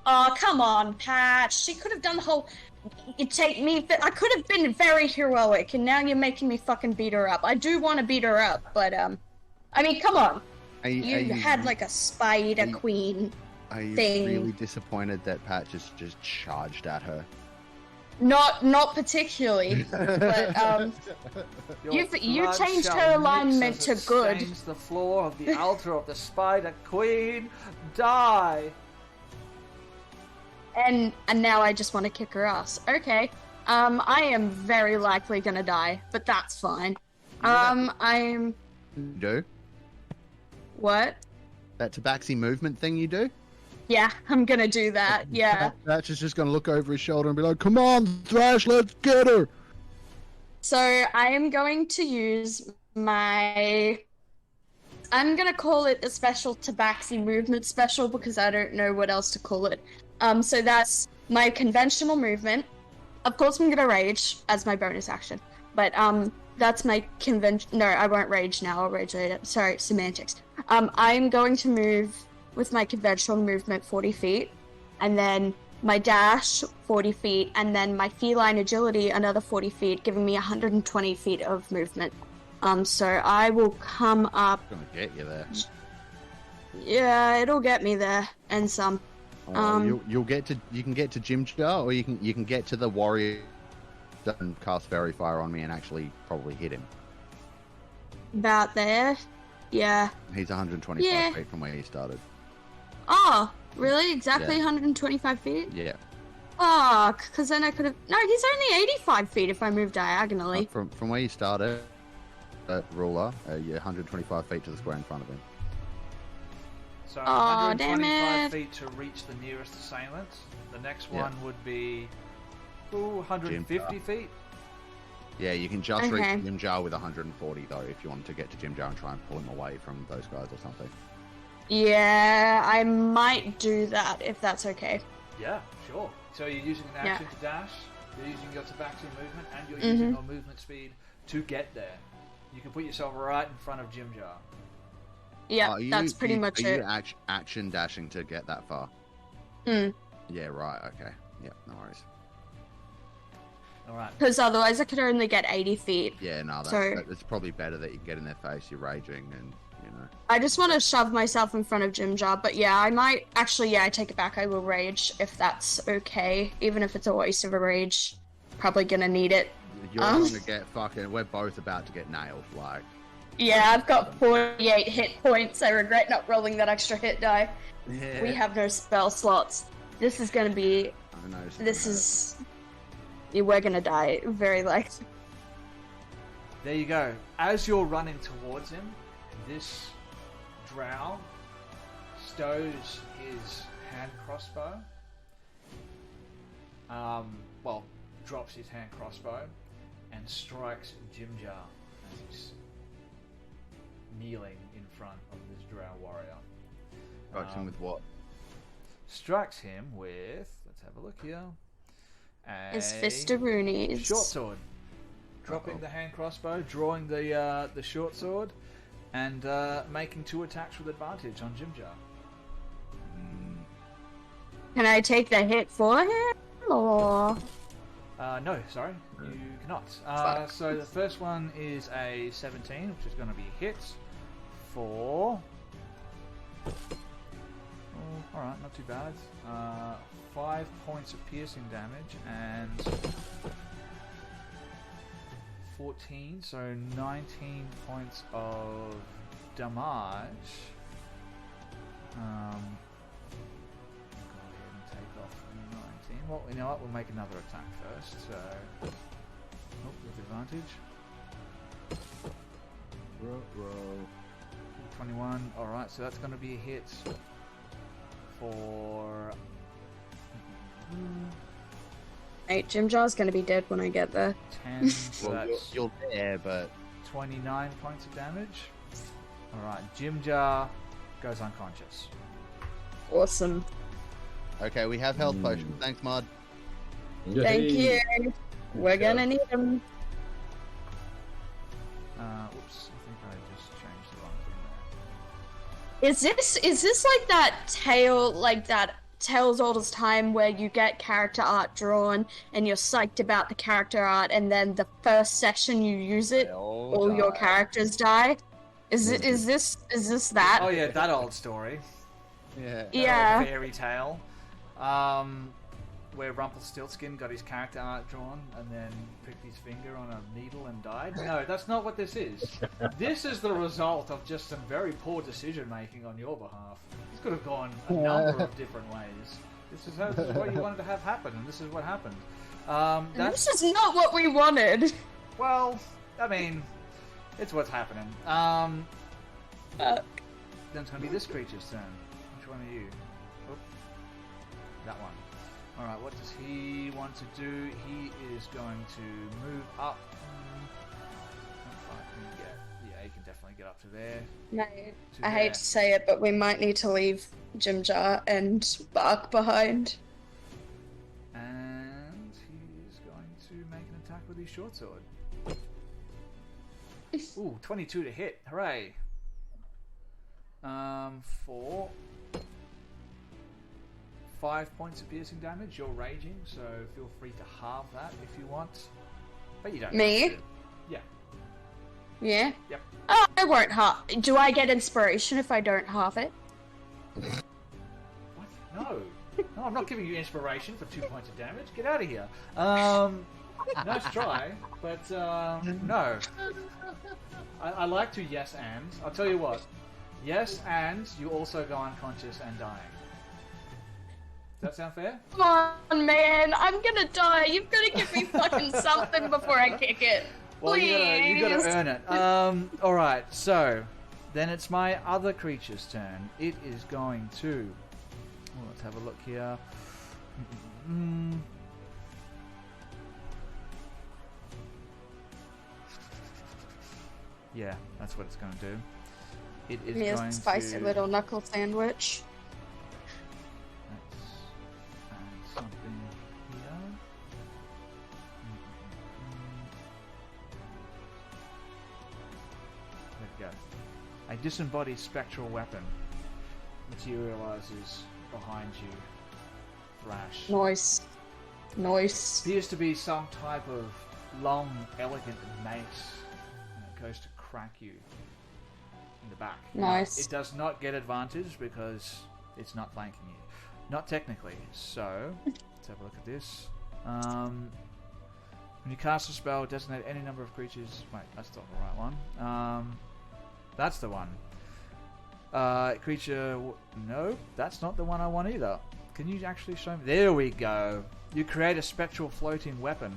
Oh, come on, Pat. She could have done the whole. You take me. I could have been very heroic, and now you're making me fucking beat her up. I do want to beat her up, but come on. You had like a spider queen. Are you thing. really disappointed that Pat just charged at her? Not particularly, but you changed her alignment to good. The floor of the altar of the Spider Queen. Die. And now I just want to kick her ass. Okay. I am very likely gonna die, but that's fine. I'm. You do? What? That tabaxi movement thing you do? Yeah, I'm gonna do that, yeah. Thatch is just gonna look over his shoulder and be like, come on, Thrash, let's get her! So, I am going to use my... I'm gonna call it a special tabaxi movement special because I don't know what else to call it. So that's my conventional movement. Of course I'm gonna rage as my bonus action. But, that's my convention... No, I won't rage now, I'll rage later. Sorry, semantics. I'm going to move... with my conventional movement 40 feet, and then my dash 40 feet, and then my feline agility another 40 feet, giving me 120 feet of movement. So I will come up. It's gonna get you there. Yeah, it'll get me there, and some. You can get to Jim Jar, or you can get to the warrior and cast Fairy Fire on me and actually probably hit him. About there. Yeah. He's 125 feet from where he started. Oh, really? Exactly Yeah. 125 feet? Yeah. Oh, because then I could have... No, he's only 85 feet if I move diagonally. From where you started, ruler, you're 125 feet to the square in front of him. So Aw, damn 125 it. feet to reach the nearest assailant. The next one would be 150 feet. Yeah, you can just Okay. reach Jim Jar with 140 though, if you wanted to get to Jim Jar and try and pull him away from those guys or something. Yeah, I might do that if that's okay. Yeah, sure. So you're using an action to dash, you're using your tabaxi movement, and you're Mm-hmm. using your movement speed to get there. You can put yourself right in front of Jim Jar. Yeah, Are that's pretty much are it. you action dashing to get that far? Hmm. Yeah, right, okay. Yeah, no worries. Alright. Because otherwise I could only get 80 feet. Yeah, no, So- it's probably better that you get in their face, you're raging, and, you know. I just want to shove myself in front of Jim Jar, but yeah, I might... Actually, yeah, I take it back. I will rage if that's okay. Even if it's a waste of a rage. Probably gonna need it. You're gonna get fucking... We're both about to get nailed, like... Yeah, I've got 48 hit points. I regret not rolling that extra hit die. Yeah. We have no spell slots. This is gonna be... I know, This is... We're gonna die, very likely. There you go. As you're running towards him, this drow stows his hand crossbow. Drops his hand crossbow and strikes Jim Jar as he's kneeling in front of this drow warrior. Strikes him with what? Strikes him with, let's have a look here, His Fistaroonies. short sword. Dropping the hand crossbow, drawing the short sword, and making 2 attacks with advantage on Jim Jar. Can I take the hit for him, or...? No, sorry, you cannot. So the first one is a 17, which is going to be hit for... Oh, alright, not too bad. 5 points of piercing damage and 14, so 19 points of damage. Go ahead and take off 19. Well, you know what? We'll make another attack first. So, with advantage. 21. All right, so that's going to be a hit for. Hey, Jim Jar's gonna be dead when I get there. 10. So Well, that's you're there, but... 29 points of damage. All right, Jim Jar goes unconscious. Awesome. Okay, we have health potions. Thanks, Mod. Thank you. We're gonna need them. Whoops, I think I just changed the wrong thing there. Is this like that Tales All This Time where you get character art drawn and you're psyched about the character art and then the first session you use it, all your characters die? Is this that? Oh yeah, that old story. Yeah. Yeah. Old fairy tale. Where Rumpelstiltskin got his character art drawn and then pricked his finger on a needle and died? No, that's not what this is. This is the result of just some very poor decision making on your behalf. This could have gone a number of different ways. This is what you wanted to have happen, and this is what happened. This is not what we wanted. Well, I mean, it's what's happening. Then it's going to be this creature's turn. Which one are you? Oop. That one. Alright, what does he want to do? He is going to move up. How far can he get? Yeah, he can definitely get up to there. Mate, I hate to say it, but we might need to leave Jimjar and Bark behind. And he is going to make an attack with his short sword. Ooh, 22 to hit. Hooray. For 5 points of piercing damage. You're raging, so feel free to halve that if you want. But you don't. Me? Yeah. Yeah? Yep. Oh, I won't half. Do I get inspiration if I don't halve it? What? No. No, I'm not giving you inspiration for 2 points of damage. Get out of here. Nice try, but no. I like to yes and. I'll tell you what. Yes and you also go unconscious and dying. Does that sound fair? Come on, man. I'm gonna die. You've gotta give me fucking something before I kick it. Well, Please. you gotta earn it. Alright, so then it's my other creature's turn. It is going to. Oh, let's have a look here. Yeah, that's what it's going to do. It is Me going a spicy to... little knuckle sandwich. Let's add something here. There we go. A disembodied spectral weapon materializes behind you, Thrash. Nice. Nice. Appears to be some type of long, elegant mace. And it goes to crack you in the back. Nice. Now, it does not get advantage because it's not flanking you. Not technically. So, let's have a look at this. When you cast a spell, designate any number of creatures. Wait, that's not the right one. That's the one. Creature. No, that's not the one I want either. Can you actually show me? There we go. You create a spectral floating weapon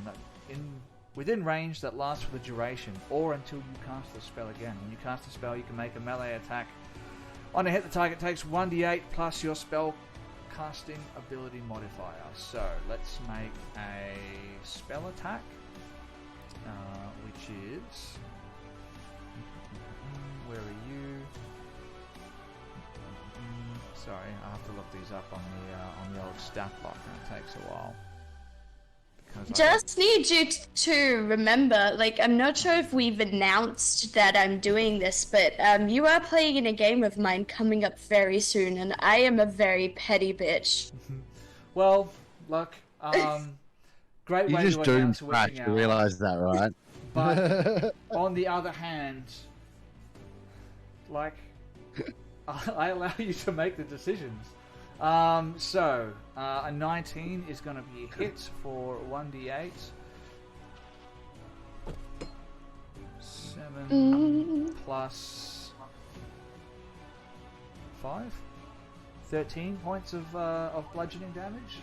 within range that lasts for the duration, or until you cast the spell again. When you cast the spell, you can make a melee attack. On a hit, the target takes 1d8 plus your spell casting ability modifier. So let's make a spell attack, which is. Where are you? Sorry, I have to look these up on the old stat block, and it takes a while. Just need you to remember, like, I'm not sure if we've announced that I'm doing this, but you are playing in a game of mine coming up very soon, and I am a very petty bitch. Well, look, great You way just to doomed announce Thrash, wishing you out. realise that, right? But on the other hand, like, I allow you to make the decisions. So, a 19 is going to be a hit for 1d8. 7 plus 5. 13 points of bludgeoning damage.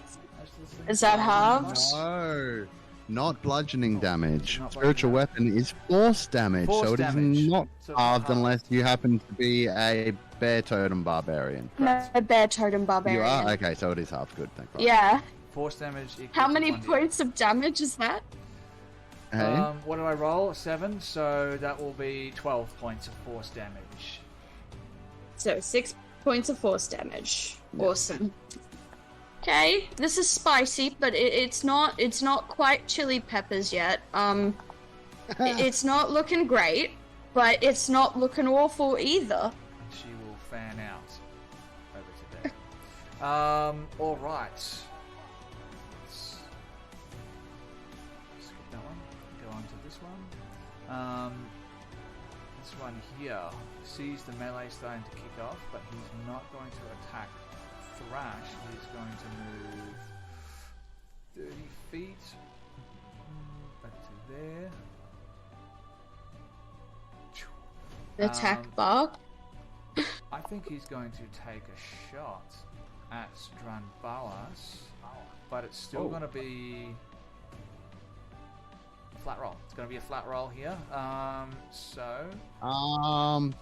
Is that halved? No, not bludgeoning damage. Not Spiritual bludgeoning weapon is force damage, Force so it damage. is not So halved halved. unless you happen to be a bear totem barbarian. No, a bear totem barbarian. You are? Okay, so it is halved. Good, thank God. Yeah. Force damage equals How many 1d8. points of damage is that? Hey? What do I roll? 7, so that will be 12 points of force damage. So 6 points of force damage. Awesome. Okay, this is spicy, but it's not quite chili peppers yet. It's not looking great. but it's not looking awful either. And she will fan out over to there. All right. Let's skip that one. Go on to this one. This one here sees the melee starting to kick off, but he's not going to attack Thrash. He's going to move 30 feet back to there. Attack Bark. I think he's going to take a shot at Dranbalas, but it's still going to be a flat roll. It's going to be a flat roll here. So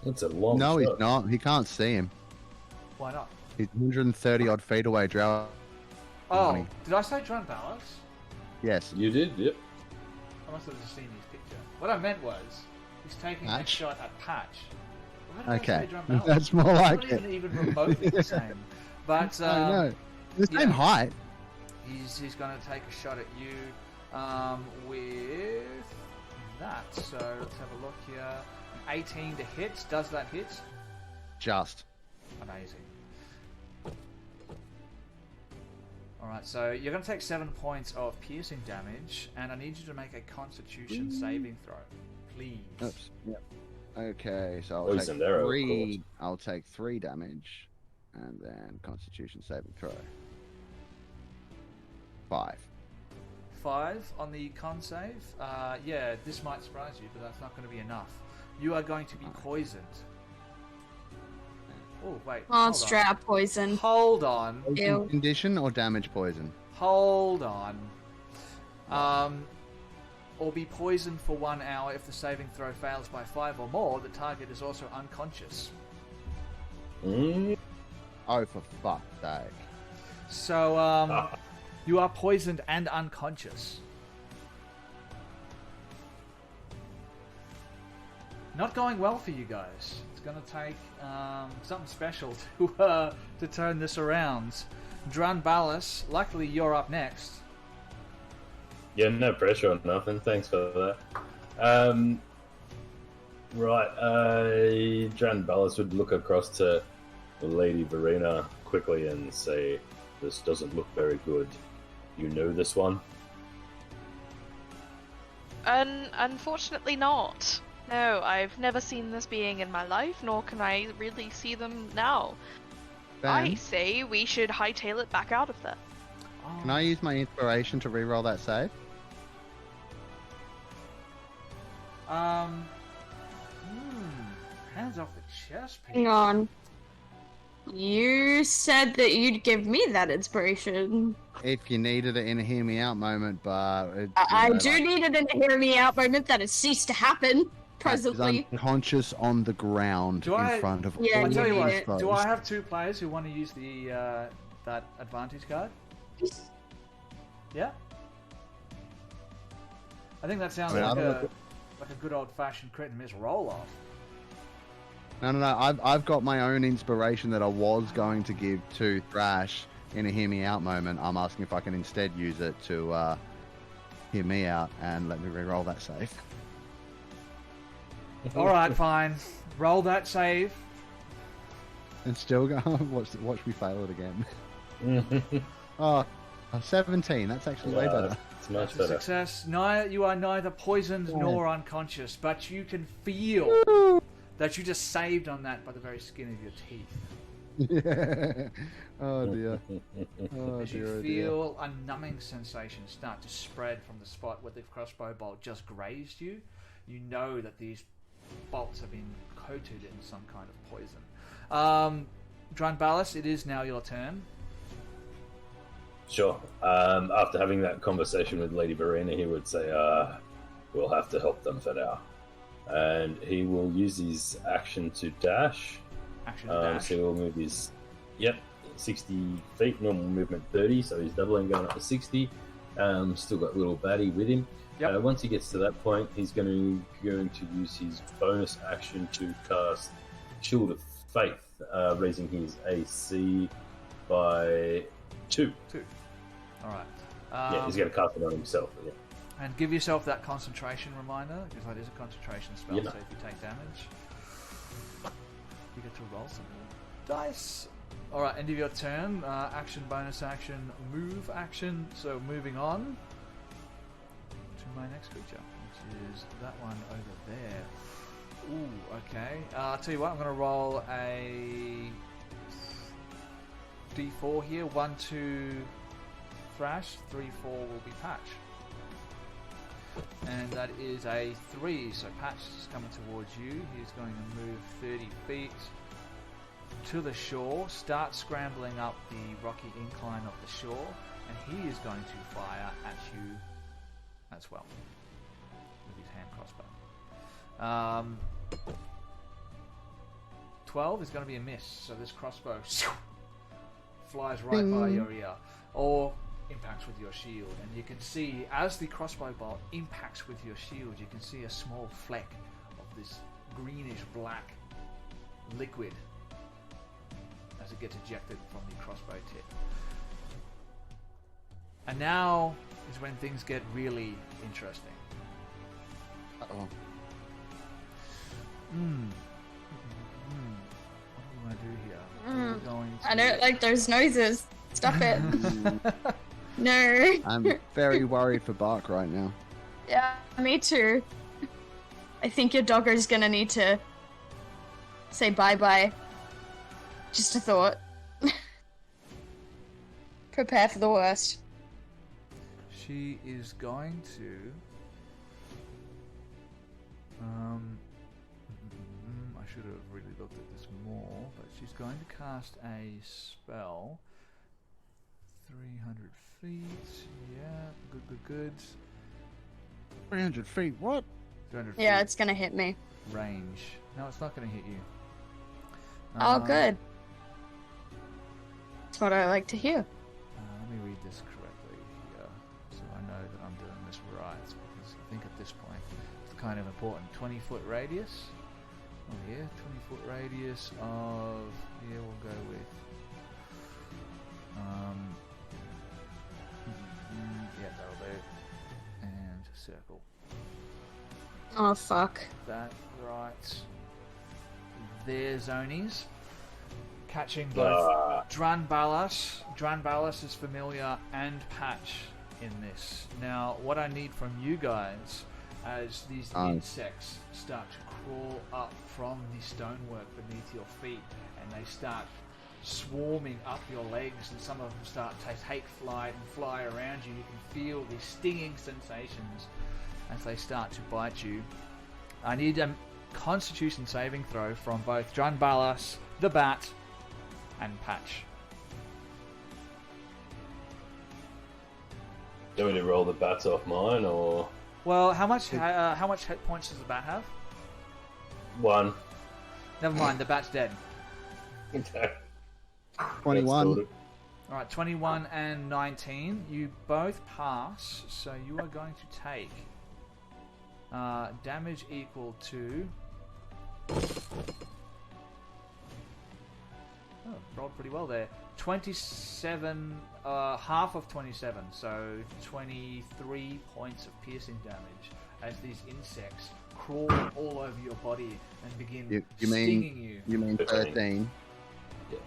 That's a long No, shot. he's not. He can't see him. why not? He's 130 odd feet away, Drow. Oh, Money. did I say Dranbalas? Yes. You did, yep. I must have just seen his picture. What I meant was he's taking a Patch? shot at Patch. Why did I Okay. say Dranbalas? That's more It's like not it. even remotely the same. But I know. The same yeah. height. He's going to take a shot at you with that. So let's have a look here. 18 to hit. Does that hit? Just. Amazing. Alright, so you're going to take 7 points of piercing damage, and I need you to make a constitution saving throw. Please. Oops. Yep. Okay, so I'll Poisoned take arrow, of three. I'll take 3 damage, and then Constitution saving throw. 5. 5 on the con save. Yeah, this might surprise you, but that's not going to be enough. You are going to be poisoned. Oh, wait. Monster hold out poison. on. Ew. Condition or damage poison? Hold on. Or be poisoned for 1 hour. If the saving throw fails by 5 or more, the target is also unconscious. Mm. Oh, for fuck's sake. So, you are poisoned and unconscious. Not going well for you guys. It's going to take something special to turn this around. Dranbalas, luckily you're up next. Yeah, no pressure or nothing. Thanks for that. Right, Dranbalas would look across to the Lady Verena quickly and say, "This doesn't look very good. You know this one?" Unfortunately not. No, I've never seen this being in my life, nor can I really see them now. I Ben, say we should hightail it back out of there. can I use my inspiration to reroll that save? Hands off the chest piece. Hang on. You said that you'd give me that inspiration. If you needed it in a hear me out moment, but I do need it in a hear me out moment that has ceased to happen presently. unconscious on the ground Do in I- front of Yeah, all I tell you of what, his foes. do I have 2 players who want to use the that advantage card? Yeah? I think that sounds I mean, like I a don't good old-fashioned crit and miss roll-off. No. I've got my own inspiration that I was going to give to Thrash in a hear me out moment. I'm asking if I can instead use it to hear me out and let me re-roll that save. Alright, fine. Roll that save. And still go. Watch me fail it again. Oh, 17. That's actually way better. It's much That's a better. success. You are neither poisoned nor unconscious, but you can feel that you just saved on that by the very skin of your teeth. Yeah. Oh dear. Oh As you dear. Oh dear. feel a numbing sensation start to spread from the spot where the crossbow bolt just grazed you, you know that these bolts have been coated in some kind of poison. Dranbalas, it is now your turn. Sure. After having that conversation with Lady Verena, he would say, "We'll have to help them for now," and he will use his action to dash. Action to dash. So he'll move his 60 feet, normal movement 30, so he's doubling, going up to 60. Still got little Batty with him. Yep. Once he gets to that point, he's going to use his bonus action to cast Shield of Faith, raising his AC by 2. Alright. Yeah, he's going to cast it on himself. Yeah. And give yourself that concentration reminder, because that is a concentration spell, Yeah. so if you take damage, you get to roll some dice. Alright, end of your turn. Action, bonus action, move action. So moving on to my next creature, which is that one over there. Ooh, okay. I'll tell you what, I'm going to roll a D4 here. 1, 2, Thrash. 3, 4 will be Patch. And that is a 3, so Patch is coming towards you. He's going to move 30 feet to the shore, start scrambling up the rocky incline of the shore, and he is going to fire at you as well with his hand crossbow. 12 is going to be a miss, so this crossbow flies right by your ear, or impacts with your shield, and you can see as the crossbow bolt impacts with your shield, you can see a small fleck of this greenish black liquid as it gets ejected from the crossbow tip. And now is when things get really interesting. Uh-oh. What do I do here? We're going to... I don't like those noises. Stop it. No. I'm very worried for Bark right now. Yeah, me too. I think your dogger's gonna need to say bye-bye. Just a thought. Prepare for the worst. She is going to... I should have really looked at this more, but she's going to cast a spell. 300 feet, yeah, good. 300 feet, what? 200 Yeah, feet it's gonna hit me. range. No, it's not going to hit you. Oh, good. That's what I like to hear. Let me read this correctly here, so I know that I'm doing this right, because I think at this point it's kind of important. 20-foot radius. Oh yeah, 20-foot radius of... Yeah, we'll go with... yeah, that'll do. And circle. Oh, fuck. That right. There's Zonies. Catching both Dranbalas. Dranbalas is familiar, and Patch in this. Now, what I need from you guys, as these insects start to crawl up from the stonework beneath your feet, and they start swarming up your legs, and some of them start to take flight and fly around you. You can feel the stinging sensations as they start to bite you. I need a Constitution saving throw from both Dranbalas, the Bat, and Patch. Do we need to roll the bats off mine, or...? Well, how much hit points does the Bat have? 1. Never mind, the Bat's dead. Okay. 21. Alright, 21 and 19. You both pass, so you are going to take damage equal to... Oh, rolled pretty well there. 27, half of 27, so 23 points of piercing damage as these insects crawl all over your body and begin stinging you. You mean 13? Yeah.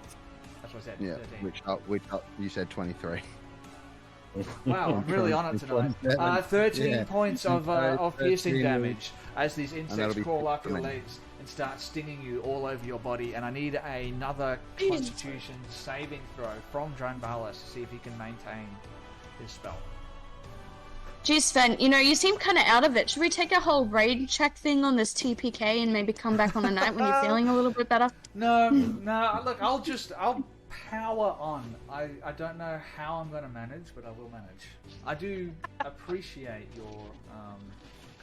That's what I said. Yeah, 13. which you said 23. Wow, I'm really on it tonight. 13 points of piercing damage as these insects crawl up your legs and start stinging you all over your body. And I need another Constitution saving throw from Dranbalas to see if he can maintain his spell. Geez, Sven, you seem kind of out of it. Should we take a whole raid check thing on this TPK and maybe come back on the night when you're feeling a little bit better? No, look, I'll power on. I don't know how I'm going to manage, but I will manage. I do appreciate your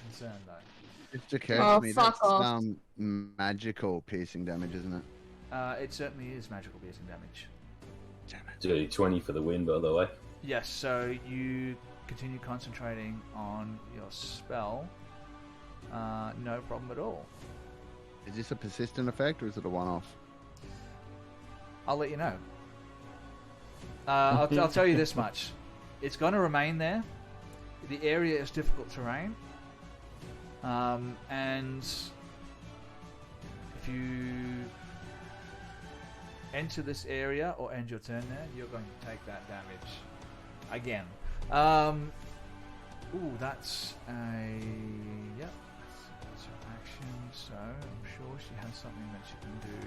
concern, though. It occurred to me that's magical piercing damage, isn't it? It certainly is magical piercing damage. Damn it. Dirty 20 for the win, by the way. Yes, so you continue concentrating on your spell. No problem at all. Is this a persistent effect or is it a one-off? I'll let you know. I'll tell you this much. It's going to remain there. the area is difficult terrain, and if you enter this area or end your turn there, you're going to take that damage again. Ooh, that's a yep. That's her action. So I'm sure she has something that she can do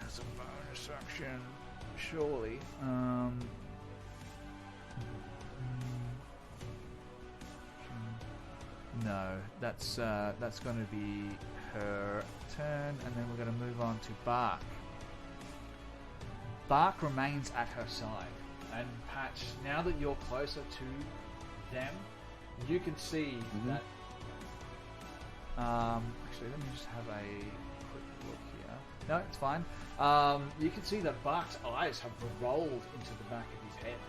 as a bonus action. Surely. No, that's going to be her turn, and then we're going to move on to Bark. Bark remains at her side, and Patch, now that you're closer to them, you can see that. Actually, let me just have a quick look here. No, it's fine. You can see that Bark's eyes have rolled into the back of his head,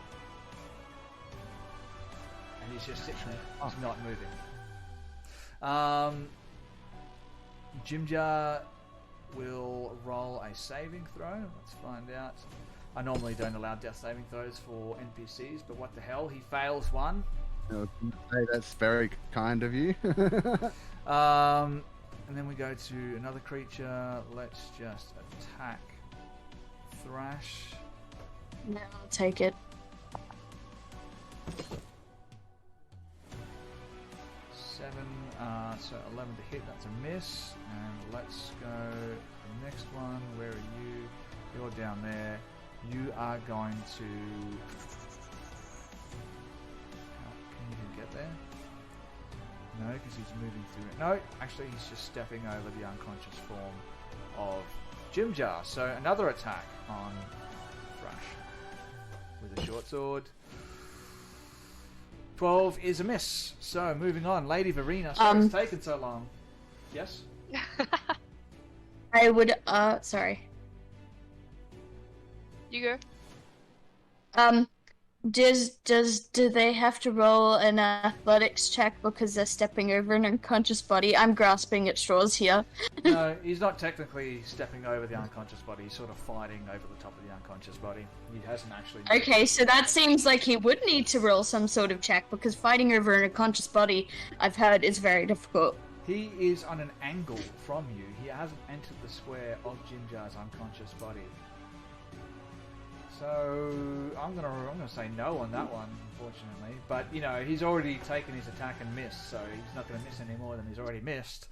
and he's just sitting there. He's not moving. Jimjar will roll a saving throw. Let's find out. I normally don't allow death saving throws for NPCs, but what the hell? He fails one. Hey, that's very kind of you. And then we go to another creature. Let's just attack Thrash. No, I'll take it. 7, so 11 to hit, that's a miss. And let's go to the next one. Where are you? You're down there. You are going to... Can you even get there? No, because he's moving through it. No, actually he's just stepping over the unconscious form of Jimjar. So another attack on Thrash with a short sword. 12 is a miss. So moving on, Lady Verena. Sorry it's taken so long. Yes? I would, sorry. You go. Do they have to roll an athletics check because they're stepping over an unconscious body? I'm grasping at straws here. No, he's not technically stepping over the unconscious body. He's sort of fighting over the top of the unconscious body. He hasn't actually... Okay, so that seems like he would need to roll some sort of check because fighting over an unconscious body, I've heard, is very difficult. He is on an angle from you. He hasn't entered the square of Jimjar's unconscious body. So I'm gonna say no on that one, unfortunately. But you know, he's already taken his attack and missed, so he's not gonna miss any more than he's already missed.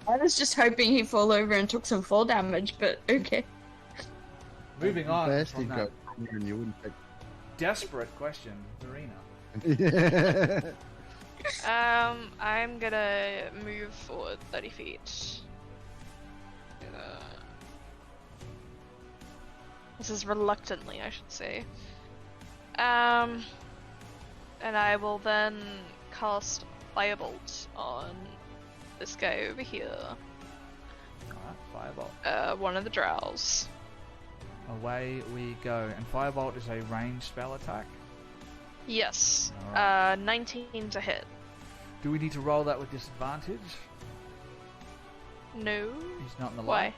I was just hoping he'd fall over and took some fall damage, but okay. Moving on Best from he'd that go from here and you wouldn't desperate question, Verena. I'm gonna move forward 30 feet. This is reluctantly, I should say. And I will then cast Firebolt on this guy over here. Alright, Firebolt. One of the drows. Away we go. And Firebolt is a ranged spell attack? Yes. Alright. 19 to hit. Do we need to roll that with disadvantage? No. He's not in the Why? light.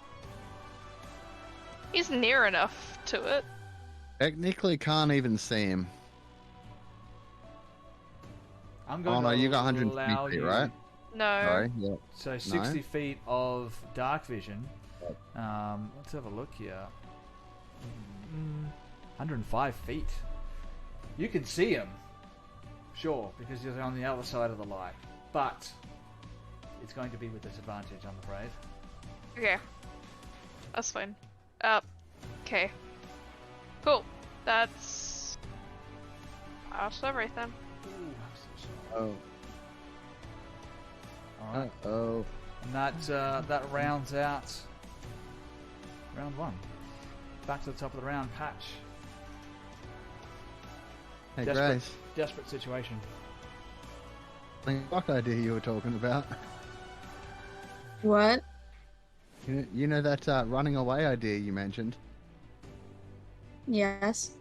He's near enough to it. Technically can't even see him. I'm going no, to you got allow 120 feet, you... right? No. Sorry, yeah. So 60 feet of dark vision. Let's have a look here. 105 feet. You can see him. Sure, because he's on the other side of the light. But it's going to be with disadvantage, I'm afraid. Okay. That's fine. Okay. Cool. That's everything. Ooh, I'm so sorry. Oh. Alright. Oh. And that rounds out round 1. Back to the top of the round, Patch. Hey, Desperate. Grace. Desperate situation. The fuck idea you were talking about. What? You know that running away idea you mentioned? Yes.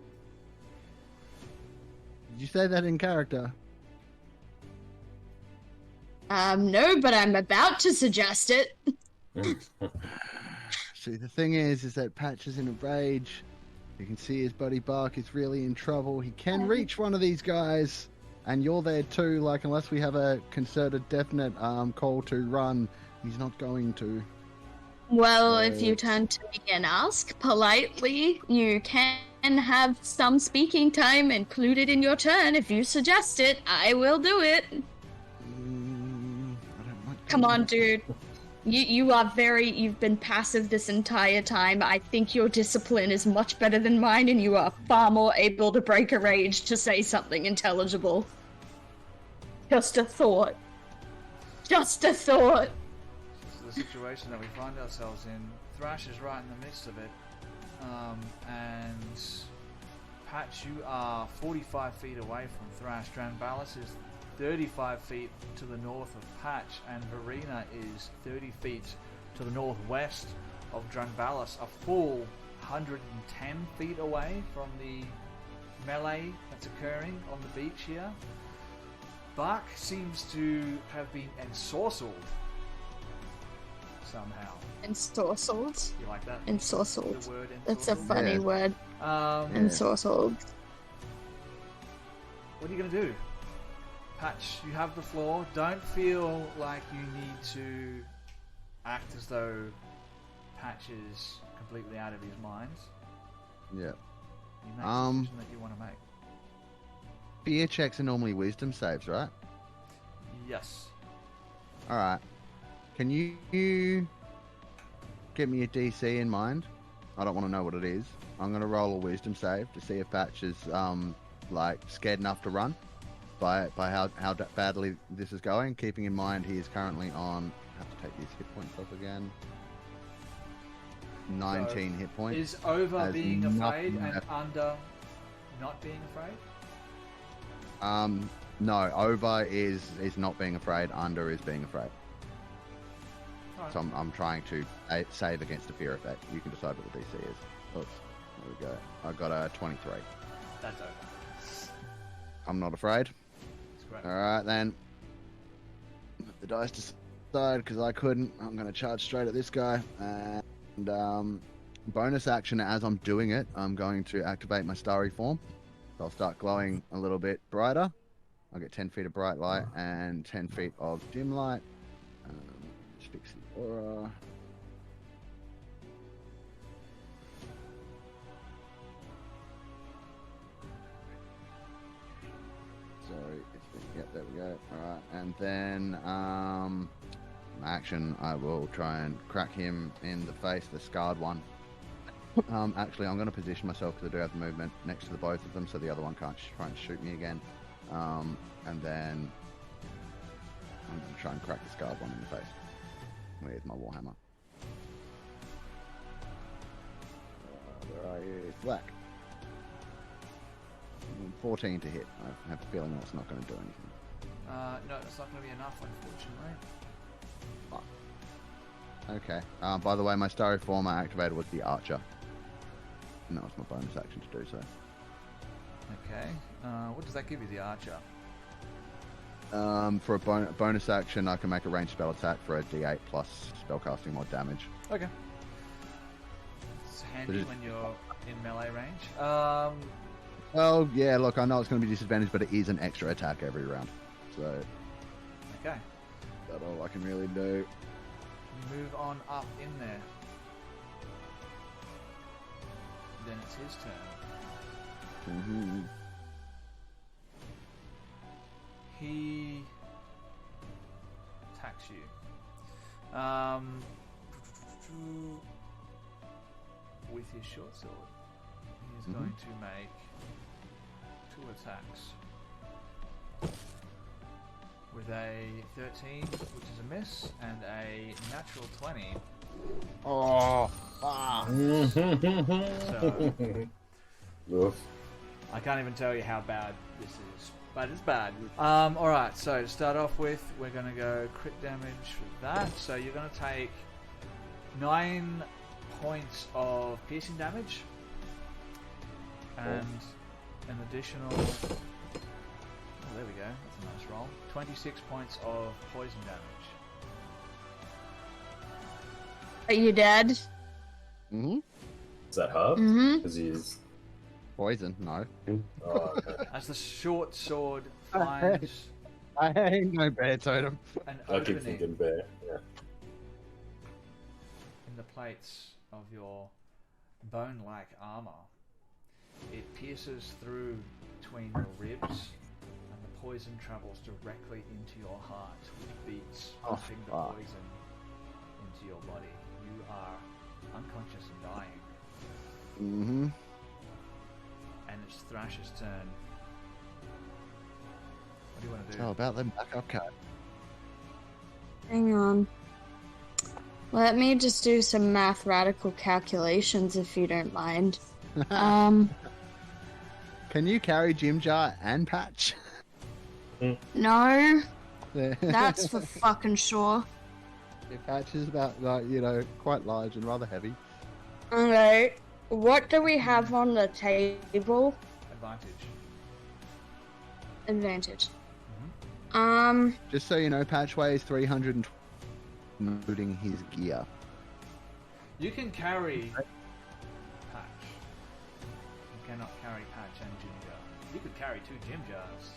Did you say that in character? No, but I'm about to suggest it. See, the thing is that Patch is in a rage. You can see his buddy Bark is really in trouble. He can reach one of these guys. and you're there too. Like, unless we have a concerted, definite call to run, he's not going to. Well, if you turn to me and ask politely, you can have some speaking time included in your turn. If you suggest it, I will do it. I don't like Come on, dude. You've been passive this entire time. I think your discipline is much better than mine, and you are far more able to break a rage to say something intelligible. Just a thought. Just a thought. This is the situation that we find ourselves in. Thrash is right in the midst of it. And Patch, you are 45 feet away from Thrash. Dranbalis is 35 feet to the north of Patch, and Verena is 30 feet to the northwest of Dranbalis, a full 110 feet away from the melee that's occurring on the beach here. Bark seems to have been ensorcelled somehow. Ensorcelled? You like that? Ensorcelled. The word That's a ensorcelled? funny word. Ensorcelled. What are you going to do? Patch, you have the floor. Don't feel like you need to act as though Patch is completely out of his mind. Yeah. You make the decision that you want to make. Fear checks are normally wisdom saves, right? Yes. Alright. Can you get me a DC in mind? I don't want to know what it is. I'm going to roll a wisdom save to see if Patch is like scared enough to run by how badly this is going. Keeping in mind he is currently on... I have to take these hit points off again. 19 So, hit points. Is over Has being afraid nothing and left. under not being afraid? No, over is not being afraid, under is being afraid. Alright. So I'm trying to save against the fear effect. You can decide what the DC is. Oops, there we go. I got a 23. That's over. I'm not afraid. That's great. Alright then. Let the dice decide, because I couldn't. I'm going to charge straight at this guy. And bonus action as I'm doing it, I'm going to activate my starry form. So I'll start glowing a little bit brighter. I'll get 10 feet of bright light and 10 feet of dim light. Just fix the aura. Sorry, yep, there we go. Alright, and then action, I will try and crack him in the face, the scarred one. Actually, I'm going to position myself, because I do have the movement next to the both of them, so the other one can't try and shoot me again. And then I'm going to try and crack the scarred one in the face with my warhammer. Where are you? Black. 14 to hit. I have a feeling that's not going to do anything. No, it's not going to be enough, unfortunately. Okay. By the way, my starry form I activated was the archer. And that was my bonus action to do so. Okay. What does that give you, the archer? For a bonus action, I can make a ranged spell attack for a D8 plus spellcasting mod damage. Okay. It's handy when you're in melee range. Well, yeah, look, I know it's going to be disadvantaged, but it is an extra attack every round. So, Okay. that's all I can really do. Move on up in there. Then it's his turn. Mm-hmm. He attacks you. With his short sword. He is going to make 2 attacks. With a 13, which is a miss, and a natural 20. Oh, So, Oof. I can't even tell you how bad this is, but it's bad. Alright, so to start off with, we're going to go crit damage for that. So you're going to take 9 points of piercing damage, and an additional... Oh, there we go. That's a nice roll. 26 points of poison damage. Are you dead? Mm-hmm. Is that hard? Mm-hmm. Because he is. Poison? No. Oh, okay. As the short sword finds I ain't no bear totem. an I keep opening thinking bear. Yeah. in the plates of your bone-like armor. It pierces through between your ribs, and the poison travels directly into your heart, which beats, pumping the fuck. poison into your body. You are unconscious and dying, Mm-hmm. and it's Thrash's turn. What do you want to do? How about them backup card? Hang on. Let me just do some mathematical calculations, if you don't mind. Can you carry Jim Jar and Patch? No, Yeah. that's for fucking sure. Yeah, Patch is about, like, you know, quite large and rather heavy. Okay, what do we have on the table? Advantage. Advantage. Just so you know, Patch weighs 320, including his gear. You can carry Patch. You cannot carry Patch and Jim Jar. You could carry 2 Jim Jars.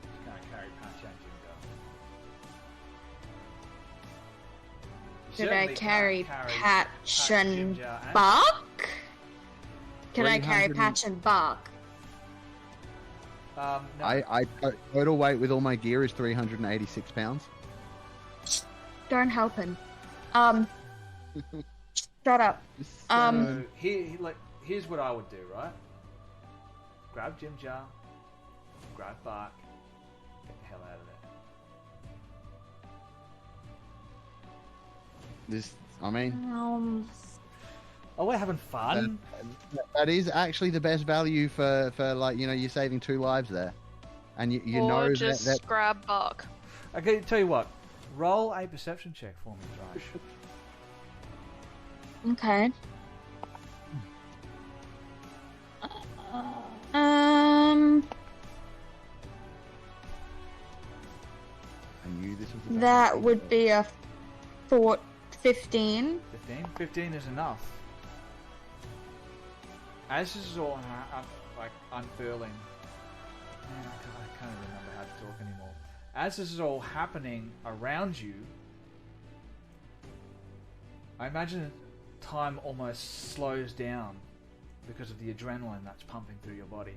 You can't carry Patch and Jim Jar. You Could I certainly carry can't Patch Jim and Jar and- Bark? Can I carry 300 Patch and Bark? No. I total weight with all my gear is 386 pounds. Don't help him. Shut up. So here's what I would do, right? Grab Jim Jar, grab Bark, get the hell out of there. I mean, Oh, we're having fun. that is actually the best value for like, you know, you're saving 2 lives there, and you or know just that grab Bark. Okay, tell you what. Roll a perception check for me, Thrash. Okay. I knew this was the That would be a 15. 15? 15 is enough. As this is all unfurling, man, I can't remember how to talk anymore. As this is all happening around you, I imagine time almost slows down because of the adrenaline that's pumping through your body.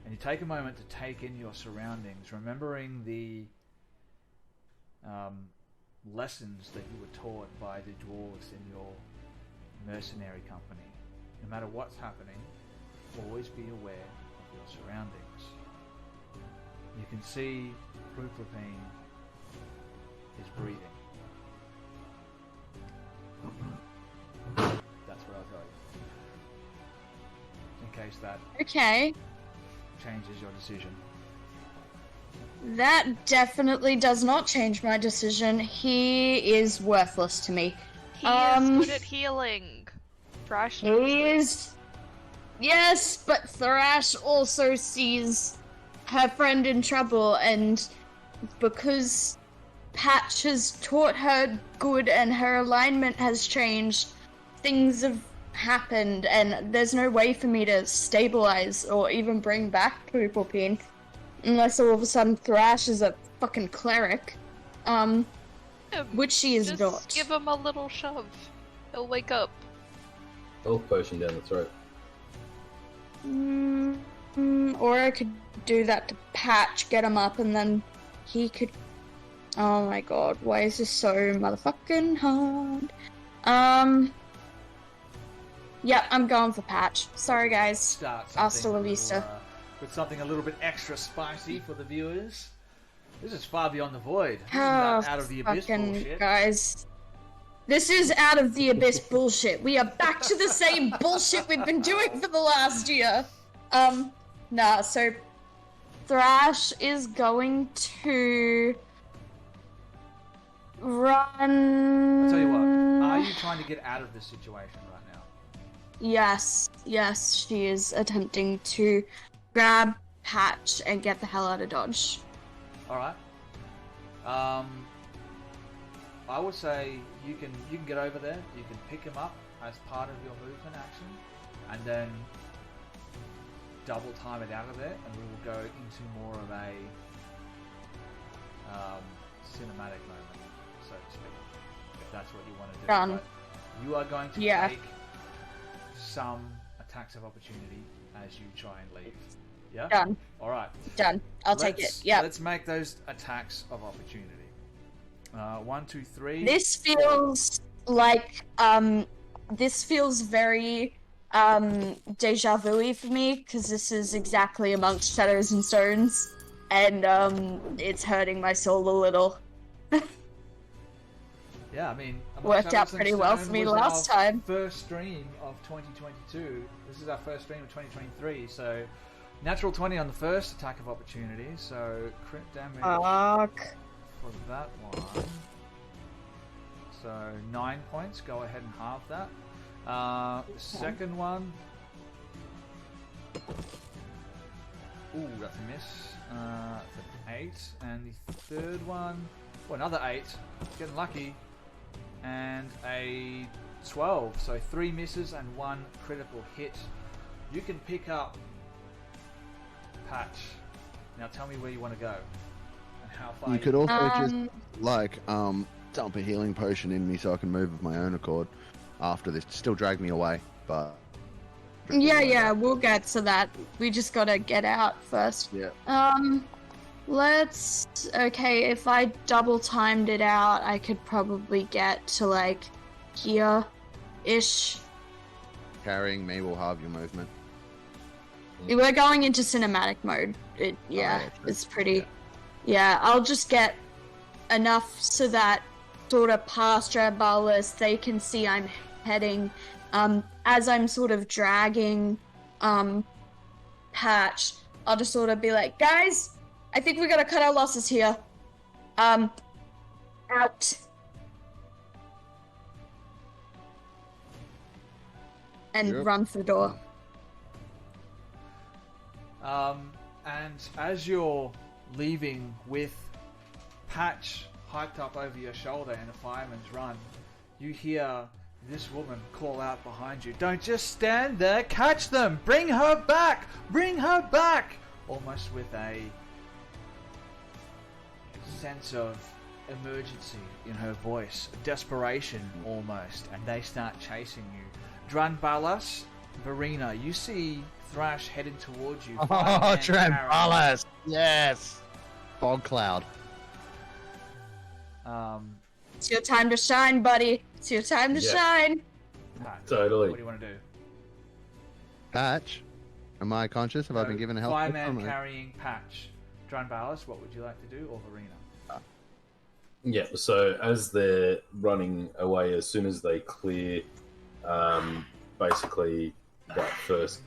And you take a moment to take in your surroundings, remembering the lessons that you were taught by the dwarves in your mercenary company. No matter what's happening, always be aware of your surroundings. You can see Ruplepine is breathing. That's what I'll tell you. In case that Okay. changes your decision. That definitely does not change my decision. He is worthless to me. He is good at healing. Thrash knows He this. is. Yes, but Thrash also sees her friend in trouble, and because Patch has taught her good and her alignment has changed, things have happened, and there's no way for me to stabilize or even bring back Pooplepine unless all of a sudden Thrash is a fucking cleric. Which she is Just not. give him a little shove. He'll wake up. Health potion down the throat. Or I could do that to Patch, get him up, and then he could. Oh my god, why is this so motherfucking hard? Yeah, I'm going for Patch. Sorry, guys. Start Hasta la something vista. with something a little bit extra spicy for the viewers. This is far beyond the void. This is Oh, not out of the abyss fucking bullshit. guys. This is out of the abyss bullshit. We are back to the same bullshit we've been doing for the last year. Nah, so Thrash is going to run. I'll tell you what. Are you trying to get out of this situation right now? Yes, she is attempting to grab Patch and get the hell out of Dodge. All right. I would say you can get over there. You can pick him up as part of your movement action, and then double time it out of there, and we will go into more of a cinematic moment, so to speak, if that's what you want to do. Done. But you are going to Yeah. take some attacks of opportunity as you try and leave. Yeah? Done. Alright. Done. I'll take it. Yeah. Let's make those attacks of opportunity. 1, 2, 3. This feels like this feels very deja vu-y for me, because this is exactly amongst shadows and stones, and it's hurting my soul a little. Yeah, I mean, Worked out pretty well for me last time. First stream of 2022. This is our first stream of 2023. So, natural 20 on the first attack of opportunity. So, crit damage Fuck. for that one. So 9 points. Go ahead and halve that. The second one. Ooh, that's a miss. That's an 8, and the third one. Oh, another 8. Getting lucky. And a 12, so 3 misses and 1 critical hit. You can pick up Patch. Now tell me where you want to go and how far. You could also just dump a healing potion in me so I can move of my own accord after this. Still drag me away, but Yeah, we'll get to that. We just gotta get out first. yeah. Okay, if I double timed it out, I could probably get to like here-ish. Carrying me will halve your movement. We're going into cinematic mode. It's pretty. Yeah, I'll just get enough so that sort of past Drambalis, they can see I'm heading. As I'm sort of dragging Patch, I'll just sort of be like, guys, I think we gotta cut our losses here. Out. And Yep. run for the door. And as you're leaving with Patch hiked up over your shoulder in a fireman's run, you hear this woman call out behind you, "Don't just stand there, catch them! Bring her back! Bring her back!" Almost with a sense of emergency in her voice, desperation almost, and they start chasing you. Dranbalas, Verena, you see Thrash heading towards you. Oh, Fireman carrying- Drambalis! Yes! Fog cloud. It's your time to shine, buddy. It's your time to Yeah. shine. Pat, Totally. what do you want to do? Patch, am I conscious? Have I been given a health? Fireman carrying Patch. Dranbalas, what would you like to do, or Verena? Yeah, so as they're running away, as soon as they clear basically that first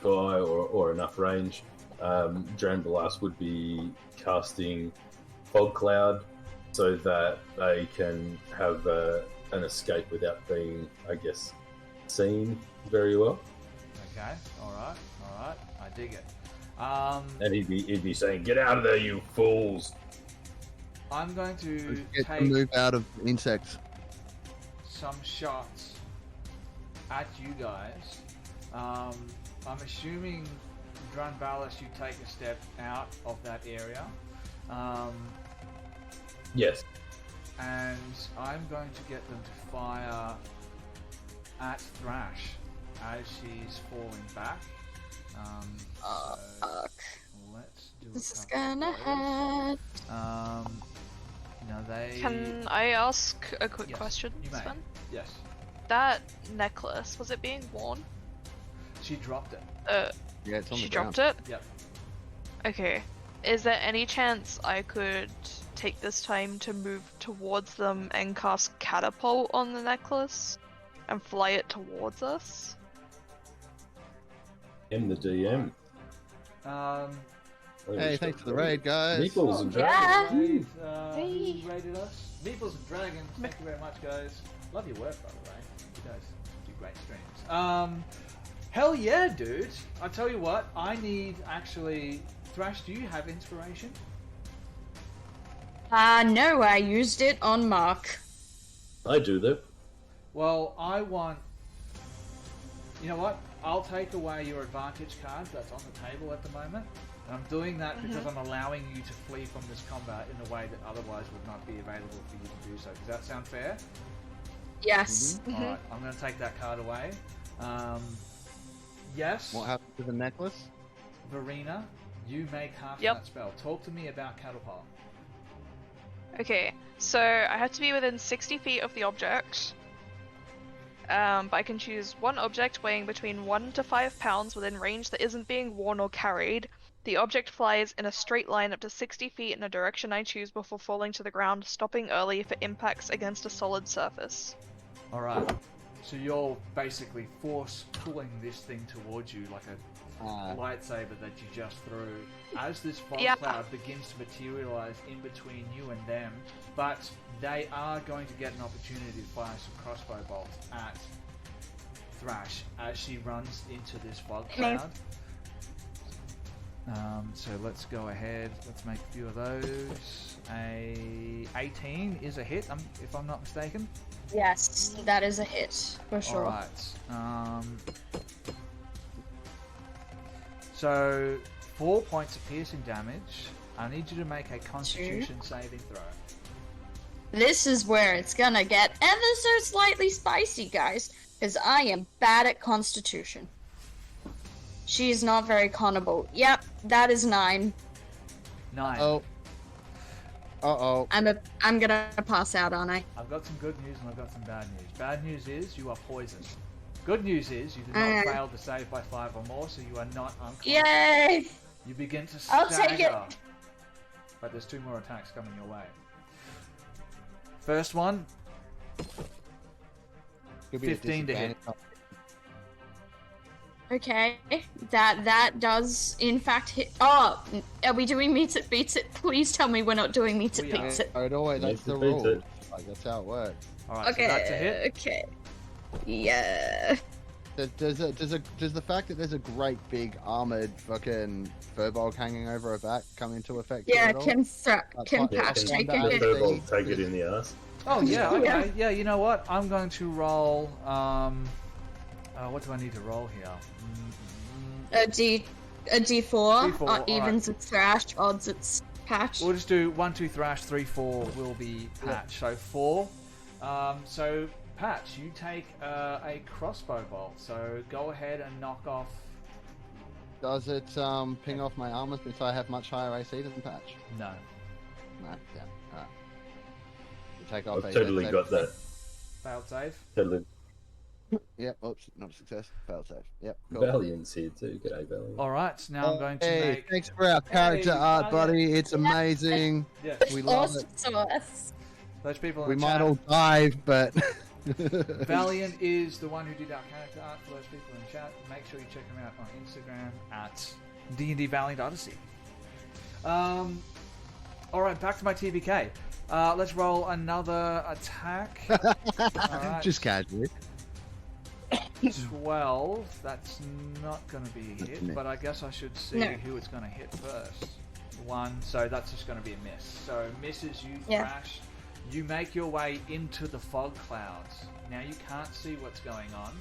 guy or enough range, Dranbalas would be casting Fog Cloud so that they can have an escape without being, I guess, seen very well. Okay, alright, I dig it. And he'd be saying, "Get out of there, you fools!" I'm going to Get to take move out of insects. some shots at you guys. I'm assuming, Dranbalas, you take a step out of that area. Yes. And I'm going to get them to fire at Thrash as she's falling back. So Fuck. let's do This is a couple gonna of those. hurt. Now they. Can I ask a quick Yes, question, you may. Sven? Yes, That necklace, was it being worn? she dropped it. Yeah, it's on She the ground. dropped it? Yep. Okay. Is there any chance I could take this time to move towards them and cast catapult on the necklace and fly it towards us? In the DM. Hey, thanks for the raid, guys. Meeples and Yeah. dragons. Who rated us? Meeples and Dragons. Thank you very much, guys. Love your work, by the way. You guys do great streams. Hell yeah, dude. I tell you what, I need actually. Thrash, do you have inspiration? No, I used it on Mark. I do though. Well, I want. You know what? I'll take away your advantage card that's on the table at the moment. And I'm doing that because I'm allowing you to flee from this combat in a way that otherwise would not be available for you to do so. Does that sound fair? Yes. Alright, I'm going to take that card away. Yes. What happened to the necklace? Verena, you may cast that spell. Talk to me about Catapult. Okay, so I have to be within 60 feet of the object. But I can choose one object weighing between 1 to 5 pounds within range that isn't being worn or carried. The object flies in a straight line up to 60 feet in a direction I choose before falling to the ground, stopping early if it impacts against a solid surface. Alright, so you're basically force pulling this thing towards you like a lightsaber that you just threw. As this fog cloud begins to materialize in between you and them, but they are going to get an opportunity to fire some crossbow bolts at Thrash as she runs into this fog cloud. So let's go ahead. Let's make a few of those. A 18 is a hit, if I'm not mistaken. Yes, that is a hit for sure. Alright. So 4 points of piercing damage. I need you to make a Constitution saving throw. This is where it's gonna get ever so slightly spicy, guys, because I am bad at Constitution. She's not very connable. Yep, that is 9. 9. Oh. Uh-oh. I'm gonna pass out, aren't I? I've got some good news and I've got some bad news. Bad news is you are poisoned. Good news is you did not fail to save by 5 or more, so you are not unconscious. Yay! You begin to stagger. I'll take it. But there's 2 more attacks coming your way. First one, 15 to hit. Okay, that does in fact hit. Oh, are we doing meets it beats it? Please tell me we're not doing meets it beats it. That's the rule. Like, that's how it works. Alright, Okay, so that's a hit. okay. Yeah. Does the fact that there's a great big armored fucking furbolg hanging over her back come into effect? Yeah, at all? can Patch take The it? furbolg take it in the ass. Oh yeah, okay. Yeah, you know what? I'm going to roll. What do I need to roll here? A D4. D4, Evens it's Thrash, odds it's Patch. We'll just do 1, 2 Thrash, 3, 4 will be Patch. So 4. So Patch, you take a crossbow bolt. So go ahead and knock off. Does it ping off my armor since I have much higher AC than Patch? No. No. Yeah. Alright. Take off. I've totally got that. Failed save. Totally. Yep. Oops. Not a success. Failed save. Yep. Cool. Valiant's here too. G'day, Valiant. All right. Now I'm going to Hey, make. thanks for our character art, buddy. It's amazing. Yes. We love it. Awesome. Those people in We the might chat. all dive, but Valiant is the one who did our character art for those people in the chat. Make sure you check them out on Instagram at D&D Valiant Odyssey. Alright, back to my TBK. Let's roll another attack. Alright. just casually. 12. That's not going to be a hit, but I guess I should see who it's going to hit first. 1, so that's just going to be a miss. So misses, you Thrash. You make your way into the fog clouds. Now you can't see what's going on.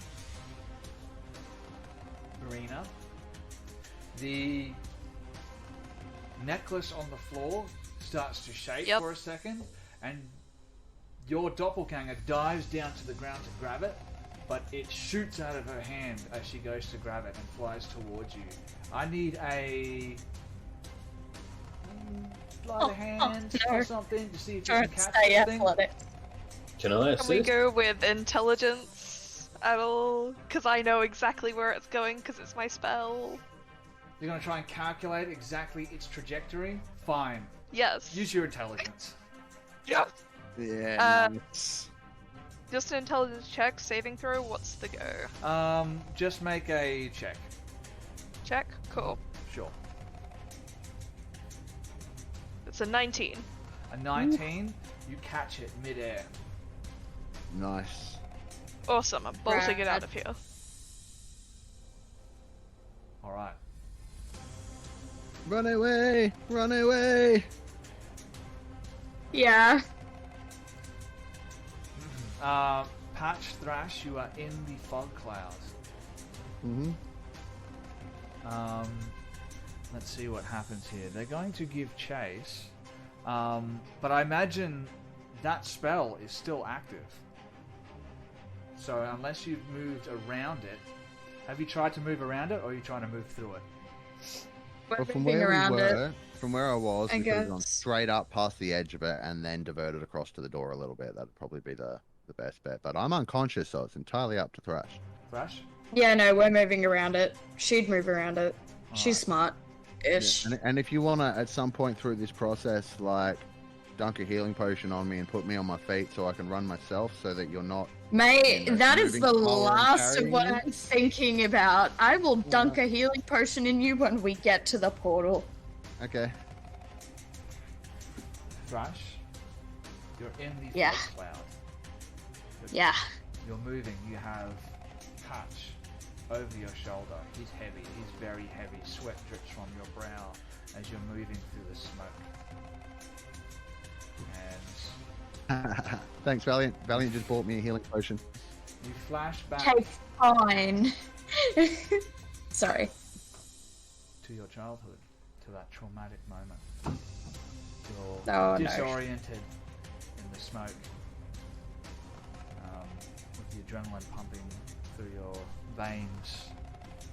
Marina. The necklace on the floor starts to shake for a second, and your doppelganger dives down to the ground to grab it, but it shoots out of her hand as she goes to grab it and flies towards you. I need a sleight of hand or something to see if you can catch this thing. Can I assist? Can we go with intelligence at all? Because I know exactly where it's going because it's my spell. You're going to try and calculate exactly its trajectory? Fine. Yes. Use your intelligence. Yep. Yeah. Nice. Just an intelligence check, saving throw, what's the go? Just make a check. Check? Cool. Sure. It's a 19. A 19, you catch it midair. Nice. Awesome, I'm bolting it out of here. Alright. Run away! Run away! Yeah. Patch, Thrash, you are in the fog clouds. Mm-hmm. Let's see what happens here. They're going to give chase, but I imagine that spell is still active. So unless you've moved around it, have you tried to move around it, or are you trying to move through it? Well, from Moving where we around it, were, from where I was, I we could have gone guess. straight up past the edge of it and then diverted across to the door a little bit. That'd probably be the best bet. But I'm unconscious, so it's entirely up to Thrash. Thrash? Yeah, no, we're moving around it. She'd move around it. She's smart-ish. Yeah. And if you want to, at some point through this process, like, dunk a healing potion on me and put me on my feet so I can run myself so that you're not... Mate, you know, that is moving the slower and last of carrying what you. I'm thinking about. I will dunk a healing potion in you when we get to the portal. Okay. Thrash? You're in the Yeah. fog cloud. Yeah. You're moving. You have Patch over your shoulder. He's heavy. He's very heavy. Sweat drips from your brow as you're moving through the smoke. And Thanks, Valiant. Valiant just bought me a healing potion. you flash back Okay, fine. Sorry. to your childhood, to that traumatic moment. You're Oh, no. disoriented in the smoke, with the adrenaline pumping through your veins.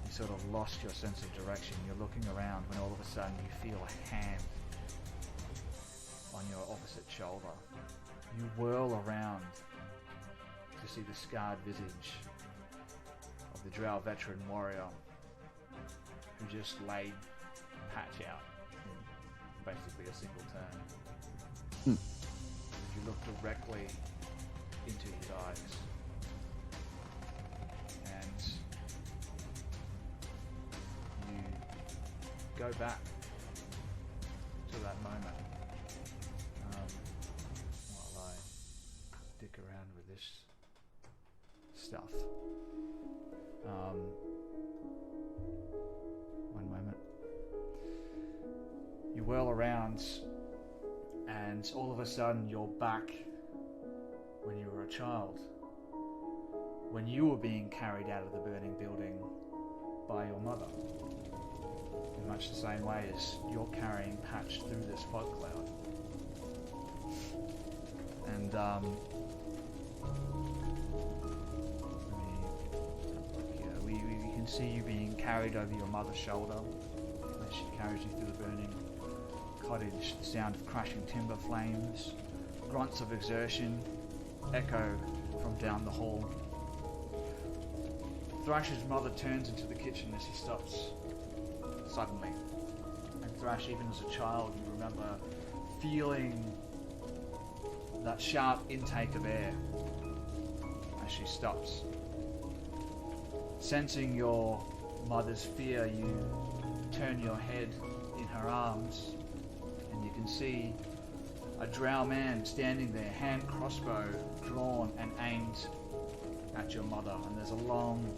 You sort of lost your sense of direction. You're looking around when all of a sudden you feel a hand on your opposite shoulder. You whirl around to see the scarred visage of the Drow veteran warrior who just laid Patch out in basically a single turn. You look directly into his eyes, and you go back to that moment. While I dick around with this stuff. One moment. You whirl around, and all of a sudden you're back when you were a child. When you were being carried out of the burning building by your mother. In much the same way as you're carrying Patch through this fog cloud. And we can see you being carried over your mother's shoulder as she carries you through the burning cottage. The sound of crashing timber flames, grunts of exertion echo from down the hall. Thrash's mother turns into the kitchen as he stops suddenly. And Thrash, even as a child, you remember feeling that sharp intake of air as she stops. Sensing your mother's fear, you turn your head in her arms, and you can see a drow man standing there, hand crossbow drawn and aimed at your mother. And there's a long,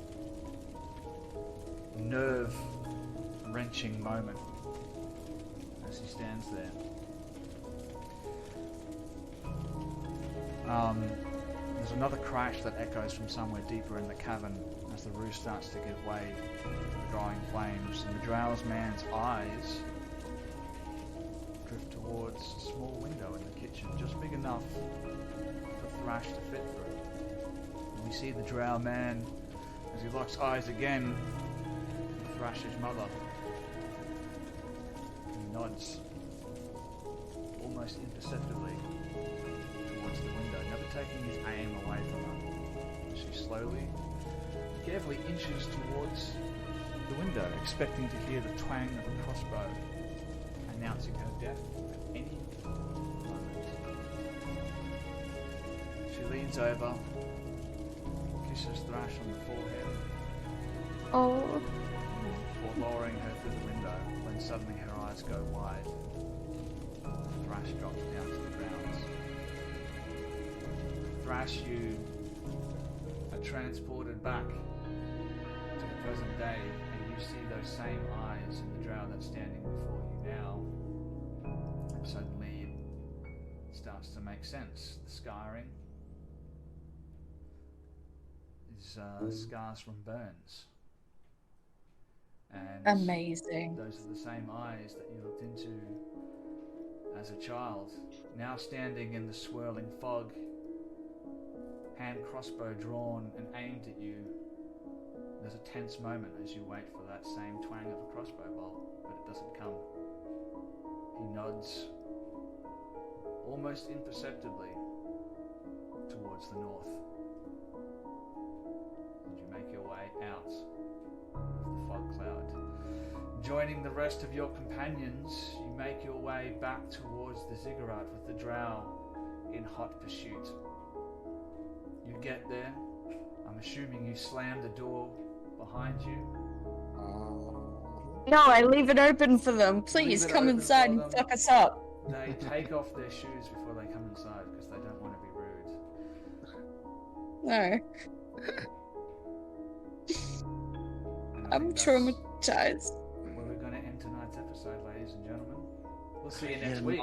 nerve-wrenching moment as he stands there. There's another crash that echoes from somewhere deeper in the cavern as the roof starts to give way to the growing flames, and the drow's man's eyes drift towards a small window in the kitchen, just big enough for Thrash to fit through. And we see the drow man as he locks eyes again with Thrash's mother. He nods almost imperceptibly towards the window, never taking his aim away from her. She slowly, carefully inches towards the window, expecting to hear the twang of a crossbow, announcing her death at any moment. She leans over, kisses Thrash on the forehead, Oh. before lowering her through the window, when suddenly her eyes go wide. Thrash drops down to the ground. Thrash, you are transported back to the present day, and you see those same eyes in the drow that's standing before you now. And suddenly it starts to make sense. The scarring is scars from burns. And Amazing. those are the same eyes that you looked into as a child. Now standing in the swirling fog, hand crossbow drawn and aimed at you. There's a tense moment as you wait for that same twang of a crossbow bolt, but it doesn't come. He nods almost imperceptibly towards the north. And you make your way out of the fog cloud. Joining the rest of your companions, you make your way back towards the ziggurat with the drow in hot pursuit. You get there. I'm assuming you slam the door behind you. No, I leave it open for them. Please Leave it come open inside for and them. fuck us up. They take off their shoes before they come inside because they don't want to be rude. No, And I I'm think that's traumatized. where we're going to end tonight's episode, ladies and gentlemen. We'll see you next week.